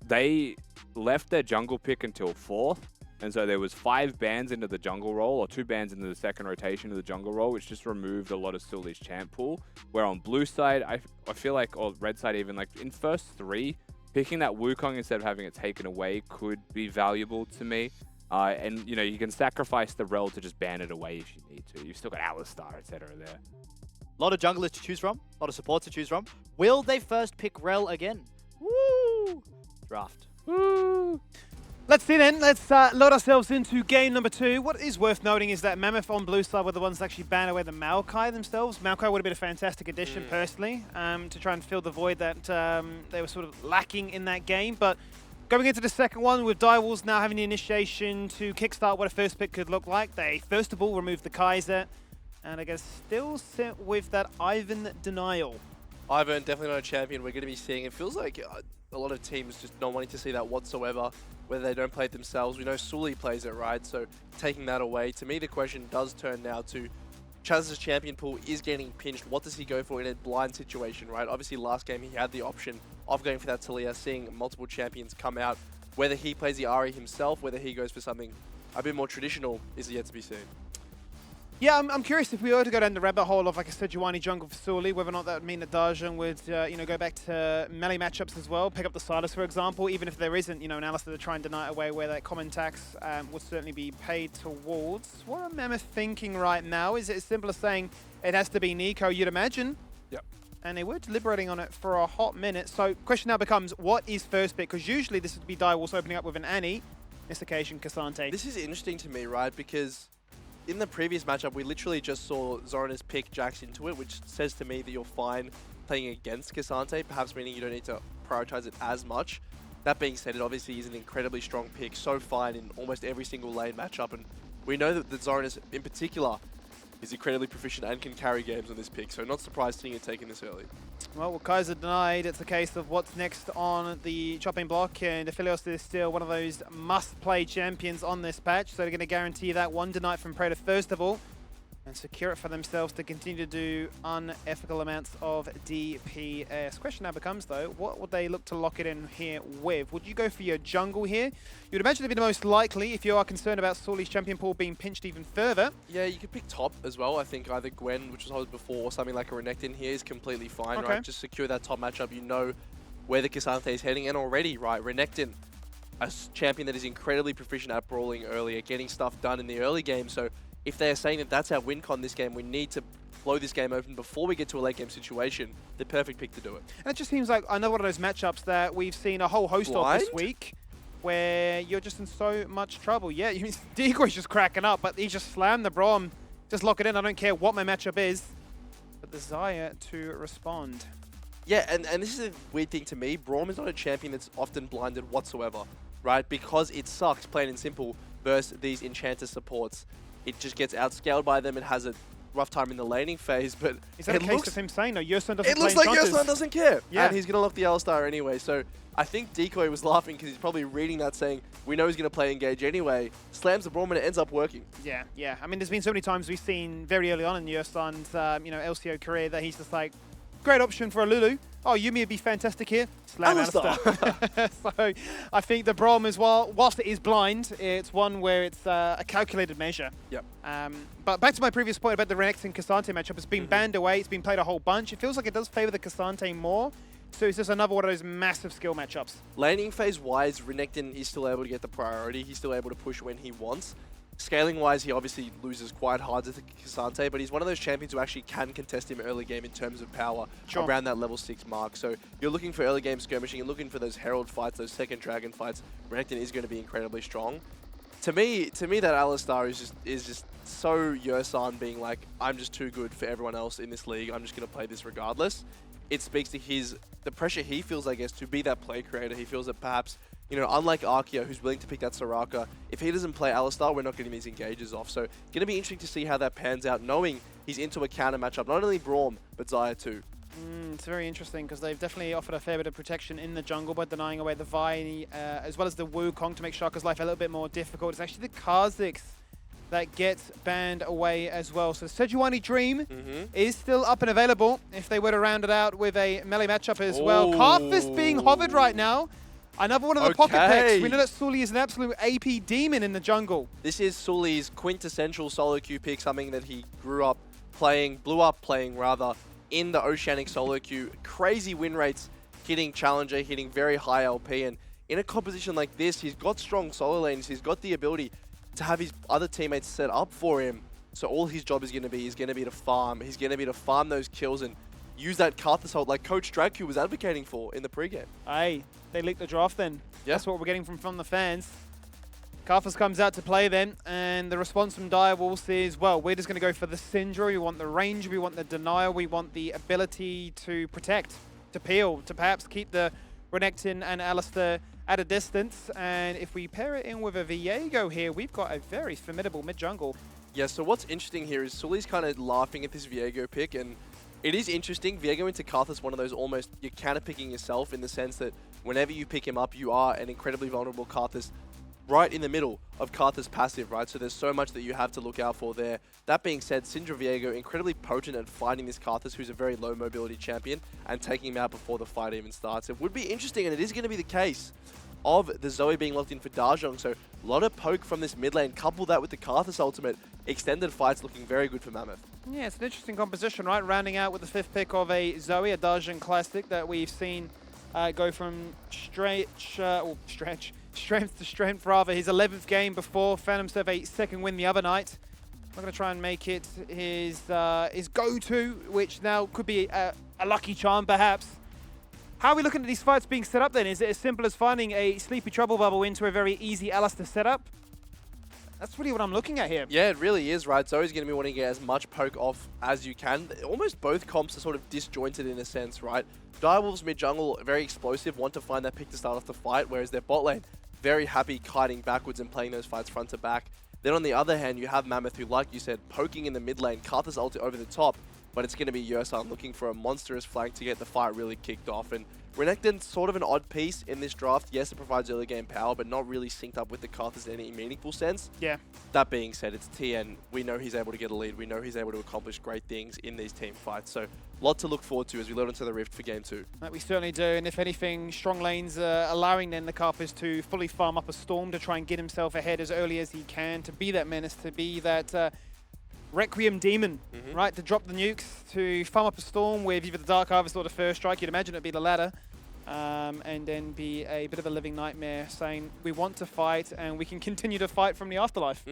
S4: they left their jungle pick until 4th, and so there was 5 bans into the jungle role, or 2 bans into the second rotation of the jungle role, which just removed a lot of Suli's champ pool. Where on blue side, I feel like, or red side even, like in first 3, picking that Wukong instead of having it taken away could be valuable to me. And, you know, you can sacrifice the rel to just ban it away if you need to. You've still got Alistar, etc. there.
S3: A lot of junglers to choose from, a lot of supports to choose from. Will they first pick Rel again? Woo! Draft.
S2: Woo! Let's see then. Let's load ourselves into game number 2. What is worth noting is that Mammoth on blue side were the ones that actually banned away the Maokai themselves. Maokai would have been a fantastic addition, personally, to try and fill the void that they were sort of lacking in that game. But going into the second one, with Direwolves now having the initiation to kickstart what a first pick could look like, they first of all removed the Kaiser, and I guess still sit with that Ivern denial.
S8: Ivern, definitely not a champion we're going to be seeing. It feels like a lot of teams just not wanting to see that whatsoever, whether they don't play it themselves. We know Suli plays it, right? So taking that away, to me the question does turn now to Chaz's champion pool is getting pinched. What does he go for in a blind situation, right? Obviously last game he had the option of going for that Talia, seeing multiple champions come out. Whether he plays the Ahri himself, whether he goes for something a bit more traditional is yet to be seen.
S2: Yeah, I'm curious if we were to go down the rabbit hole of like a Sejuani jungle for Suli, whether or not that would mean that Dajan would, you know, go back to melee matchups as well, pick up the Silas, for example, even if there isn't, you know, an Alistar to try and deny it away where that common tax would certainly be paid towards. What are Mammoth thinking right now? Is it as simple as saying it has to be Nico, you'd imagine?
S8: Yep.
S2: And they were deliberating on it for a hot minute. So question now becomes, what is first pick? Because usually this would be Direwolves opening up with an Annie. This occasion, Cassante.
S8: This is interesting to me, right? Because in the previous matchup, we literally just saw Zoranis pick Jax into it, which says to me that you're fine playing against Cassante, perhaps meaning you don't need to prioritize it as much. That being said, it obviously is an incredibly strong pick, so fine in almost every single lane matchup, and we know that Zoranis in particular is incredibly proficient and can carry games on this pick, so not surprised seeing it taken this early.
S2: Well, with Kaiser denied, it's a case of what's next on the chopping block, and Aphelios is still one of those must-play champions on this patch, so they're going to guarantee that one denied from Predator first of all, and secure it for themselves to continue to do unethical amounts of DPS. Question now becomes, though, what would they look to lock it in here with? Would you go for your jungle here? You'd imagine it'd be the most likely if you are concerned about Suli's champion pool being pinched even further.
S8: Yeah, you could pick top as well. I think either Gwen, which was always before, or something like a Renekton here is completely fine, right? Just secure that top matchup. You know where the Cassante is heading, and already, right, Renekton, a champion that is incredibly proficient at brawling early, at getting stuff done in the early game, so if they're saying that that's our win con this game, we need to blow this game open before we get to a late game situation, the perfect pick to do it.
S2: And it just seems like another one of those matchups that we've seen a whole host of this week, where you're just in so much trouble. Yeah, Decoy's just cracking up, but he just slammed the Braum. Just lock it in. I don't care what my matchup is. But the Xayah to respond.
S8: Yeah, and this is a weird thing to me. Braum is not a champion that's often blinded whatsoever, right? Because it sucks, plain and simple, versus these Enchanter supports. It just gets outscaled by them. It has a rough time in the laning phase, but
S2: is that a case of him saying, no, Yersun doesn't
S8: It looks like Yersun doesn't care.
S2: Yeah.
S8: And he's going to lock the Alistar anyway. So I think Decoy was laughing because he's probably reading that saying, we know he's going to play engage anyway. Slams the Braum and it ends up working.
S2: Yeah, yeah. I mean, there's been so many times we've seen very early on in Yersun's, LCO career that he's just like, great option for a Lulu. Oh, Yuumi would be fantastic here. Slam Alistar. So I think the Braum as well, whilst it is blind, it's one where it's a calculated measure.
S8: Yep.
S2: But back to my previous point about the Renekton Cassante matchup, it's been banned away, it's been played a whole bunch. It feels like it does favor the Cassante more. So it's just another one of those massive skill matchups.
S8: Laning phase-wise, Renekton is still able to get the priority. He's still able to push when he wants. Scaling-wise, he obviously loses quite hard to K'Sante, but he's one of those champions who actually can contest him early game in terms of power around that level 6 mark. So you're looking for early game skirmishing, you're looking for those Herald fights, those second Dragon fights. Renekton is going to be incredibly strong. To me, that Alistar is just so Yersan being like, I'm just too good for everyone else in this league. I'm just going to play this regardless. It speaks to the pressure he feels, I guess, to be that play creator. He feels that perhaps, you know, unlike Arkia, who's willing to pick that Soraka, if he doesn't play Alistar, we're not getting these engages off. So, going to be interesting to see how that pans out, knowing he's into a counter matchup, not only Braum, but Xayah too.
S2: It's very interesting because they've definitely offered a fair bit of protection in the jungle by denying away the Vi, as well as the Wukong to make Shaka's life a little bit more difficult. It's actually the Kha'Zix that gets banned away as well. So Sejuani Dream is still up and available if they were to round it out with a melee matchup as well. Karthus being hovered right now. Another one of the pocket picks. We know that Sully is an absolute AP demon in the jungle.
S8: This is Sully's quintessential solo queue pick, something that he grew up playing, blew up playing rather, in the Oceanic solo queue. Crazy win rates, hitting Challenger, hitting very high LP, and in a composition like this, he's got strong solo lanes, he's got the ability to have his other teammates set up for him. So all his job is going to be to farm. He's going to be to farm those kills and use that Karthus ult like Coach Dracu was advocating for in the pregame.
S2: Hey, they leaked the draft then. Yeah. That's what we're getting from the fans. Karthus comes out to play then, and the response from Direwolves is, well, we're just going to go for the Syndra. We want the range, we want the denial, we want the ability to protect, to peel, to perhaps keep the Renekton and Alistar at a distance. And if we pair it in with a Viego here, we've got a very formidable mid-jungle.
S8: Yeah, so what's interesting here is Sully's kind of laughing at this Viego pick, and it is interesting. Viego into Karthus, one of those almost, you're counter-picking yourself in the sense that whenever you pick him up, you are an incredibly vulnerable Karthus right in the middle of Karthus passive, right? So there's so much that you have to look out for there. That being said, Syndra Viego incredibly potent at fighting this Karthus, who's a very low mobility champion, and taking him out before the fight even starts. It would be interesting, and it is going to be the case of the Zoe being locked in for Dajong. So a lot of poke from this mid lane. Couple that with the Karthus ultimate. Extended fights looking very good for Mammoth.
S2: Yeah, it's an interesting composition, right? Rounding out with the 5th pick of a Zoe, a Dajong classic that we've seen go from strength to strength, rather. His 11th game before found himself a 2nd win the other night. I'm going to try and make it his go-to, which now could be a lucky charm, perhaps. How are we looking at these fights being set up then? Is it as simple as finding a Sleepy Trouble Bubble into a very easy Alistar setup? That's really what I'm looking at here.
S8: Yeah, it really is, right? Zoe's going to be wanting to get as much poke off as you can. Almost both comps are sort of disjointed in a sense, right? Direwolves mid-jungle, very explosive, want to find that pick to start off the fight, whereas their bot lane, very happy kiting backwards and playing those fights front to back. Then on the other hand, you have Mammoth, who, like you said, poking in the mid lane, Karthus ulti over the top, but it's going to be Yersan looking for a monstrous flank to get the fight really kicked off. And Renekton's sort of an odd piece in this draft. Yes, it provides early game power, but not really synced up with the Karthus in any meaningful sense.
S2: Yeah.
S8: That being said, it's TN. We know he's able to get a lead. We know he's able to accomplish great things in these team fights. So, a lot to look forward to as we load into the Rift for Game 2.
S2: That we certainly do, and if anything, strong lanes allowing then the Karthus to fully farm up a Storm to try and get himself ahead as early as he can, to be that menace, to be that Requiem Demon, right? To drop the nukes, to farm up a Storm with either the Dark Harvest or the First Strike. You'd imagine it'd be the latter. And then be a bit of a living nightmare, saying we want to fight and we can continue to fight from the afterlife.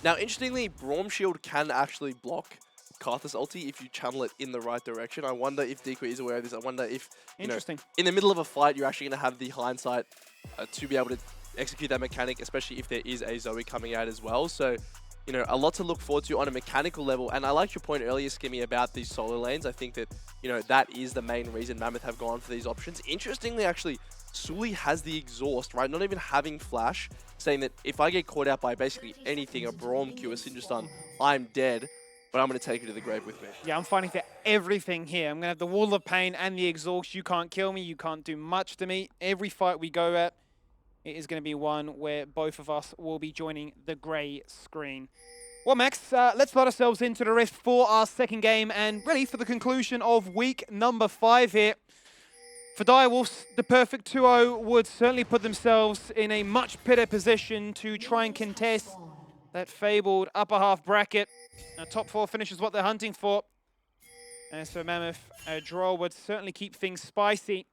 S8: Now, interestingly, Braum Shield can actually block Karthus ulti if you channel it in the right direction. I wonder if Decoy is aware of this. I wonder if, you know, in the middle of a fight, you're actually going to have the hindsight to be able to execute that mechanic, especially if there is a Zoe coming out as well. So, you know, a lot to look forward to on a mechanical level. And I liked your point earlier, Skimmy, about these solo lanes. I think that, you know, that is the main reason Mammoth have gone for these options. Interestingly, actually, Sully has the exhaust, right? Not even having flash, saying that if I get caught out by basically anything, a Braum Q, a Syndra Stun, I'm dead, but I'm going to take you to the grave with me.
S2: Yeah, I'm fighting for everything here. I'm going to have the Wall of Pain and the exhaust. You can't kill me. You can't do much to me. Every fight we go at, it is going to be one where both of us will be joining the grey screen. Well, Max, let's let ourselves into the Rift for our second game and really for the conclusion of week number 5 here. For Direwolves, the perfect 2-0 would certainly put themselves in a much better position to try and contest that fabled upper half bracket. Now, top 4 finish is what they're hunting for. As for Mammoth, a draw would certainly keep things spicy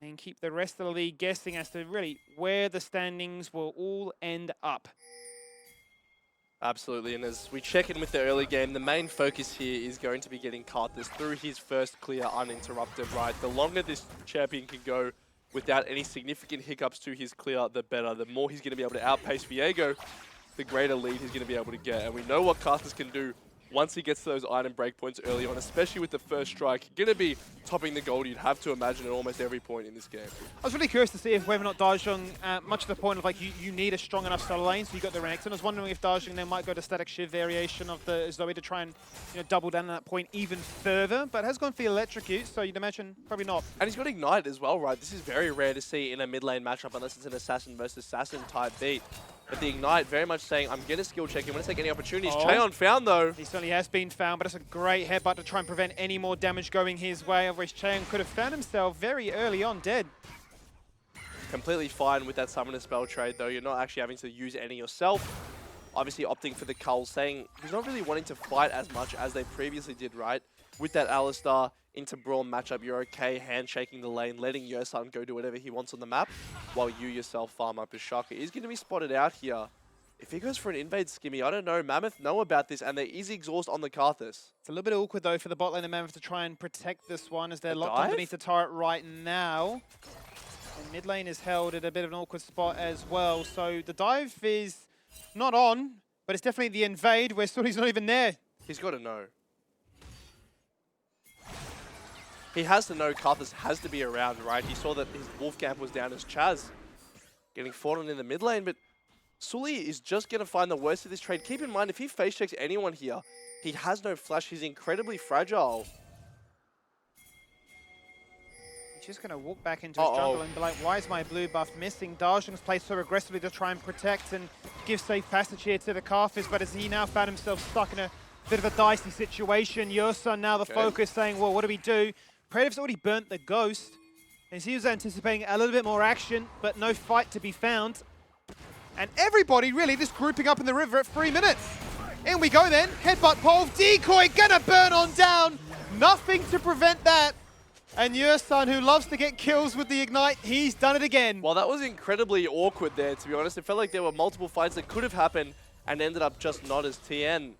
S2: and keep the rest of the league guessing as to really where the standings will all end up.
S8: Absolutely, and as we check in with the early game, the main focus here is going to be getting Karthus through his first clear uninterrupted, right? The longer this champion can go without any significant hiccups to his clear, the better. The more he's going to be able to outpace Viego, the greater lead he's going to be able to get. And we know what Karthus can do once he gets to those item breakpoints early on, especially with the first strike. Going to be topping the gold, you'd have to imagine, at almost every point in this game.
S2: I was really curious to see if whether or not Dajong, much to the point of like you need a strong enough solo lane, so you got the Renekton. I was wondering if Dajong then might go to Static Shiv variation of the Zoe to try and double down on that point even further, but has gone for the Electrocute, so you'd imagine probably not.
S8: And he's got Ignite as well, right? This is very rare to see in a mid lane matchup unless it's an Assassin versus Assassin type beat. But the Ignite very much saying, I'm going to skill check. You want to take any opportunities. Cheon found, though.
S2: He certainly has been found, but it's a great headbutt to try and prevent any more damage going his way. Otherwise, Cheon could have found himself very early on dead.
S8: Completely fine with that Summoner spell trade, though. You're not actually having to use any yourself. Obviously opting for the Cull, saying he's not really wanting to fight as much as they previously did, right? With that Alistar into Braum matchup, you're okay handshaking the lane, letting Yersun go do whatever he wants on the map, while you yourself farm up as Shaka. He's going to be spotted out here. If he goes for an invade skimmy, I don't know. Mammoth know about this, and there is exhaust on the Karthus.
S2: It's a little bit awkward, though, for the bot lane and Mammoth to try and protect this one, as they're
S8: A
S2: locked
S8: dive?
S2: underneath the turret right now. And mid lane is held at a bit of an awkward spot as well. So the dive is not on, but it's definitely the invade where Sully's not even there.
S8: He's got to know. He has to know Karthus has to be around, right? He saw that his wolf camp was down as Chaz getting fought on in the mid lane, but Sully is just going to find the worst of this trade. Keep in mind, if he face checks anyone here, he has no flash. He's incredibly fragile.
S2: He's just going to walk back into his jungle and be like, why is my blue buff missing? Dajong's played so aggressively to try and protect and give safe passage here to the Karthus, but as he now found himself stuck in a bit of a dicey situation, Yersun now the focus saying, well, what do we do? Prediv's already burnt the Ghost, and he was anticipating a little bit more action, but no fight to be found. And everybody really just grouping up in the river at 3 minutes. In we go then, headbutt pole, decoy, gonna burn on down. Nothing to prevent that. And Yersun, who loves to get kills with the Ignite, he's done it again.
S8: Well, that was incredibly awkward there, to be honest. It felt like there were multiple fights that could have happened and ended up just not as TN.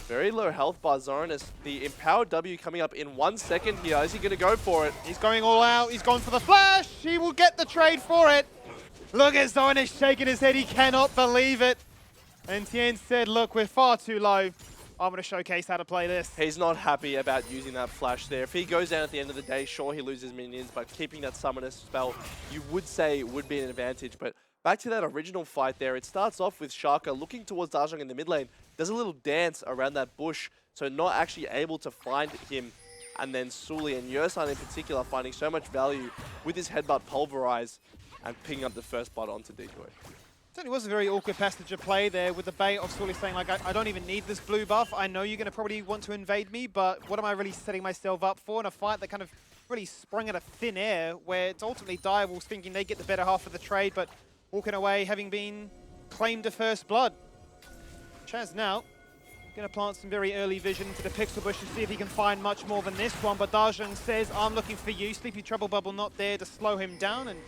S8: Very low health bar Zoranus. The empowered W coming up in 1 second here. Is he going to go for it?
S2: He's going all out. He's gone for the flash. He will get the trade for it. Look at Zoranus shaking his head. He cannot believe it. And Tien said, look, we're far too low. I'm going to showcase how to play this.
S8: He's not happy about using that flash there. If he goes down at the end of the day, sure, he loses minions, but keeping that summoner spell, you would say would be an advantage. But back to that original fight there, it starts off with Shaka looking towards Dajong in the mid lane. Does a little dance around that bush, so not actually able to find him. And then Sully and Yersun in particular finding so much value with his headbutt pulverize and picking up the first bot onto Decoy.
S2: Certainly was a very awkward passage of play there with the bait of Sully saying, like, I don't even need this blue buff. I know you're going to probably want to invade me, but what am I really setting myself up for in a fight that kind of really sprung out of thin air, where it's ultimately Direwolves thinking they get the better half of the trade, but walking away having been claimed to first blood. Chaz now going to plant some very early vision into the pixel bush to see if he can find much more than this one, but Dajong says, I'm looking for you. Sleepy Trouble Bubble not there to slow him down, and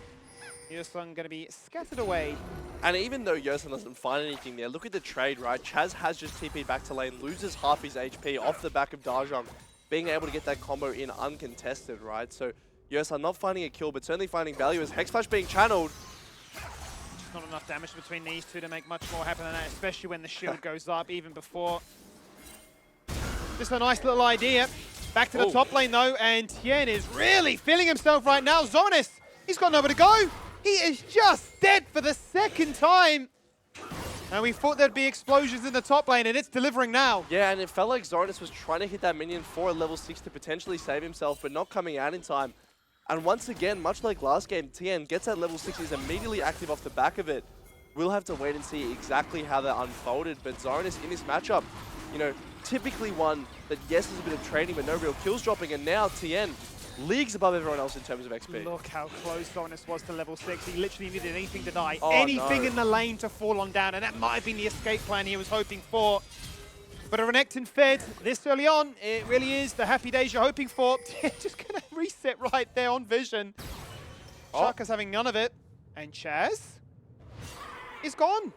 S2: Yersun going to be scattered away.
S8: And even though Yersun doesn't find anything there, look at the trade, right? Chaz has just TP'd back to lane, loses half his HP off the back of Dajong, being able to get that combo in uncontested, right? So Yersun not finding a kill, but certainly finding value as Hex Flash being channeled.
S2: Just not enough damage between these two to make much more happen than that, especially when the shield goes up even before. Just a nice little idea. Back to the top lane though, and Tien is really feeling himself right now. Zoranus, he's got nowhere to go. He is just dead for the second time. And we thought there'd be explosions in the top lane, and it's delivering now.
S8: Yeah, and it felt like Zoranus was trying to hit that minion for a level 6 to potentially save himself, but not coming out in time. And once again, much like last game, Tien gets that level 6, is immediately active off the back of it. We'll have to wait and see exactly how that unfolded, but Zoranus in this matchup, you know, typically one that, yes, is a bit of training, but no real kills dropping, and now Tien leagues above everyone else in terms of XP.
S2: Look how close Zoranus was to level 6. He literally needed anything to die,
S8: Oh,
S2: anything
S8: no.
S2: in the lane to fall on down, and that might have been the escape plan he was hoping for. But a Renekton fed this early on, it really is the happy days you're hoping for. Just going to reset right there on vision. Shaka's having none of it, and Chaz is gone.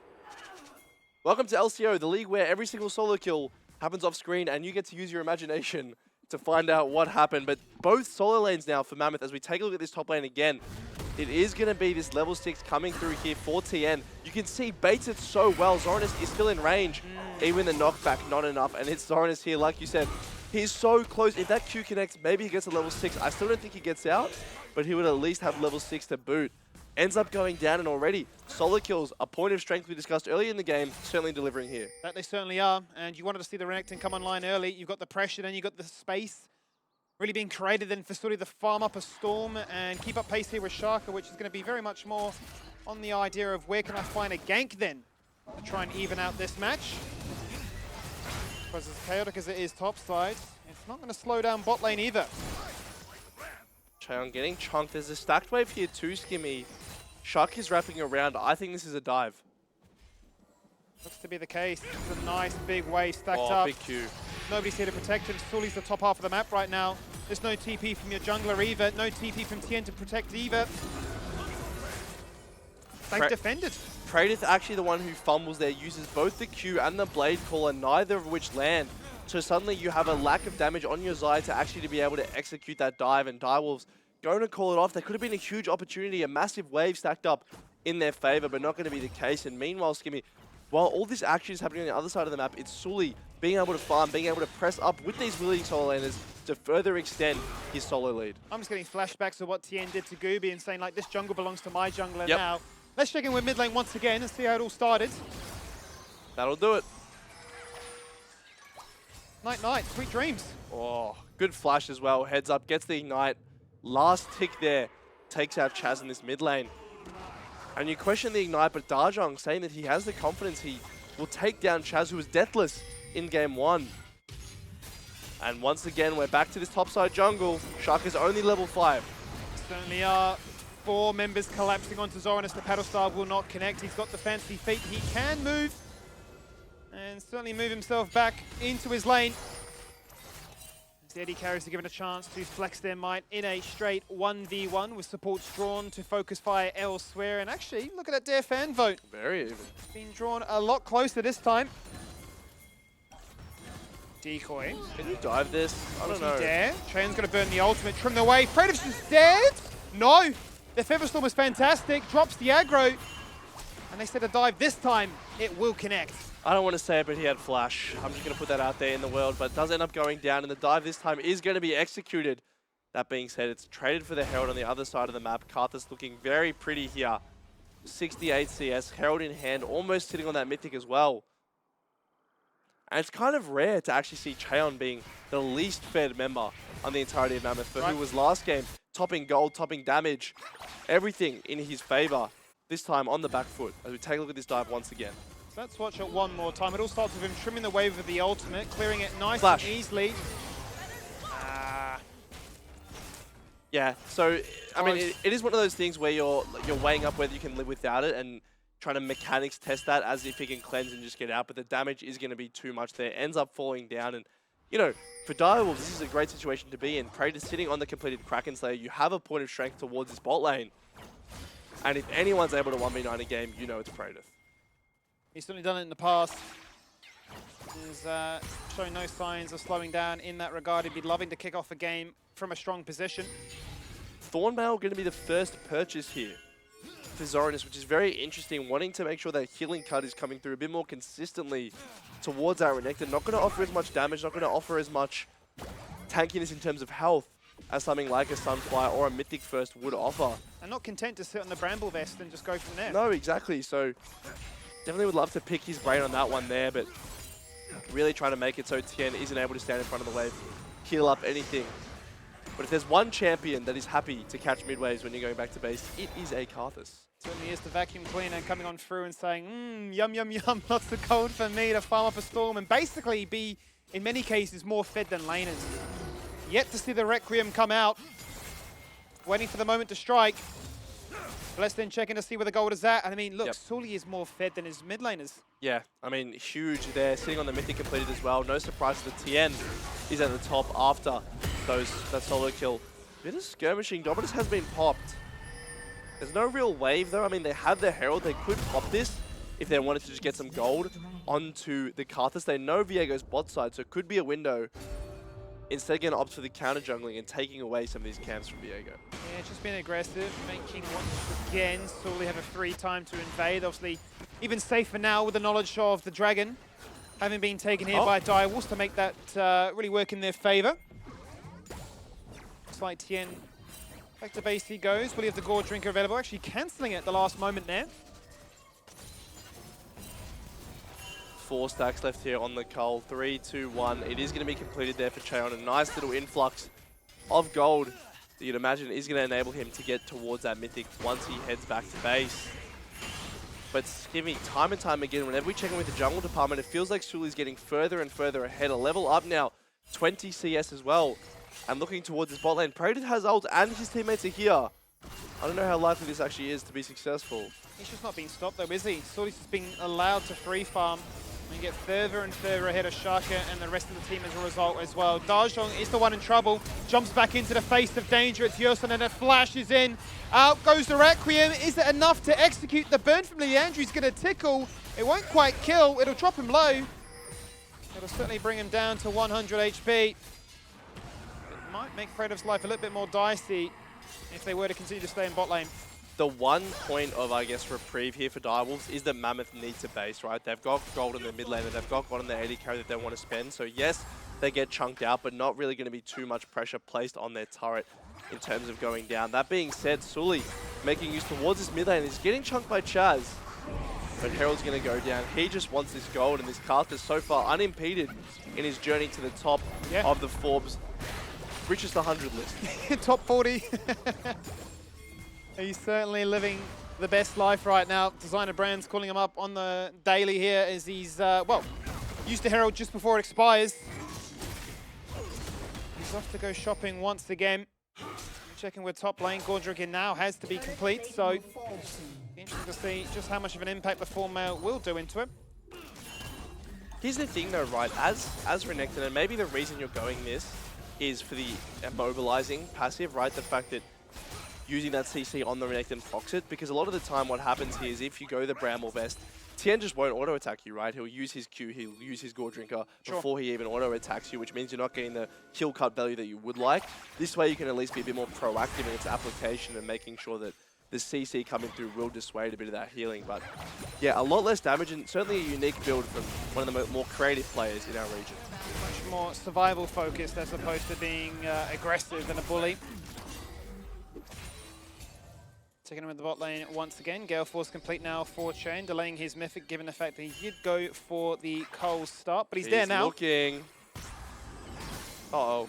S8: Welcome to LCO, the league where every single solo kill happens off screen and you get to use your imagination to find out what happened. But both solo lanes now for Mammoth, as we take a look at this top lane again, it is going to be this level 6 coming through here for TN. You can see baits it so well. Zoranus is still in range. Even the knockback, not enough. And it's Zoranus here, like you said. He's so close. If that Q connects, maybe he gets a level 6. I still don't think he gets out, but he would at least have level 6 to boot. Ends up going down, and already solo kills, a point of strength we discussed earlier in the game, certainly delivering here.
S2: That they certainly are. And you wanted to see the Renekton come online early. You've got the pressure, then you've got the space really being created then for Sully to farm up a Storm and keep up pace here with Shaka, which is going to be very much more on the idea of where can I find a gank then to try and even out this match. Because as chaotic as it is topside, it's not going to slow down bot lane either.
S8: Chaeyoung getting chunked. There's a stacked wave here too, Skimmy. Shuck is wrapping around. I think this is a dive.
S2: Looks to be the case. It's a nice big wave stacked
S8: Oh,
S2: up.
S8: big Q.
S2: Nobody's here to protect him. Sully's the top half of the map right now. There's no TP from your jungler either. No TP from Tien to protect either. They've defended.
S8: Praedyth actually the one who fumbles there, uses both the Q and the Blade Caller, neither of which land. So suddenly you have a lack of damage on your Zai to actually be able to execute that dive, and Direwolves going to call it off. There could have been a huge opportunity, a massive wave stacked up in their favor, but not going to be the case. And meanwhile, Skimmy, while all this action is happening on the other side of the map, it's Sully being able to farm, being able to press up with these willing solo laners to further extend his solo lead.
S2: I'm just getting flashbacks of what Tien did to Gooby and saying, like, this jungle belongs to my jungler now. Let's check in with mid lane once again and see how it all started.
S8: That'll do it.
S2: Night, night, sweet dreams.
S8: Oh, good flash as well. Heads up, gets the ignite. Last tick there takes out Chaz in this mid lane. And you question the ignite, but Dajong saying that he has the confidence he will take down Chaz, who was deathless in game 1. And once again, we're back to this topside jungle. Shaka's only level 5.
S2: Certainly are. 4 members collapsing onto Zoranus. The paddle star will not connect. He's got the fancy feet. He can move and certainly move himself back into his lane. As the AD carries are given a chance to flex their might in a straight 1v1 with supports drawn to focus fire elsewhere. And actually, look at that Dare fan vote.
S8: Very even.
S2: Been drawn a lot closer this time. Decoy.
S8: Can you dive this? I don't know.
S2: Dare. Chaeyoung's going to burn the ultimate, trim the way. Praedyth's just dead. No. The Featherstorm was fantastic. Drops the aggro. And they said a dive this time. It will connect.
S8: I don't want to say it, but he had flash. I'm just going to put that out there in the world, but it does end up going down, and the dive this time is going to be executed. That being said, it's traded for the Herald on the other side of the map. Karthus looking very pretty here. 68 CS, Herald in hand, almost sitting on that Mythic as well. And it's kind of rare to actually see Chaeyoung being the least fed member on the entirety of Mammoth, for who was last game topping gold, topping damage, everything in his favor. This time on the back foot, as we take a look at this dive once again.
S2: So let's watch it one more time. It all starts with him trimming the wave with the ultimate, clearing it nice
S8: Flash.
S2: and easily.
S8: Yeah, so, I mean, it is one of those things where you're weighing up whether you can live without it and trying to mechanics test that as if he can cleanse and just get out, but the damage is going to be too much there. Ends up falling down, and, you know, for Direwolves, this is a great situation to be in. Praedyth sitting on the completed Kraken Slayer, you have a point of strength towards this bot lane. And if anyone's able to 1v9 a game, you know it's Praedyth.
S2: He's certainly done it in the past. He's showing no signs of slowing down in that regard. He'd be loving to kick off a game from a strong position.
S8: Thornmail going to be the first purchase here for Zoranus, which is very interesting, wanting to make sure that healing cut is coming through a bit more consistently towards our Renekton. Not going to offer as much damage, not going to offer as much tankiness in terms of health as something like a Sunfire or a Mythic First would offer.
S2: And not content to sit on the Bramble Vest and just go from there.
S8: No, exactly. So definitely would love to pick his brain on that one there, but really trying to make it so Tien isn't able to stand in front of the wave, heal up anything. But if there's one champion that is happy to catch mid-waves when you're going back to base, it is a Karthus.
S2: Certainly is the vacuum cleaner coming on through and saying, yum, yum, yum, lots of gold for me to farm up a Storm and basically be, in many cases, more fed than laners. Yet to see the Requiem come out. Waiting for the moment to strike. Let's then check in to see where the gold is at. And I mean, look, Sully is more fed than his mid laners.
S8: Yeah, I mean, huge there. Sitting on the Mythic completed as well. No surprise that Tien is at the top after that solo kill. Bit of skirmishing. Dominus has been popped. There's no real wave though. I mean, they have the Herald. They could pop this if they wanted to just get some gold onto the Karthus. They know Viego's bot side, so it could be a window. Instead, going to opt for the counter jungling and taking away some of these camps from Viego.
S2: Yeah, just being aggressive, making once again Sully have a free time to invade. Obviously, even safer now with the knowledge of the Dragon having been taken here by Direwolves to make that really work in their favor. Looks like Tien back to base he goes. Will he have the Gore Drinker available? Actually cancelling it at the last moment there.
S8: 4 stacks left here on the Cull. 3, 2, 1. It is going to be completed there for Cheon. A nice little influx of gold that you'd imagine is going to enable him to get towards that Mythic once he heads back to base. But Skivvy, time and time again, whenever we check in with the jungle department, it feels like Sully's getting further and further ahead. A level up now, 20 CS as well. And looking towards his bot lane. Praetor has ult and his teammates are here. I don't know how likely this actually is to be successful.
S2: He's just not being stopped though, is he? Sully's just being allowed to free farm and get further and further ahead of Shaka and the rest of the team as a result as well. Dajong is the one in trouble, jumps back into the face of danger. It's Yosun and it flashes in. Out goes the Requiem. Is it enough to execute the burn from Liandry? He's going to tickle. It won't quite kill. It'll drop him low. It'll certainly bring him down to 100 HP. It might make Praetor's life a little bit more dicey if they were to continue to stay in bot lane.
S8: The one point of, I guess, reprieve here for Direwolves is that Mammoth needs a base, right? They've got gold in their mid lane and they've got gold in their AD carry that they want to spend. So yes, they get chunked out, but not really going to be too much pressure placed on their turret in terms of going down. That being said, Sully making use towards his mid lane is getting chunked by Chaz. But Herald's going to go down. He just wants this gold, and this Karthus so far unimpeded in his journey to the top of the Forbes richest 100 list.
S2: Top 40. He's certainly living the best life right now. Designer Brands calling him up on the daily here as he's, well, used to Herald just before it expires. He's off to go shopping once again. Checking with top lane. Gordrick now has to be complete, so interesting to see just how much of an impact the form will do into it.
S8: Here's the thing though, right? As Renekton, and maybe the reason you're going this is for the immobilizing passive, right? The fact that using that CC on the Renekton procs it, because a lot of the time what happens here is if you go the Bramble Vest, Tien just won't auto-attack you, right? He'll use his Q, he'll use his Gore Drinker before he even auto-attacks you, which means you're not getting the kill cut value that you would like. This way you can at least be a bit more proactive in its application and making sure that the CC coming through will dissuade a bit of that healing. But yeah, a lot less damage and certainly a unique build from one of the more creative players in our region.
S2: Much more survival focused as opposed to being aggressive and a bully. Taking him with the bot lane once again. Gale Force complete now for Chain, delaying his Mythic given the fact that he did go for the Cole start, but he's there now.
S8: Looking. Uh-oh.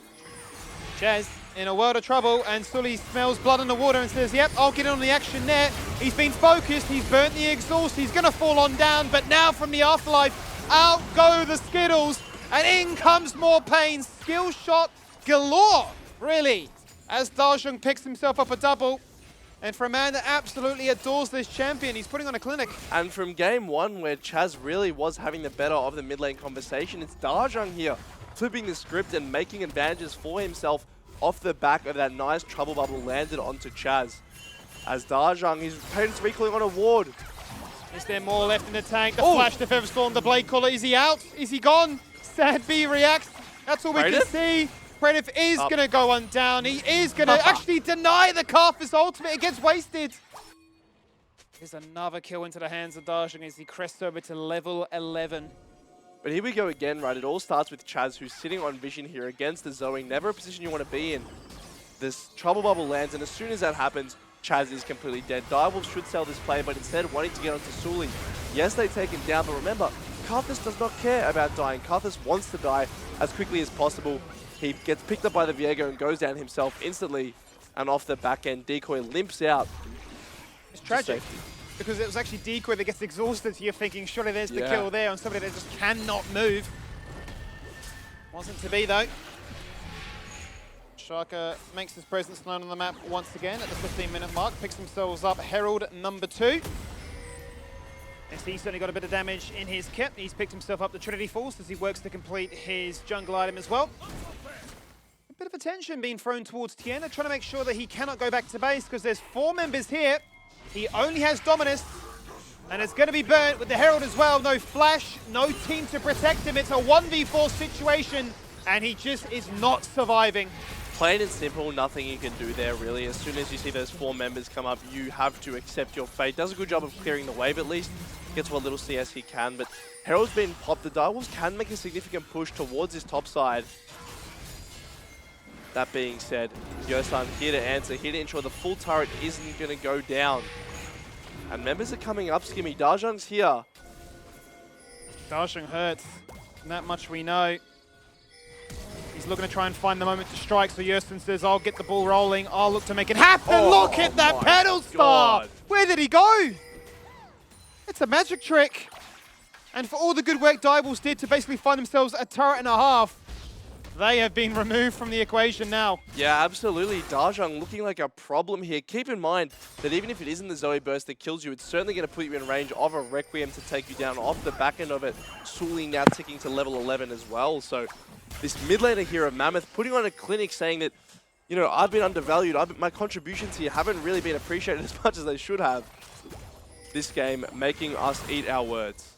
S2: Chaz in a world of trouble, and Sully smells blood in the water and says, yep, I'll get in on the action there. He's been focused, he's burnt the exhaust, he's going to fall on down, but now from the afterlife, out go the Skittles, and in comes more pain. Skill shot galore, really, as Dajong picks himself up a double. And for a man that absolutely adores this champion, he's putting on a clinic.
S8: And from game one, where Chaz really was having the better of the mid lane conversation, it's Dajong here flipping the script and making advantages for himself off the back of that nice trouble bubble landed onto Chaz. As Dajong, his opponent's recoiling on a ward.
S2: Is there more left in the tank? The flash, the Feather Storm, the Blade Caller. Is he out? Is he gone? Sad B reacts. That's all we can see. Predif is going to go on down. He is going to actually deny the Karthus ultimate. It gets wasted. There's another kill into the hands of Dajong as he crests over to level 11.
S8: But here we go again, right? It all starts with Chaz, who's sitting on Vision here against the Zoe. Never a position you want to be in. This trouble bubble lands, and as soon as that happens, Chaz is completely dead. Direwolves should sell this play, but instead wanting to get onto Sully. Yes, they take him down, but remember, Karthus does not care about dying. Karthus wants to die as quickly as possible. He gets picked up by the Viego and goes down himself instantly. And off the back end, Decoy limps out.
S2: It's tragic because it was actually Decoy that gets exhausted. So you're thinking, surely there's the kill there on somebody that just cannot move. Wasn't to be though. Shaka makes his presence known on the map once again at the 15-minute mark. Picks themselves up Herald number 2. SC certainly got a bit of damage in his kit. He's picked himself up the Trinity Force as he works to complete his jungle item as well. A bit of attention being thrown towards Tiana, trying to make sure that he cannot go back to base because there's 4 members here. He only has Dominus. And it's going to be burnt with the Herald as well. No flash, no team to protect him. It's a 1v4 situation, and he just is not surviving.
S8: Plain and simple, nothing you can do there, really. As soon as you see those 4 members come up, you have to accept your fate. Does a good job of clearing the wave, at least. Gets what little CS he can, but Herald's been popped. The Direwolves can make a significant push towards his top side. That being said, Yosan here to answer, here to ensure the full turret isn't going to go down. And members are coming up, Skimmy. Dajong's here.
S2: Dajong hurts, and that much we know. He's looking to try and find the moment to strike, so Yerson says, I'll get the ball rolling, I'll look to make it happen.
S8: Oh,
S2: look at that pedal star!
S8: God.
S2: Where did he go? It's a magic trick. And for all the good work Direwolves did to basically find themselves a turret and a half, they have been removed from the equation now.
S8: Yeah, absolutely. Dajong looking like a problem here. Keep in mind that even if it isn't the Zoe burst that kills you, it's certainly going to put you in range of a Requiem to take you down off the back end of it. Sully now ticking to level 11 as well. So this mid laner here of Mammoth putting on a clinic saying that, you know, I've been undervalued. My contributions here haven't really been appreciated as much as they should have. This game making us eat our words.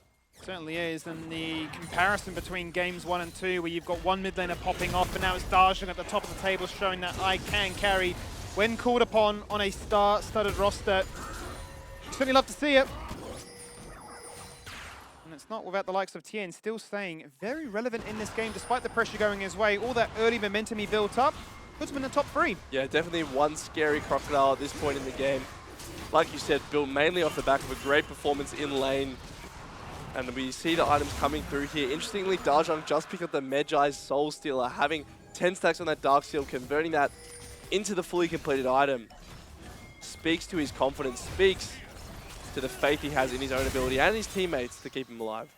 S2: Certainly is, and the comparison between games 1 and 2, where you've got one mid laner popping off, and now it's Dajong at the top of the table showing that I can carry when called upon on a star-studded roster. Certainly love to see it. And it's not without the likes of Tien still staying very relevant in this game, despite the pressure going his way. All that early momentum he built up puts him in the top 3.
S8: Yeah, definitely one scary Crocodile at this point in the game. Like you said, built mainly off the back of a great performance in lane. And we see the items coming through here. Interestingly, Dajong just picked up the Medjai's Soul Stealer, having 10 stacks on that Dark Seal, converting that into the fully completed item. Speaks to his confidence, speaks to the faith he has in his own ability and his teammates to keep him alive.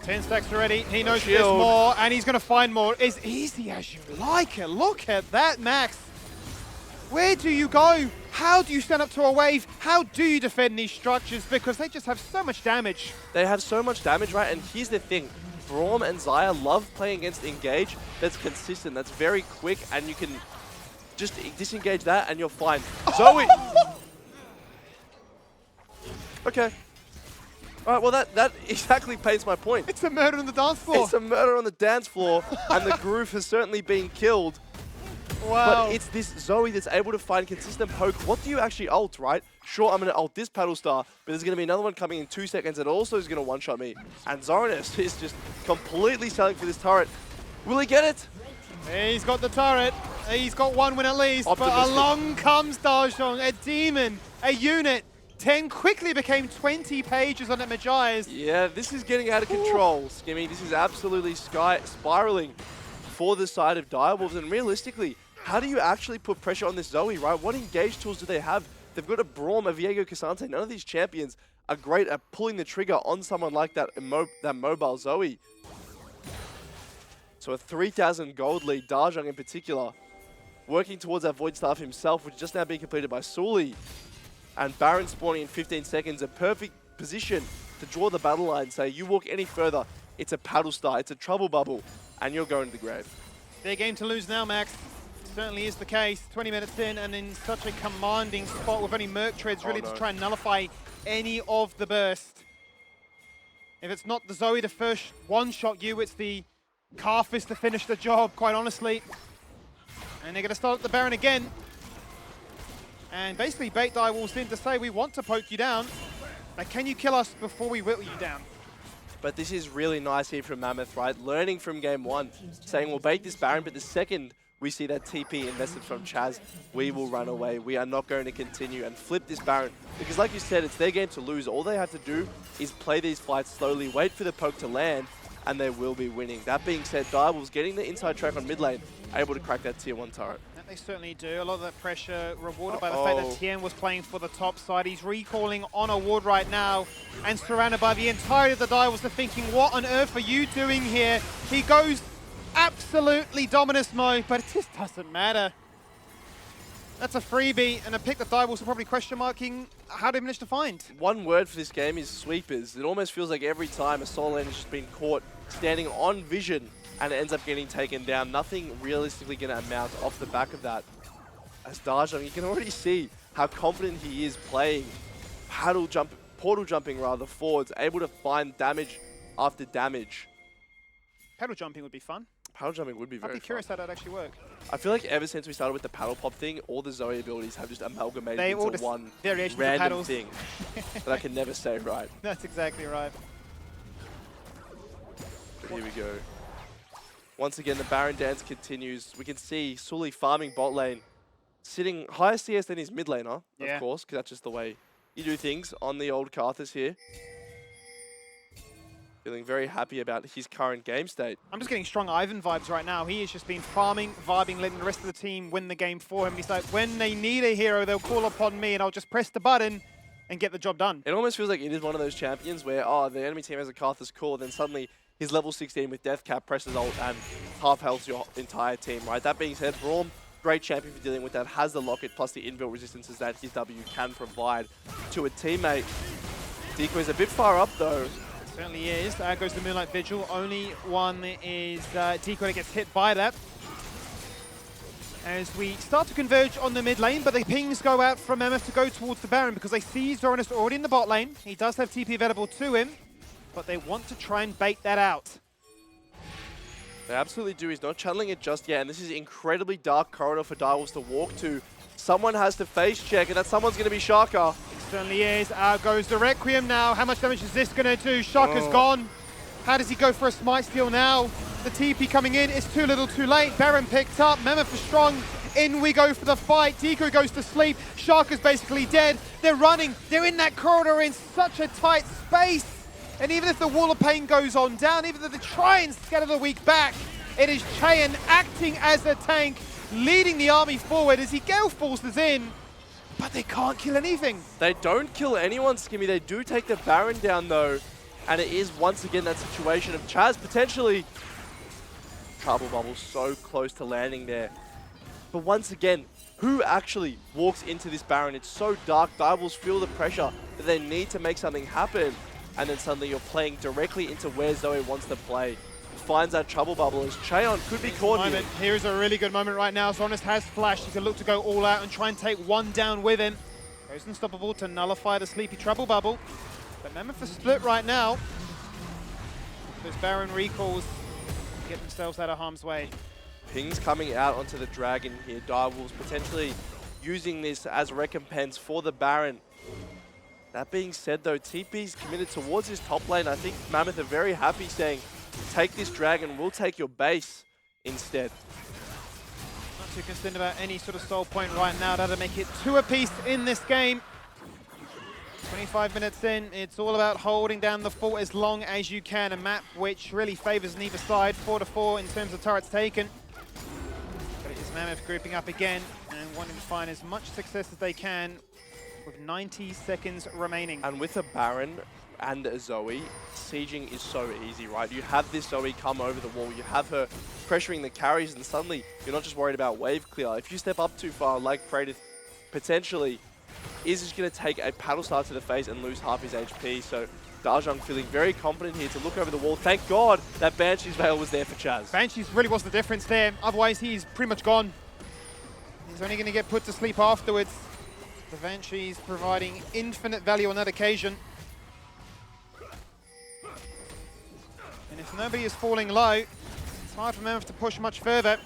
S2: 10 stacks already. He knows there's more, and he's going to find more. As easy as you like it. Look at that, Max. Where do you go? How do you stand up to a wave? How do you defend these structures? Because they just have so much damage.
S8: They have so much damage, right? And here's the thing. Braum and Xayah love playing against Engage that's consistent, that's very quick, and you can just disengage that and you're fine. Zoe! Okay. All right, well, that exactly paints my point.
S2: It's a murder on the dance floor.
S8: It's a murder on the dance floor, and the groove has certainly been killed.
S2: Wow.
S8: But it's this Zoe that's able to find consistent poke. What do you actually ult, right? Sure, I'm going to ult this Paddle Star, but there's going to be another one coming in 2 seconds that also is going to one-shot me. And Zoranus is just completely selling for this turret. Will he get it?
S2: He's got the turret. He's got one win at least.
S8: Optimistic.
S2: But along comes Dajong, a demon, a unit. 10 quickly became 20 pages on that Medjai's.
S8: Yeah, this is getting out of control, Skimmy. This is absolutely spiraling for the side of Direwolves. And realistically, how do you actually put pressure on this Zoe, right? What engage tools do they have? They've got a Braum, a Viego Cassante. None of these champions are great at pulling the trigger on someone like that mobile Zoe. So a 3,000 gold lead, Dajong in particular, working towards that Void Staff himself, which is just now being completed by Sully. And Baron spawning in 15 seconds, a perfect position to draw the battle line, say, you walk any further, it's a Paddle Star, it's a Trouble Bubble, and you're going to the grave.
S2: Their game to lose now, Max. Certainly is the case. 20 minutes in and in such a commanding spot with only Merc Treads really to try and nullify any of the burst. If it's not the Zoe to first one-shot you, it's the Karthus to finish the job, quite honestly. And they're going to start up the Baron again. And basically bait Direwolves in to say, we want to poke you down, but can you kill us before we whittle you down?
S8: But this is really nice here from Mammoth, right? Learning from game 1, saying we'll bait this Baron, but the second we see that TP invested from Chaz, we will run away. We are not going to continue and flip this Baron. Because like you said, it's their game to lose. All they have to do is play these fights slowly, wait for the poke to land, and they will be winning. That being said, Direwolves getting the inside track on mid lane, able to crack that tier 1 turret.
S2: That they certainly do. A lot of that pressure rewarded by the fact that Tien was playing for the top side. He's recalling on a ward right now and surrounded by the entirety of the Direwolves. They're thinking, what on earth are you doing here? He goes absolutely Dominus mode, but it just doesn't matter. That's a freebie and a pick that Direwolves are probably question marking how they managed to find.
S8: One word for this game is sweepers. It almost feels like every time a solo lane has just been caught standing on vision and it ends up getting taken down. Nothing realistically going to amount off the back of that. As Dajong, you can already see how confident he is playing portal jumping rather forwards, able to find damage after damage.
S2: Paddle jumping would be fun.
S8: Paddle jumping would be
S2: I'd
S8: very
S2: be curious
S8: fun.
S2: how that'd actually work.
S8: I feel like ever since we started with the paddle pop thing, all the Zoe abilities have just amalgamated
S2: They all
S8: into
S2: just
S8: one
S2: variations of
S8: random
S2: paddles.
S8: thing that I can never say right.
S2: That's exactly right.
S8: But here we go. Once again, the Baron dance continues. We can see Sully farming bot lane, sitting higher CS than his mid laner,
S2: Yeah.
S8: of course, because that's just the way you do things on the old Karthus here. Feeling very happy about his current game state.
S2: I'm just getting strong Ivan vibes right now. He has just been farming, vibing, letting the rest of the team win the game for him. He's like, when they need a hero, they'll call upon me and I'll just press the button and get the job done.
S8: It almost feels like it is one of those champions where, oh, the enemy team has a Karthus core, then suddenly his level 16 with Death Cap presses ult and half health your entire team, right? That being said, Braum, great champion for dealing with that, has the locket plus the inbuilt resistances that his W can provide to a teammate. Decoy's a bit far up though.
S2: Certainly is. Goes the Moonlight Vigil. Only one is Decoy that gets hit by that. As we start to converge on the mid lane, but the pings go out from MF to go towards the Baron because they see Zoranist already in the bot lane. He does have TP available to him, but they want to try and bait that out.
S8: They absolutely do. He's not channeling it just yet, and this is an incredibly dark corridor for Direwolves to walk to. Someone has to face check, and that someone's going to be Shaka.
S2: Certainly is. Out goes the Requiem now. How much damage is this going to do? Shaka's gone. How does he go for a smite steal now? The TP coming in is too little too late. Baron picked up. Mammoth is strong. In we go for the fight. Decoy goes to sleep. Shaka's basically dead. They're running. They're in that corridor in such a tight space. And even if the Wall of Pain goes on down, even if they try and scatter the weak back, it is Chaeyan acting as a tank, leading the army forward as he Gale forces in. But they can't kill anything.
S8: They don't kill anyone, Skimmy. They do take the Baron down, though. And it is, once again, that situation of Chaz potentially... Trouble Bubble so close to landing there. But once again, who actually walks into this Baron? It's so dark. Direwolves feel the pressure that they need to make something happen. And then suddenly you're playing directly into where Zoe wants to play. Finds that Trouble Bubble as Chaeyan could be caught here.
S2: Here is a really good moment right now. Zoranist has flash. He can look to go all out and try and take one down with him. Goes Unstoppable to nullify the Sleepy Trouble Bubble. But Mammoth is split right now. Those Baron recalls get themselves out of harm's way.
S8: Pings coming out onto the Dragon here. Direwolves potentially using this as recompense for the Baron. That being said though, TP's committed towards his top lane. I think Mammoth are very happy saying, take this Dragon, we'll take your base instead.
S2: Not too concerned about any sort of soul point right now. That'll make it 2 apiece in this game. 25 minutes in, it's all about holding down the fort as long as you can. A map which really favors neither side, 4-4 in terms of turrets taken. But it is Mammoth grouping up again and wanting to find as much success as they can with 90 seconds remaining.
S8: And with a Baron and a Zoe, sieging is so easy, right? You have this Zoe come over the wall, you have her pressuring the carries, and suddenly you're not just worried about wave clear. If you step up too far, like Praedyth potentially is just going to take a paddle start to the face and lose half his HP. So Dajong feeling very confident here to look over the wall. Thank God that Banshee's Veil was there for Chaz.
S2: Banshee's really was the difference there. Otherwise, he's pretty much gone. He's only going to get put to sleep afterwards. The Banshee's providing infinite value on that occasion. And if nobody is falling low, it's hard for Mammoth to push much further.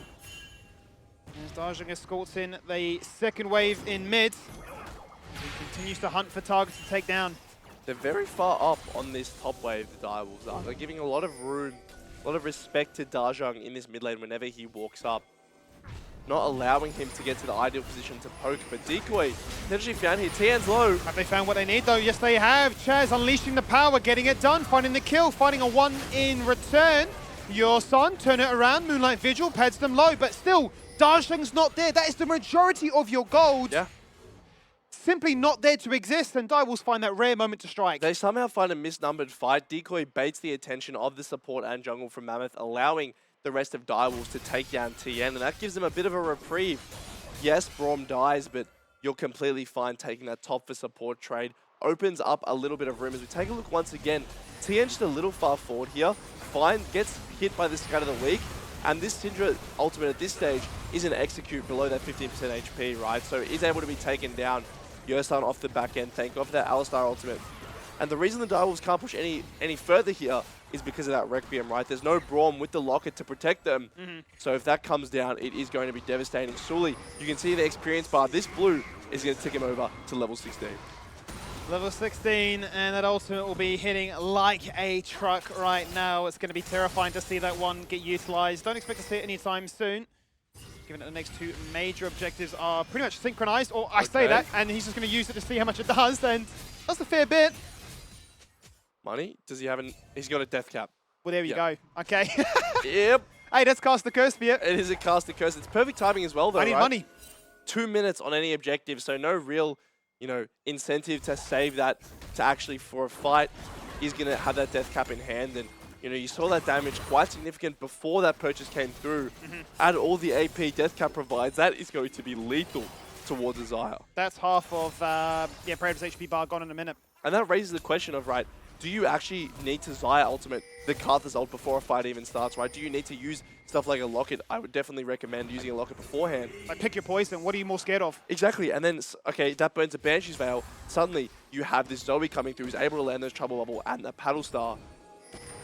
S2: As Dajong escorts in the second wave in mid. He continues to hunt for targets to take down.
S8: They're very far up on this top wave, the Direwolves are. They're giving a lot of room, a lot of respect to Dajong in this mid lane whenever he walks up. Not allowing him to get to the ideal position to poke, but Decoy potentially found here. Tian's low.
S2: Have they found what they need though? Yes, they have. Chaz unleashing the power, getting it done, finding the kill, finding a 1 in return. Yorson, turn it around. Moonlight Vigil pads them low, but still, Dajong's not there. That is the majority of your gold.
S8: Yeah.
S2: Simply not there to exist, and Direwolves find that rare moment to strike.
S8: They somehow find a misnumbered fight. Decoy baits the attention of the support and jungle from Mammoth, allowing the rest of Direwolves to take down TN, and that gives them a bit of a reprieve. Yes, Braum dies, but you're completely fine taking that top for support trade. Opens up a little bit of room as we take a look once again. TN just a little far forward here. Fine, gets hit by the Scatter the Weak, and this Syndra ultimate at this stage is an execute below that 15% HP, right? So is able to be taken down Yersan off the back end. Thank God for that Alistar ultimate. And the reason the Direwolves can't push any further here is because of that Requiem, right? There's no Braum with the Locket to protect them. So if that comes down, it is going to be devastating. Sully, you can see the experience bar. This blue is going to take him over to level 16.
S2: Level 16, and that ultimate will be hitting like a truck right now. It's going to be terrifying to see that one get utilized. Don't expect to see it anytime soon, given that the next two major objectives are pretty much synchronized. Or I say that, and he's just going to use it to see how much it does, and that's a fair bit.
S8: Money? Does he have he's got a death cap.
S2: Well, there you go. Okay.
S8: Yep.
S2: Hey, that's cast the curse for you.
S8: It is a cast the curse. It's perfect timing as well, though,
S2: I need
S8: right?
S2: money.
S8: 2 minutes on any objective, so no real, incentive to save that to actually for a fight. He's going to have that death cap in hand, and you saw that damage quite significant before that purchase came through. Add all the AP death cap provides, that is going to be lethal towards Xayah.
S2: That's half of Predator's HP bar gone in a minute.
S8: And that raises the question of, right, do you actually need to Xayah ultimate the Karthus ult before a fight even starts, right? Do you need to use stuff like a Locket? I would definitely recommend using a Locket beforehand.
S2: Like, pick your poison. What are you more scared of?
S8: Exactly. And then, okay, that burns a Banshee's Veil. Suddenly, you have this Zoe coming through who's able to land those Trouble Bubble and the Paddle Star.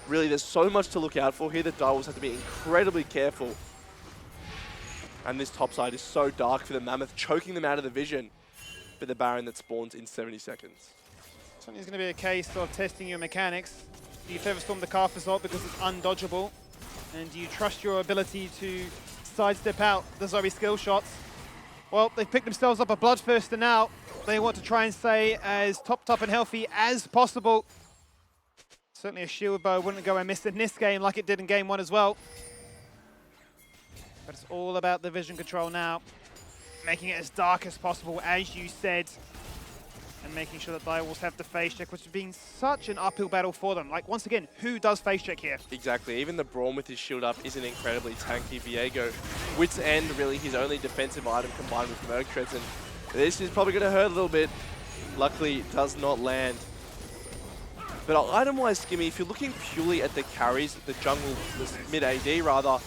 S8: Really, there's so much to look out for here. The Direwolves have to be incredibly careful. And this top side is so dark for the Mammoth, choking them out of the vision for the Baron that spawns in 70 seconds.
S2: It's going to be a case of testing your mechanics. Do you Featherstorm the Karthus ult because it's undodgeable? And do you trust your ability to sidestep out the Zoe skill shots? Well, they've picked themselves up a Bloodthirster now. They want to try and stay as topped up and healthy as possible. Certainly a shield bow wouldn't go amiss in this game like it did in game one as well. But it's all about the vision control now. Making it as dark as possible, as you said. And making sure that Direwolves have the face check, which has been such an uphill battle for them. Like, once again, who does face check here?
S8: Exactly. Even the Braum with his shield up isn't incredibly tanky. Viego, Wit's End, really his only defensive item combined with Murktreads. And this is probably going to hurt a little bit. Luckily, it does not land. But item-wise, Skimmy, if you're looking purely at the carries, the jungle, the mid-AD rather,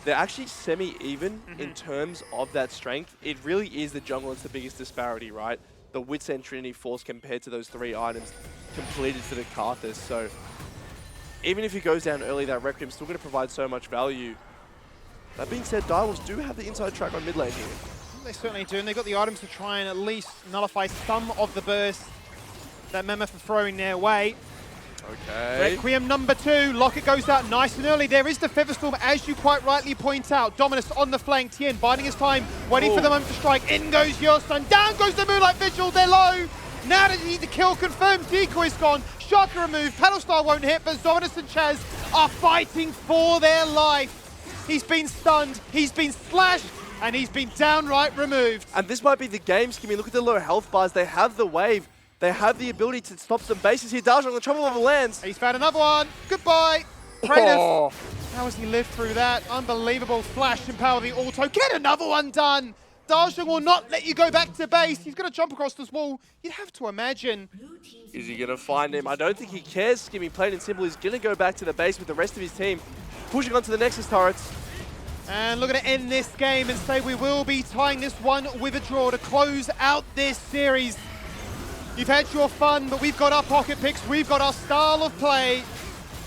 S8: they're actually semi-even in terms of that strength. It really is the jungle that's the biggest disparity, right? The Wit's End Trinity Force compared to those 3 items completed for the Karthus. So even if he goes down early, that Requiem's still going to provide so much value. That being said, Direwolves do have the inside track on mid lane here.
S2: They certainly do, and they've got the items to try and at least nullify some of the burst that Mammoth are throwing their way.
S8: Okay.
S2: Requiem number 2, Locket goes out nice and early. There is the Featherstorm, as you quite rightly point out. Dominus on the flank, Tien biding his time, waiting for the moment to strike. In goes Yersan, down goes the Moonlight Vigil, they're low. Now they need the kill confirmed, decoy's gone, Shaka removed, Paddle Star won't hit, but Dominus and Chaz are fighting for their life. He's been stunned, he's been slashed, and he's been downright removed.
S8: And this might be the game, Skimmy. Look at the low health bars, they have the wave. They have the ability to stop some bases here. Darshak on the Trouble Bubble lands.
S2: He's found another one. Goodbye. Kratos. How has he lived through that? Unbelievable flash and power of the auto. Get another one done. Darshak will not let you go back to base. He's going to jump across this wall. You'd have to imagine.
S8: Is he going to find him? I don't think he cares, Skimmy. Plain and simple, he's going to go back to the base with the rest of his team, pushing onto the Nexus turrets.
S2: And looking to end this game and say we will be tying this one with a draw to close out this series. You've had your fun, but we've got our pocket picks, we've got our style of play,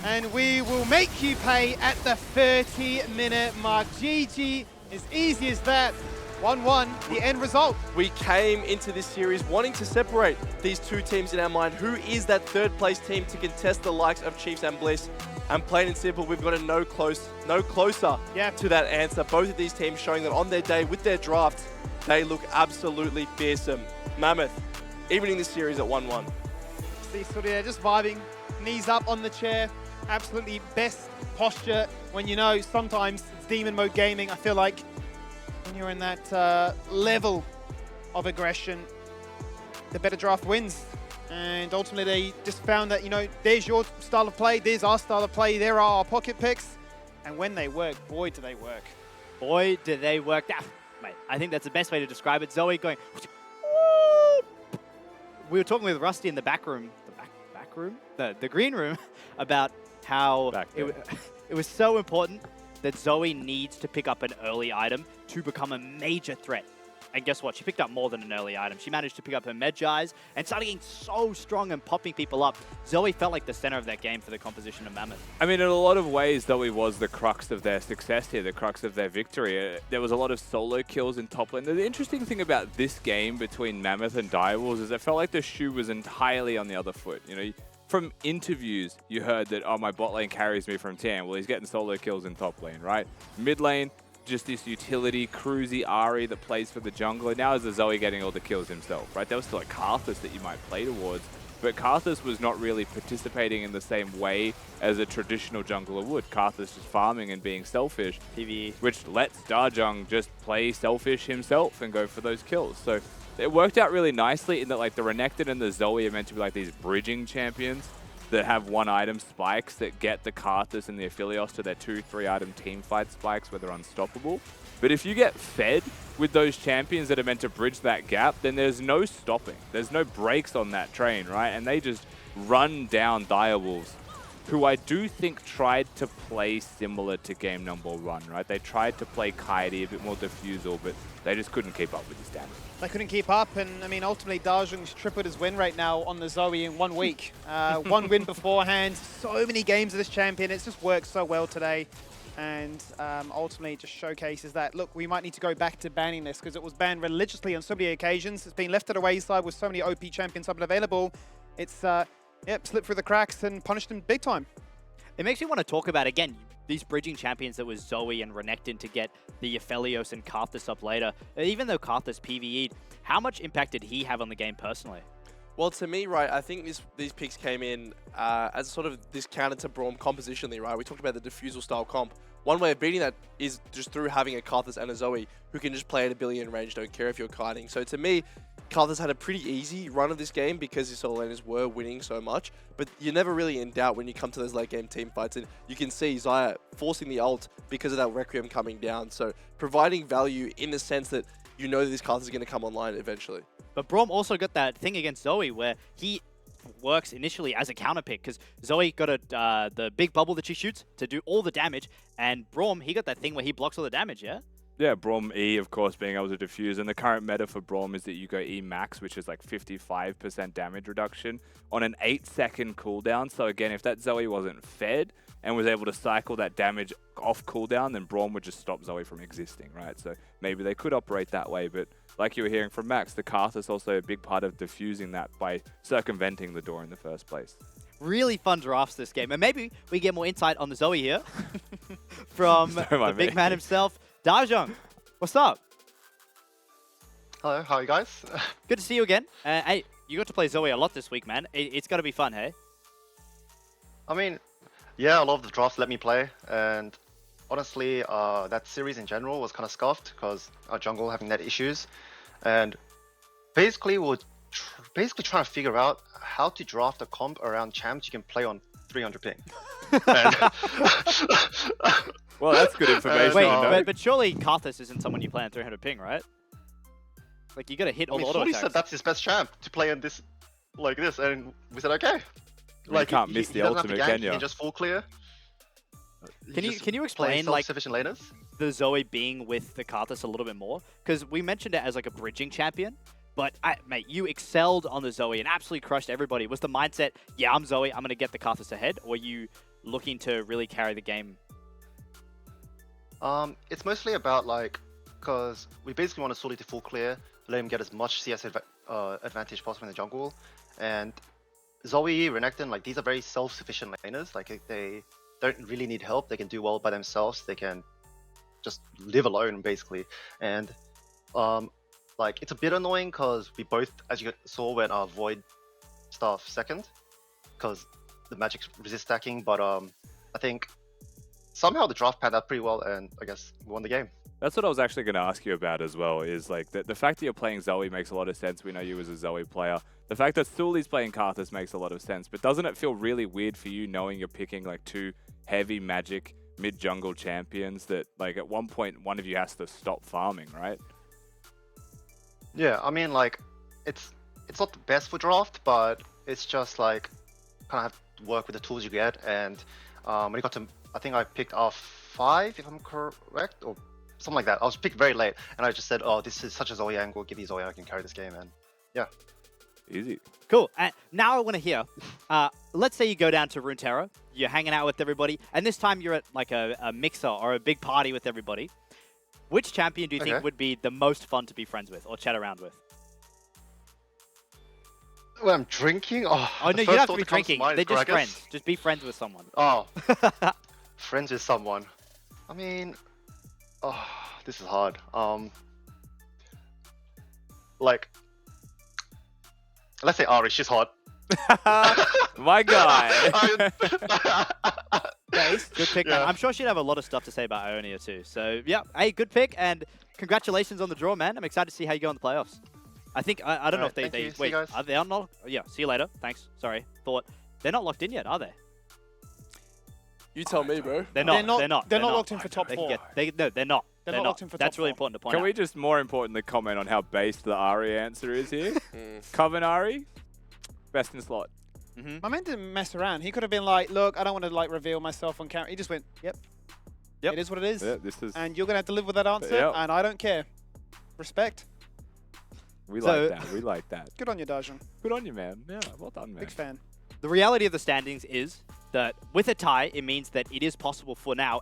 S2: and we will make you pay at the 30-minute mark. GG, as easy as that. 1-1, the end result.
S8: We came into this series wanting to separate these two teams in our mind. Who is that third place team to contest the likes of Chiefs and Bliss? And plain and simple, we've got no closer to that answer. Both of these teams showing that on their day with their drafts, they look absolutely fearsome. Mammoth, evening this series at 1-1.
S2: See Surya just vibing, knees up on the chair. Absolutely best posture when you know sometimes it's demon mode gaming. I feel like when you're in that level of aggression, the better draft wins. And ultimately they just found that, there's your style of play, there's our style of play, there are our pocket picks. And when they work, boy, do they work.
S3: Boy, do they work. Mate, I think that's the best way to describe it. Zoe going... We were talking with Rusty in the back room, the green room, about how it was so important that Zoe needs to pick up an early item to become a major threat And guess what? She picked up more than an early item. She managed to pick up her Medjais and started getting so strong and popping people up. Zoe felt like the center of that game for the composition of Mammoth.
S4: I mean, in a lot of ways, Zoe was the crux of their success here, the crux of their victory. There was a lot of solo kills in top lane. The interesting thing about this game between Mammoth and Direwolves is it felt like the shoe was entirely on the other foot. You know, from interviews, you heard that, oh, my bot lane carries me from TN. Well, he's getting solo kills in top lane, right? Mid lane, just this utility, cruisy Ahri that plays for the jungler. Now is the Zoe getting all the kills himself, right? There was still a Karthus that you might play towards, but Karthus was not really participating in the same way as a traditional jungler would. Karthus just farming and being selfish,
S3: PvE.
S4: which lets Dajong just play selfish himself and go for those kills. So it worked out really nicely in that like the Renekton and the Zoe are meant to be like these bridging champions that have one item spikes that get the Karthus and the Aphelios to their 2-3 item team fight spikes where they're unstoppable. But if you get fed with those champions that are meant to bridge that gap, then there's no stopping. There's no brakes on that train, right? And they just run down Direwolves, who I do think tried to play similar to game number 1, right? They tried to play Kaidi, a bit more diffusal, but they just couldn't keep up with his damage.
S2: They couldn't keep up, and I mean, ultimately, Dajong's tripled his win rate now on the Zoe in 1 week. One win beforehand, so many games of this champion. It's just worked so well today, and ultimately just showcases that, look, we might need to go back to banning this, because it was banned religiously on so many occasions. It's been left at a wayside with so many OP champions available. It's, slipped through the cracks and punished him big time.
S3: It makes me want to talk about, again, these bridging champions that was Zoe and Renekton to get the Aphelios and Karthus up later. Even though Karthus PvE'd, how much impact did he have on the game personally?
S8: Well, to me, right, I think these picks came in as sort of this counter to Braum compositionally, right? We talked about the diffusal style comp. One way of beating that is just through having a Karthus and a Zoe who can just play at a billion range, don't care if you're kiting. So to me, Karthus had a pretty easy run of this game because his solo laners were winning so much, but you're never really in doubt when you come to those late game team fights, and you can see Xayah forcing the ult because of that Requiem coming down. So providing value in the sense that you know that this Karthus is going to come online eventually.
S3: But Braum also got that thing against Zoe where he works initially as a counter pick because Zoe got the big bubble that she shoots to do all the damage, and Braum, he got that thing where he blocks all the damage, yeah?
S4: Yeah, Braum E, of course, being able to diffuse. And the current meta for Braum is that you go E max, which is like 55% damage reduction on an 8-second cooldown. So again, if that Zoe wasn't fed and was able to cycle that damage off cooldown, then Braum would just stop Zoe from existing, right? So maybe they could operate that way. But like you were hearing from Max, the Karthus is also a big part of diffusing that by circumventing the door in the first place.
S3: Really fun drafts this game. And maybe we get more insight on the Zoe here from the big man himself. Dajong, what's up?
S10: Hello, how are you guys?
S3: Good to see you again. Hey, you got to play Zoe a lot this week, man. It's got to be fun, hey?
S10: I mean, yeah, a lot of the drafts let me play, and honestly, that series in general was kind of scuffed because our jungle having net issues, and basically we're trying to figure out how to draft a comp around champs you can play on 300 ping.
S4: Well, that's good information.
S3: Wait, but surely Karthus isn't someone you play on 300 ping, right? Like, you gotta hit all the auto attacks.
S10: Said that's his best champ to play in this, like this, and we said okay.
S4: Like, you can't miss the ultimate, can you?
S10: He just full clear.
S3: Can you explain like
S10: sufficient laners?
S3: The Zoe being with the Karthus a little bit more? Because we mentioned it as like a bridging champion, but mate, you excelled on the Zoe and absolutely crushed everybody. Was the mindset, yeah, I'm Zoe, I'm gonna get the Karthus ahead, or are you looking to really carry the game?
S10: It's mostly about like, because we basically want to solely to full clear, let him get as much CS advantage possible in the jungle, and Zoe, Renekton, like these are very self-sufficient laners. Like they don't really need help. They can do well by themselves. They can just live alone basically, and like it's a bit annoying because we both, as you saw, went Void stuff second because the magic resist stacking, but I think somehow the draft panned out pretty well, and I guess we won the game.
S4: That's what I was actually going to ask you about as well, is like the fact that you're playing Zoe makes a lot of sense. We know you as a Zoe player. The fact that Suli's playing Karthus makes a lot of sense, but doesn't it feel really weird for you knowing you're picking like two heavy magic mid-jungle champions that like at one point one of you has to stop farming, right?
S10: Yeah, I mean like it's not the best for draft, but it's just like kind of have to work with the tools you get, and when it got to, I think I picked R5 if I'm correct, or something like that. I was picked very late, and I just said, "Oh, this is such a Zoe angle. Give me Zoe, I can carry this game." And yeah,
S4: Easy.
S3: Cool. And now I want to hear, let's say you go down to Runeterra, you're hanging out with everybody, and this time you're at like a mixer or a big party with everybody. Which champion do you think would be the most fun to be friends with or chat around with?
S10: when I'm drinking,
S3: Oh no, you don't have to be drinking. They're just friends. Just be friends with someone.
S10: Oh, friends with someone. I mean, oh, this is hard. Like, let's say Ari, she's hot.
S4: My guy.
S3: Good pick, man. I'm sure she'd have a lot of stuff to say about Ionia too. So, yeah, hey, good pick, and congratulations on the draw, man. I'm excited to see how you go in the playoffs. I think, I don't know if they wait, are they unlocked? Yeah, see you later. Thanks. Sorry. Thought, they're not locked in yet, are they?
S8: You tell me, bro.
S3: They're not.
S2: They're not locked in for top 4.
S3: No, they're not.
S2: They're not locked in for top
S3: That's really
S2: 4.
S3: important to point
S4: Can
S3: out.
S4: we just more importantly comment on how based the Ari answer is here? Coven Ari, best in slot.
S2: My man didn't mess around. He could have been like, look, I don't want to like reveal myself on camera. He just went, yep. It is what it is.
S4: Yeah, this is.
S2: And you're going to have to live with that answer,
S4: Yep.
S2: and I don't care. Respect.
S4: We
S3: So-
S4: like that. We like that.
S2: Good on you, Dajan.
S4: Good on you, man. Yeah, well done, man.
S2: Big fan.
S3: The reality of the standings is that with a tie, it means that it is possible for now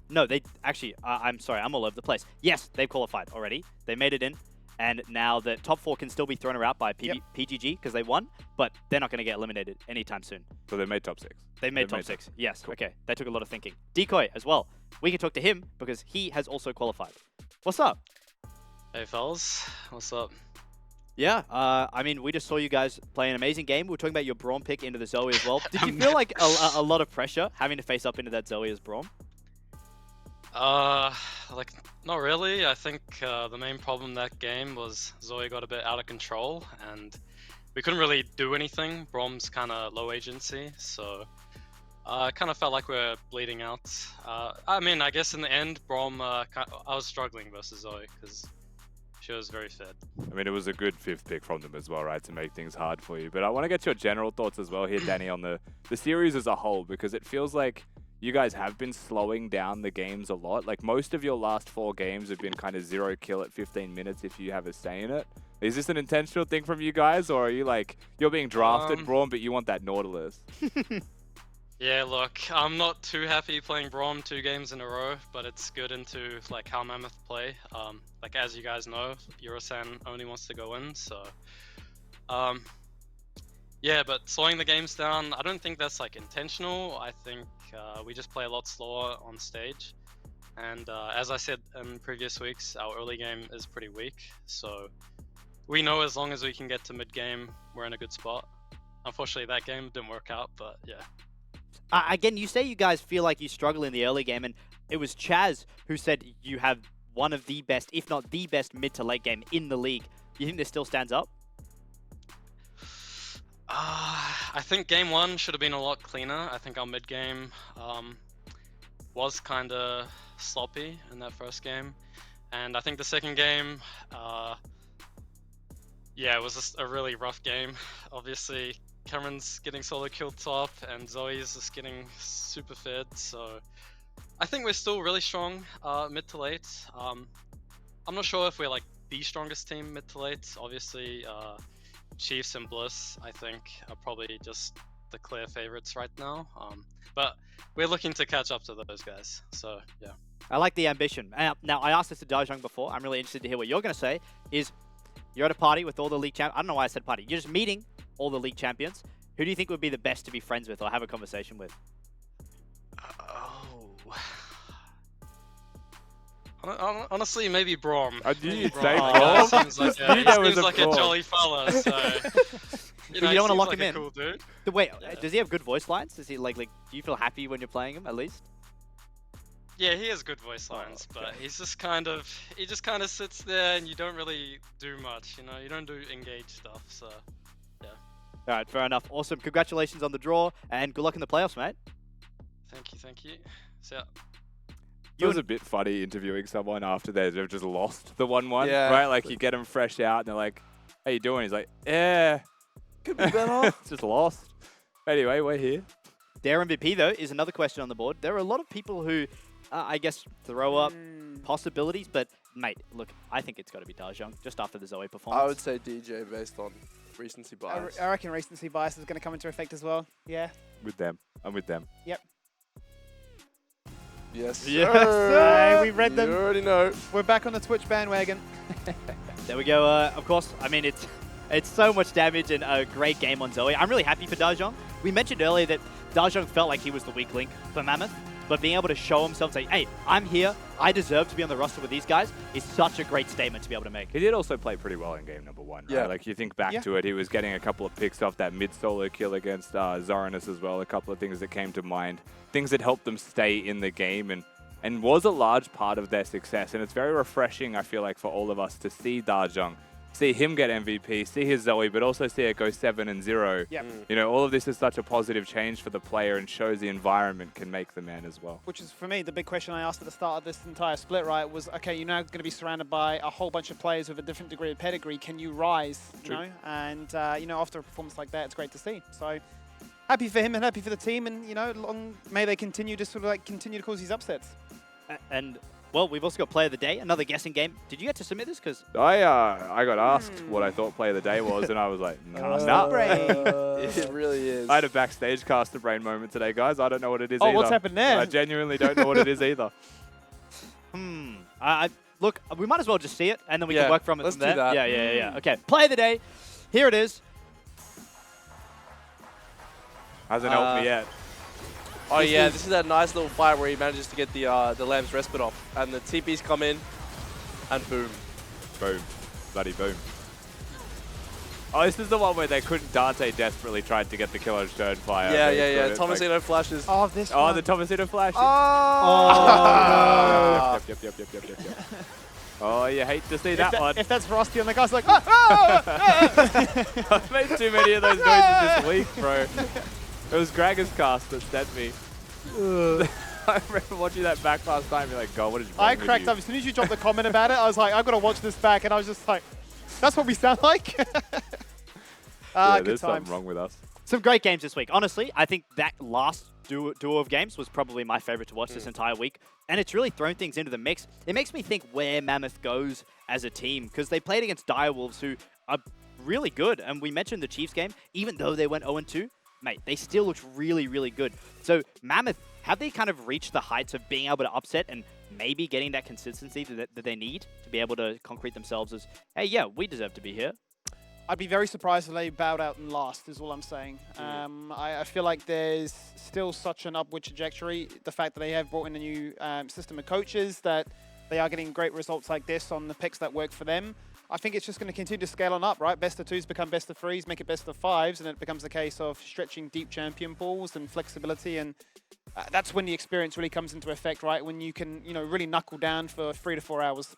S3: No, they actually, I'm sorry, I'm all over the place. Yes, they've qualified already. They made it in. And now the top 4 can still be thrown out by PGG because they won, but they're not going to get eliminated anytime soon.
S4: So they made top 6.
S3: They made top 6. Yes,
S4: Cool.
S3: okay. That took a lot of thinking. Decoy as well. We can talk to him because he has also qualified. What's up?
S11: Hey fellas, what's up?
S3: Yeah, I mean, we just saw you guys play an amazing game. We were talking about your Braum pick into the Zoe as well. Did you feel like a lot of pressure having to face up into that Zoe as Braum?
S11: Like, not really. I think the main problem that game was Zoe got a bit out of control and we couldn't really do anything. Braum's kind of low agency, so I kind of felt like we were bleeding out. I mean, I guess in the end, Braum, I was struggling versus Zoe because she was very fed.
S4: I mean, it was a good 5th pick from them as well, right, to make things hard for you. But I want to get your general thoughts as well here, Danny, on the series as a whole, because it feels like you guys have been slowing down the games a lot. Like, most of your last 4 games have been kind of 0 kill at 15 minutes if you have a say in it. Is this an intentional thing from you guys, or are you like, you're being drafted, Braum, but you want that Nautilus?
S11: Yeah, look, I'm not too happy playing Braum 2 games in a row, but it's good into like how Mammoth play. Like as you guys know, Eurosan only wants to go in, so yeah, but slowing the games down, I don't think that's like intentional. I think we just play a lot slower on stage. And as I said in previous weeks, our early game is pretty weak. So we know as long as we can get to mid game, we're in a good spot. Unfortunately, that game didn't work out, but yeah.
S3: Again, you say you guys feel like you struggle in the early game, and it was Chaz who said you have one of the best, if not the best, mid to late game in the league. You think this still stands up?
S11: I think game 1 should have been a lot cleaner. I think our mid game was kind of sloppy in that first game, and I think the second game, yeah, it was just a really rough game. Obviously, Cameron's getting solo kill top, and Zoe's just getting super fed. So I think we're still really strong mid to late. I'm not sure if we're like the strongest team mid to late. Obviously, Chiefs and Bliss, I think, are probably just the clear favorites right now. But we're looking to catch up to those guys. So yeah.
S3: I like the ambition. Now, I asked this to Dajong before. I'm really interested to hear what you're going to say. Is you're at a party with all the league champions. I don't know why I said party. You're just meeting all the league champions. Who do you think would be the best to be friends with or have a conversation with?
S11: Honestly, maybe Braum.
S4: Did you say
S11: Braum?
S4: Braum?
S11: Seems like,
S4: I knew there was
S11: seems
S4: a
S11: like a
S4: Braum.
S11: jolly fella, so...
S3: You don't want to lock him in?
S11: Cool dude.
S3: Wait, does he have good voice lines? Does he like? Do you feel happy when you're playing him at least?
S11: Yeah, he has good voice lines, but he's just kind of... He just kind of sits there and you don't really do much, you know? You don't do engage stuff, so... Yeah.
S3: All right, fair enough. Awesome. Congratulations on the draw, and good luck in the playoffs, mate.
S11: Thank you, thank you. So,
S4: It was a bit funny interviewing someone after they've just lost the 1-1,
S8: Yeah.
S4: right? Like, you get them fresh out, and they're like, how you doing? He's like, yeah.
S8: Could be better.
S4: Just lost. Anyway, we're here.
S3: Their MVP, though, is another question on the board. There are a lot of people who I guess, throw up possibilities. But, mate, look, I think it's got to be Dajong just after the Zoe performance.
S8: I would say DJ based on recency bias.
S2: I reckon recency bias is going to come into effect as well. Yeah.
S4: With them. I'm with them.
S2: Yep.
S8: Yes,
S3: Yes,
S8: sir.
S2: Hey, we read them.
S8: You already know.
S2: We're back on the Twitch bandwagon.
S3: There we go. Of course, I mean, it's so much damage and a great game on Zoe. I'm really happy for Dajong. We mentioned earlier that Dajong felt like he was the weak link for Mammoth, but being able to show himself, say, hey, I'm here, I deserve to be on the roster with these guys, is such a great statement to be able to make.
S4: He did also play pretty well in game number 1. Right?
S8: Yeah.
S4: Like, you think back to it, he was getting a couple of picks off that mid-solo kill against Zoranus as well, a couple of things that came to mind, things that helped them stay in the game and was a large part of their success. And it's very refreshing, I feel like, for all of us to see Dajong, see him get MVP, see his Zoe, but also see it go 7-0.
S2: Yep.
S4: You know, all of this is such a positive change for the player and shows the environment can make the man as well.
S2: Which is, for me, the big question I asked at the start of this entire split, right, was, okay, you're now going to be surrounded by a whole bunch of players with a different degree of pedigree. Can you rise, you know? And, you know, after a performance like that, it's great to see. So, happy for him and happy for the team. And, you know, may they continue to sort of, like, continue to cause these upsets.
S3: And, well, we've also got Player of the Day, another guessing game. Did you get to submit this? Because
S4: I got asked what I thought Play of the Day was, and I was like, nah.
S8: It really is.
S4: I had a backstage caster brain moment today, guys. I don't know what it is
S2: Oh,
S4: either.
S2: what's happened there?
S4: I genuinely don't know what it is either.
S3: Look, we might as well just see it, and then we
S8: Yeah,
S3: can work from it
S8: let's
S3: from there.
S8: do that.
S3: Yeah. Okay, Play of the Day. Here it is.
S4: Hasn't helped me yet.
S8: Oh yeah, this is that nice little fight where he manages to get the Lamb's respite off, and the TPs come in, and boom.
S4: Boom. Bloody boom. Oh, this is the one where they couldn't. Dante desperately tried to get the kill on Sternfire.
S8: Yeah. Tomasino flashes.
S2: Oh, this
S4: Oh,
S2: one.
S4: the Tomasino flash.
S2: Oh!
S4: Yep. Oh, you hate to see that one.
S2: If that's Rusty and the guy's like,
S4: I've made too many of those noises this week, bro. It was Gregor's cast that sent me. I remember watching that back last time. You're like, God, what is wrong
S2: I
S4: with
S2: cracked
S4: you?
S2: up. As soon as you dropped the comment about it, I was like, I've got to watch this back. And I was just like, that's what we sound like?
S4: Yeah,
S2: good
S4: there's
S2: times.
S4: something wrong with us.
S3: Some great games this week. Honestly, I think that last duo of games was probably my favorite to watch this entire week. And it's really thrown things into the mix. It makes me think where Mammoth goes as a team, because they played against Direwolves, who are really good. And we mentioned the Chiefs game, even though they went 0-2, mate, they still looked really, really good. So Mammoth, have they kind of reached the heights of being able to upset and maybe getting that consistency that they need to be able to concrete themselves as, hey, yeah, we deserve to be here?
S2: I'd be very surprised if they bowed out in last, is all I'm saying. I feel like there's still such an upward trajectory. The fact that they have brought in a new system of coaches, that they are getting great results like this on the picks that work for them. I think it's just going to continue to scale on up, right? Best of 2s become best of 3s, make it best of 5s, and it becomes a case of stretching deep champion pools and flexibility. And that's when the experience really comes into effect, right? When you can, you know, really knuckle down for 3 to 4 hours.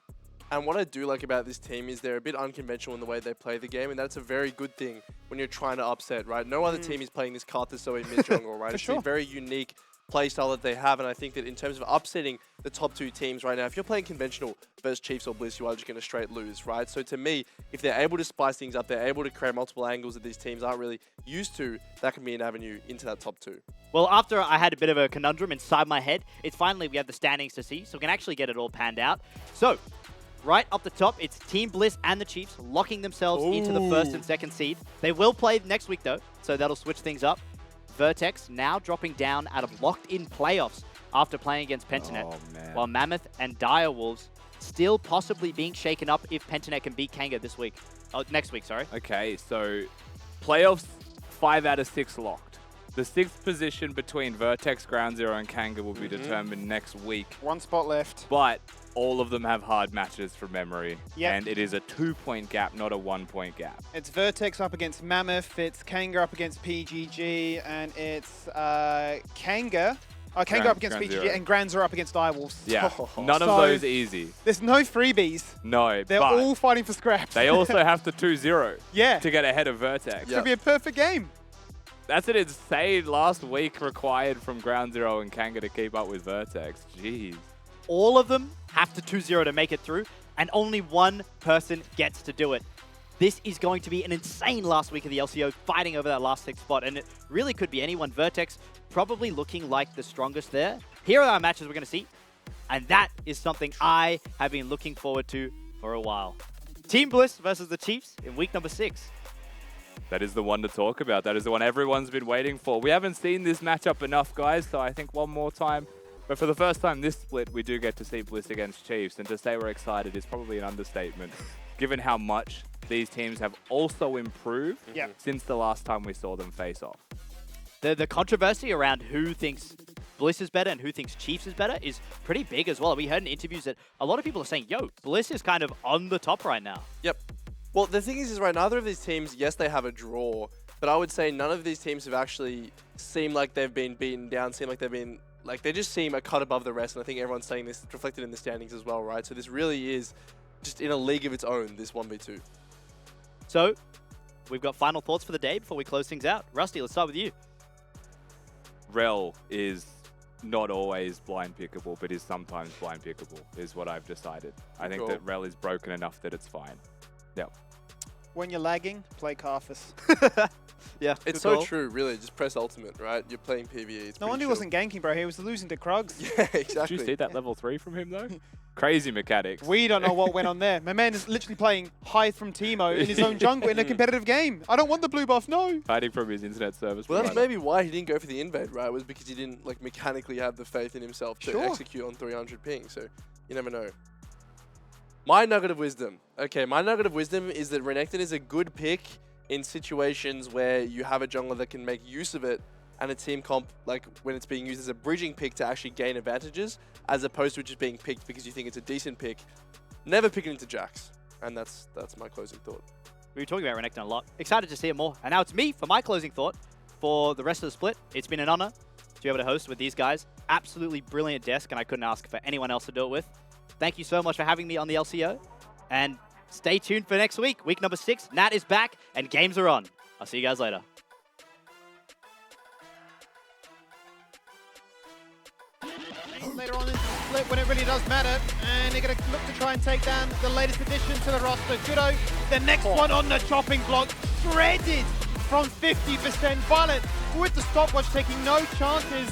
S8: And what I do like about this team is they're a bit unconventional in the way they play the game, and that's a very good thing when you're trying to upset, right? No other team is playing this Karthus Zoe mid jungle, right? It's a very unique play style that they have, and I think that in terms of upsetting the top 2 teams right now, if you're playing conventional versus Chiefs or Bliss, you are just going to straight lose, right? So to me, if they're able to spice things up, they're able to create multiple angles that these teams aren't really used to, that can be an avenue into that top 2.
S3: Well, after I had a bit of a conundrum inside my head, it's finally we have the standings to see, so we can actually get it all panned out. So, right up the top, it's Team Bliss and the Chiefs locking themselves into the 1st and 2nd seed. They will play next week, though, so that'll switch things up. Vertex now dropping down out of locked-in playoffs after playing against Pentanet, while Mammoth and Direwolves still possibly being shaken up if Pentanet can beat Kanga this week. Oh, next week, sorry.
S4: Okay, so playoffs 5 out of 6 locked. The 6th position between Vertex, Ground Zero, and Kanga will be determined next week.
S2: 1 spot left.
S4: But all of them have hard matches from memory.
S2: Yep.
S4: And it is a 2-point gap, not a 1-point gap.
S2: It's Vertex up against Mammoth, it's Kanga up against PGG, and it's Kanga up against
S4: Ground
S2: PGG,
S4: Zero.
S2: and Granza up against Direwolves.
S4: Yeah, none of
S2: So,
S4: those easy.
S2: There's no freebies.
S4: No,
S2: They're
S4: but
S2: all fighting for scraps.
S4: they also have to 2-0
S2: Yeah.
S4: to get ahead of Vertex.
S2: It's going to be a perfect game.
S4: That's an insane last week required from Ground Zero and Kanga to keep up with Vertex. Jeez.
S3: All of them have to 2-0 to make it through, and only one person gets to do it. This is going to be an insane last week of the LCO, fighting over that last 6th spot, and it really could be anyone. Vertex probably looking like the strongest there. Here are our matches we're going to see. and that is something I have been looking forward to for a while. Team Bliss versus the Chiefs in week number 6.
S4: That is the one to talk about. That is the one everyone's been waiting for. We haven't seen this matchup enough, guys, so I think one more time. But for the first time this split, we do get to see Bliss against Chiefs, and to say we're excited is probably an understatement, given how much these teams have also improved since the last time we saw them face off.
S3: The controversy around who thinks Bliss is better and who thinks Chiefs is better is pretty big as well. We heard in interviews that a lot of people are saying, yo, Bliss is kind of on the top right now.
S8: Yep. Well, the thing is right, neither of these teams, yes, they have a draw, but I would say none of these teams have actually seemed like they've been beaten down, seem like they've been, like, they just seem a cut above the rest, and I think everyone's saying this reflected in the standings as well, right? So this really is just in a league of its own, this 1v2.
S3: So, we've got final thoughts for the day before we close things out. Rusty, let's start with you.
S4: Rel is not always blind pickable, but is sometimes blind pickable, is what I've decided. I think that Rel is broken enough that it's fine. Yep.
S2: When you're lagging, play Karthus.
S3: Yeah,
S8: it's so true, really. Just press ultimate, right? You're playing PvE. It's
S2: no wonder he wasn't ganking, bro. He was losing to Krugs.
S8: Yeah, exactly.
S4: Did you see that level 3 from him, though? Crazy mechanics.
S2: We don't know what went on there. My man is literally playing high from Teemo in his own jungle in a competitive game. I don't want the blue buff, no.
S4: Hiding from his internet service.
S8: Well, that's maybe why he didn't go for the invade, right? Was because he didn't like mechanically have the faith in himself to execute on 300 ping. So you never know. My nugget of wisdom. Okay, my nugget of wisdom is that Renekton is a good pick in situations where you have a jungler that can make use of it, and a team comp, like when it's being used as a bridging pick to actually gain advantages, as opposed to just being picked because you think it's a decent pick. Never pick it into Jax. And that's my closing thought.
S3: We were talking about Renekton a lot. Excited to see it more. And now it's me for my closing thought for the rest of the split. It's been an honor to be able to host with these guys. Absolutely brilliant desk, and I couldn't ask for anyone else to do it with. Thank you so much for having me on the LCO. And stay tuned for next week. Week number 6, Nat is back, and games are on. I'll see you guys later.
S2: Later on in the split when it really does matter, and they're going to look to try and take down the latest addition to the roster, Gudo. The next one on the chopping block, shredded from 50%. Violet with the stopwatch taking no chances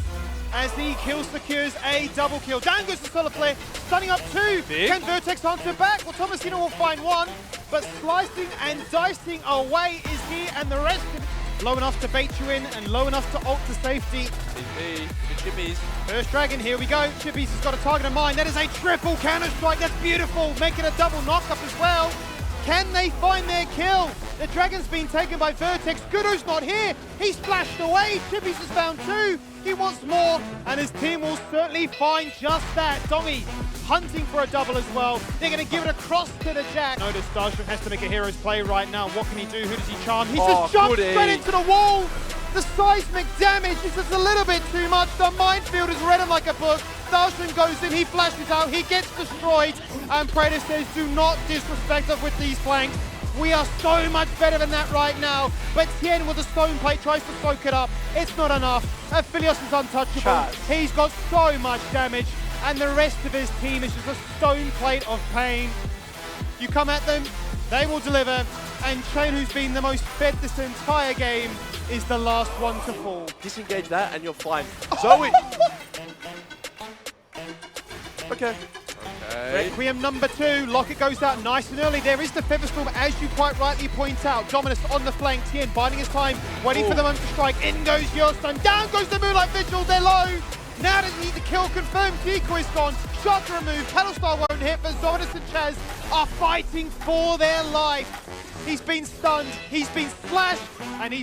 S2: as the kill secures a double kill. Down goes the Solar Flare, stunning up 2. Can Vertex answer back? Well, Thomasina will find 1, but slicing and dicing away is he, and the rest of it low enough to bait you in and low enough to ult to safety.
S8: CP, the Chippies.
S2: First Dragon, here we go. Chippies has got a target in mind. That is a triple counter strike. That's beautiful. Make it a double knockup as well. Can they find their kill? The Dragon's been taken by Vertex. Gudo's not here. He's flashed away. Chippies has found 2. He wants more, and his team will certainly find just that. Dongy hunting for a double as well. They're going to give it across to the Jack. Notice Starship has to make a hero's play right now. What can he do? Who does he charm? He just jumps straight into the wall. The seismic damage is just a little bit too much. The minefield is read him like a book. Starship goes in, he flashes out, he gets destroyed. And Praetor says, do not disrespect us with these flanks. We are so much better than that right now. But Tien with a stone plate tries to soak it up. It's not enough. Aphelios is untouchable. He's got so much damage. And the rest of his team is just a stone plate of pain. You come at them, they will deliver. And Chain, who's been the most fed this entire game, is the last one to fall.
S8: Disengage that and you're fine. Zoe! Okay.
S2: Requiem number 2, Locket goes out nice and early. There is the Featherstorm, as you quite rightly point out. Dominus on the flank, Tien biding his time, waiting for the moment to strike. In goes Yosun, down goes the Moonlight Vigil, they're low. Now doesn't need the kill confirmed, Decoy's gone. Shot removed, Paddle Star won't hit, but Zominus and Chaz are fighting for their life. He's been stunned, he's been slashed, and he's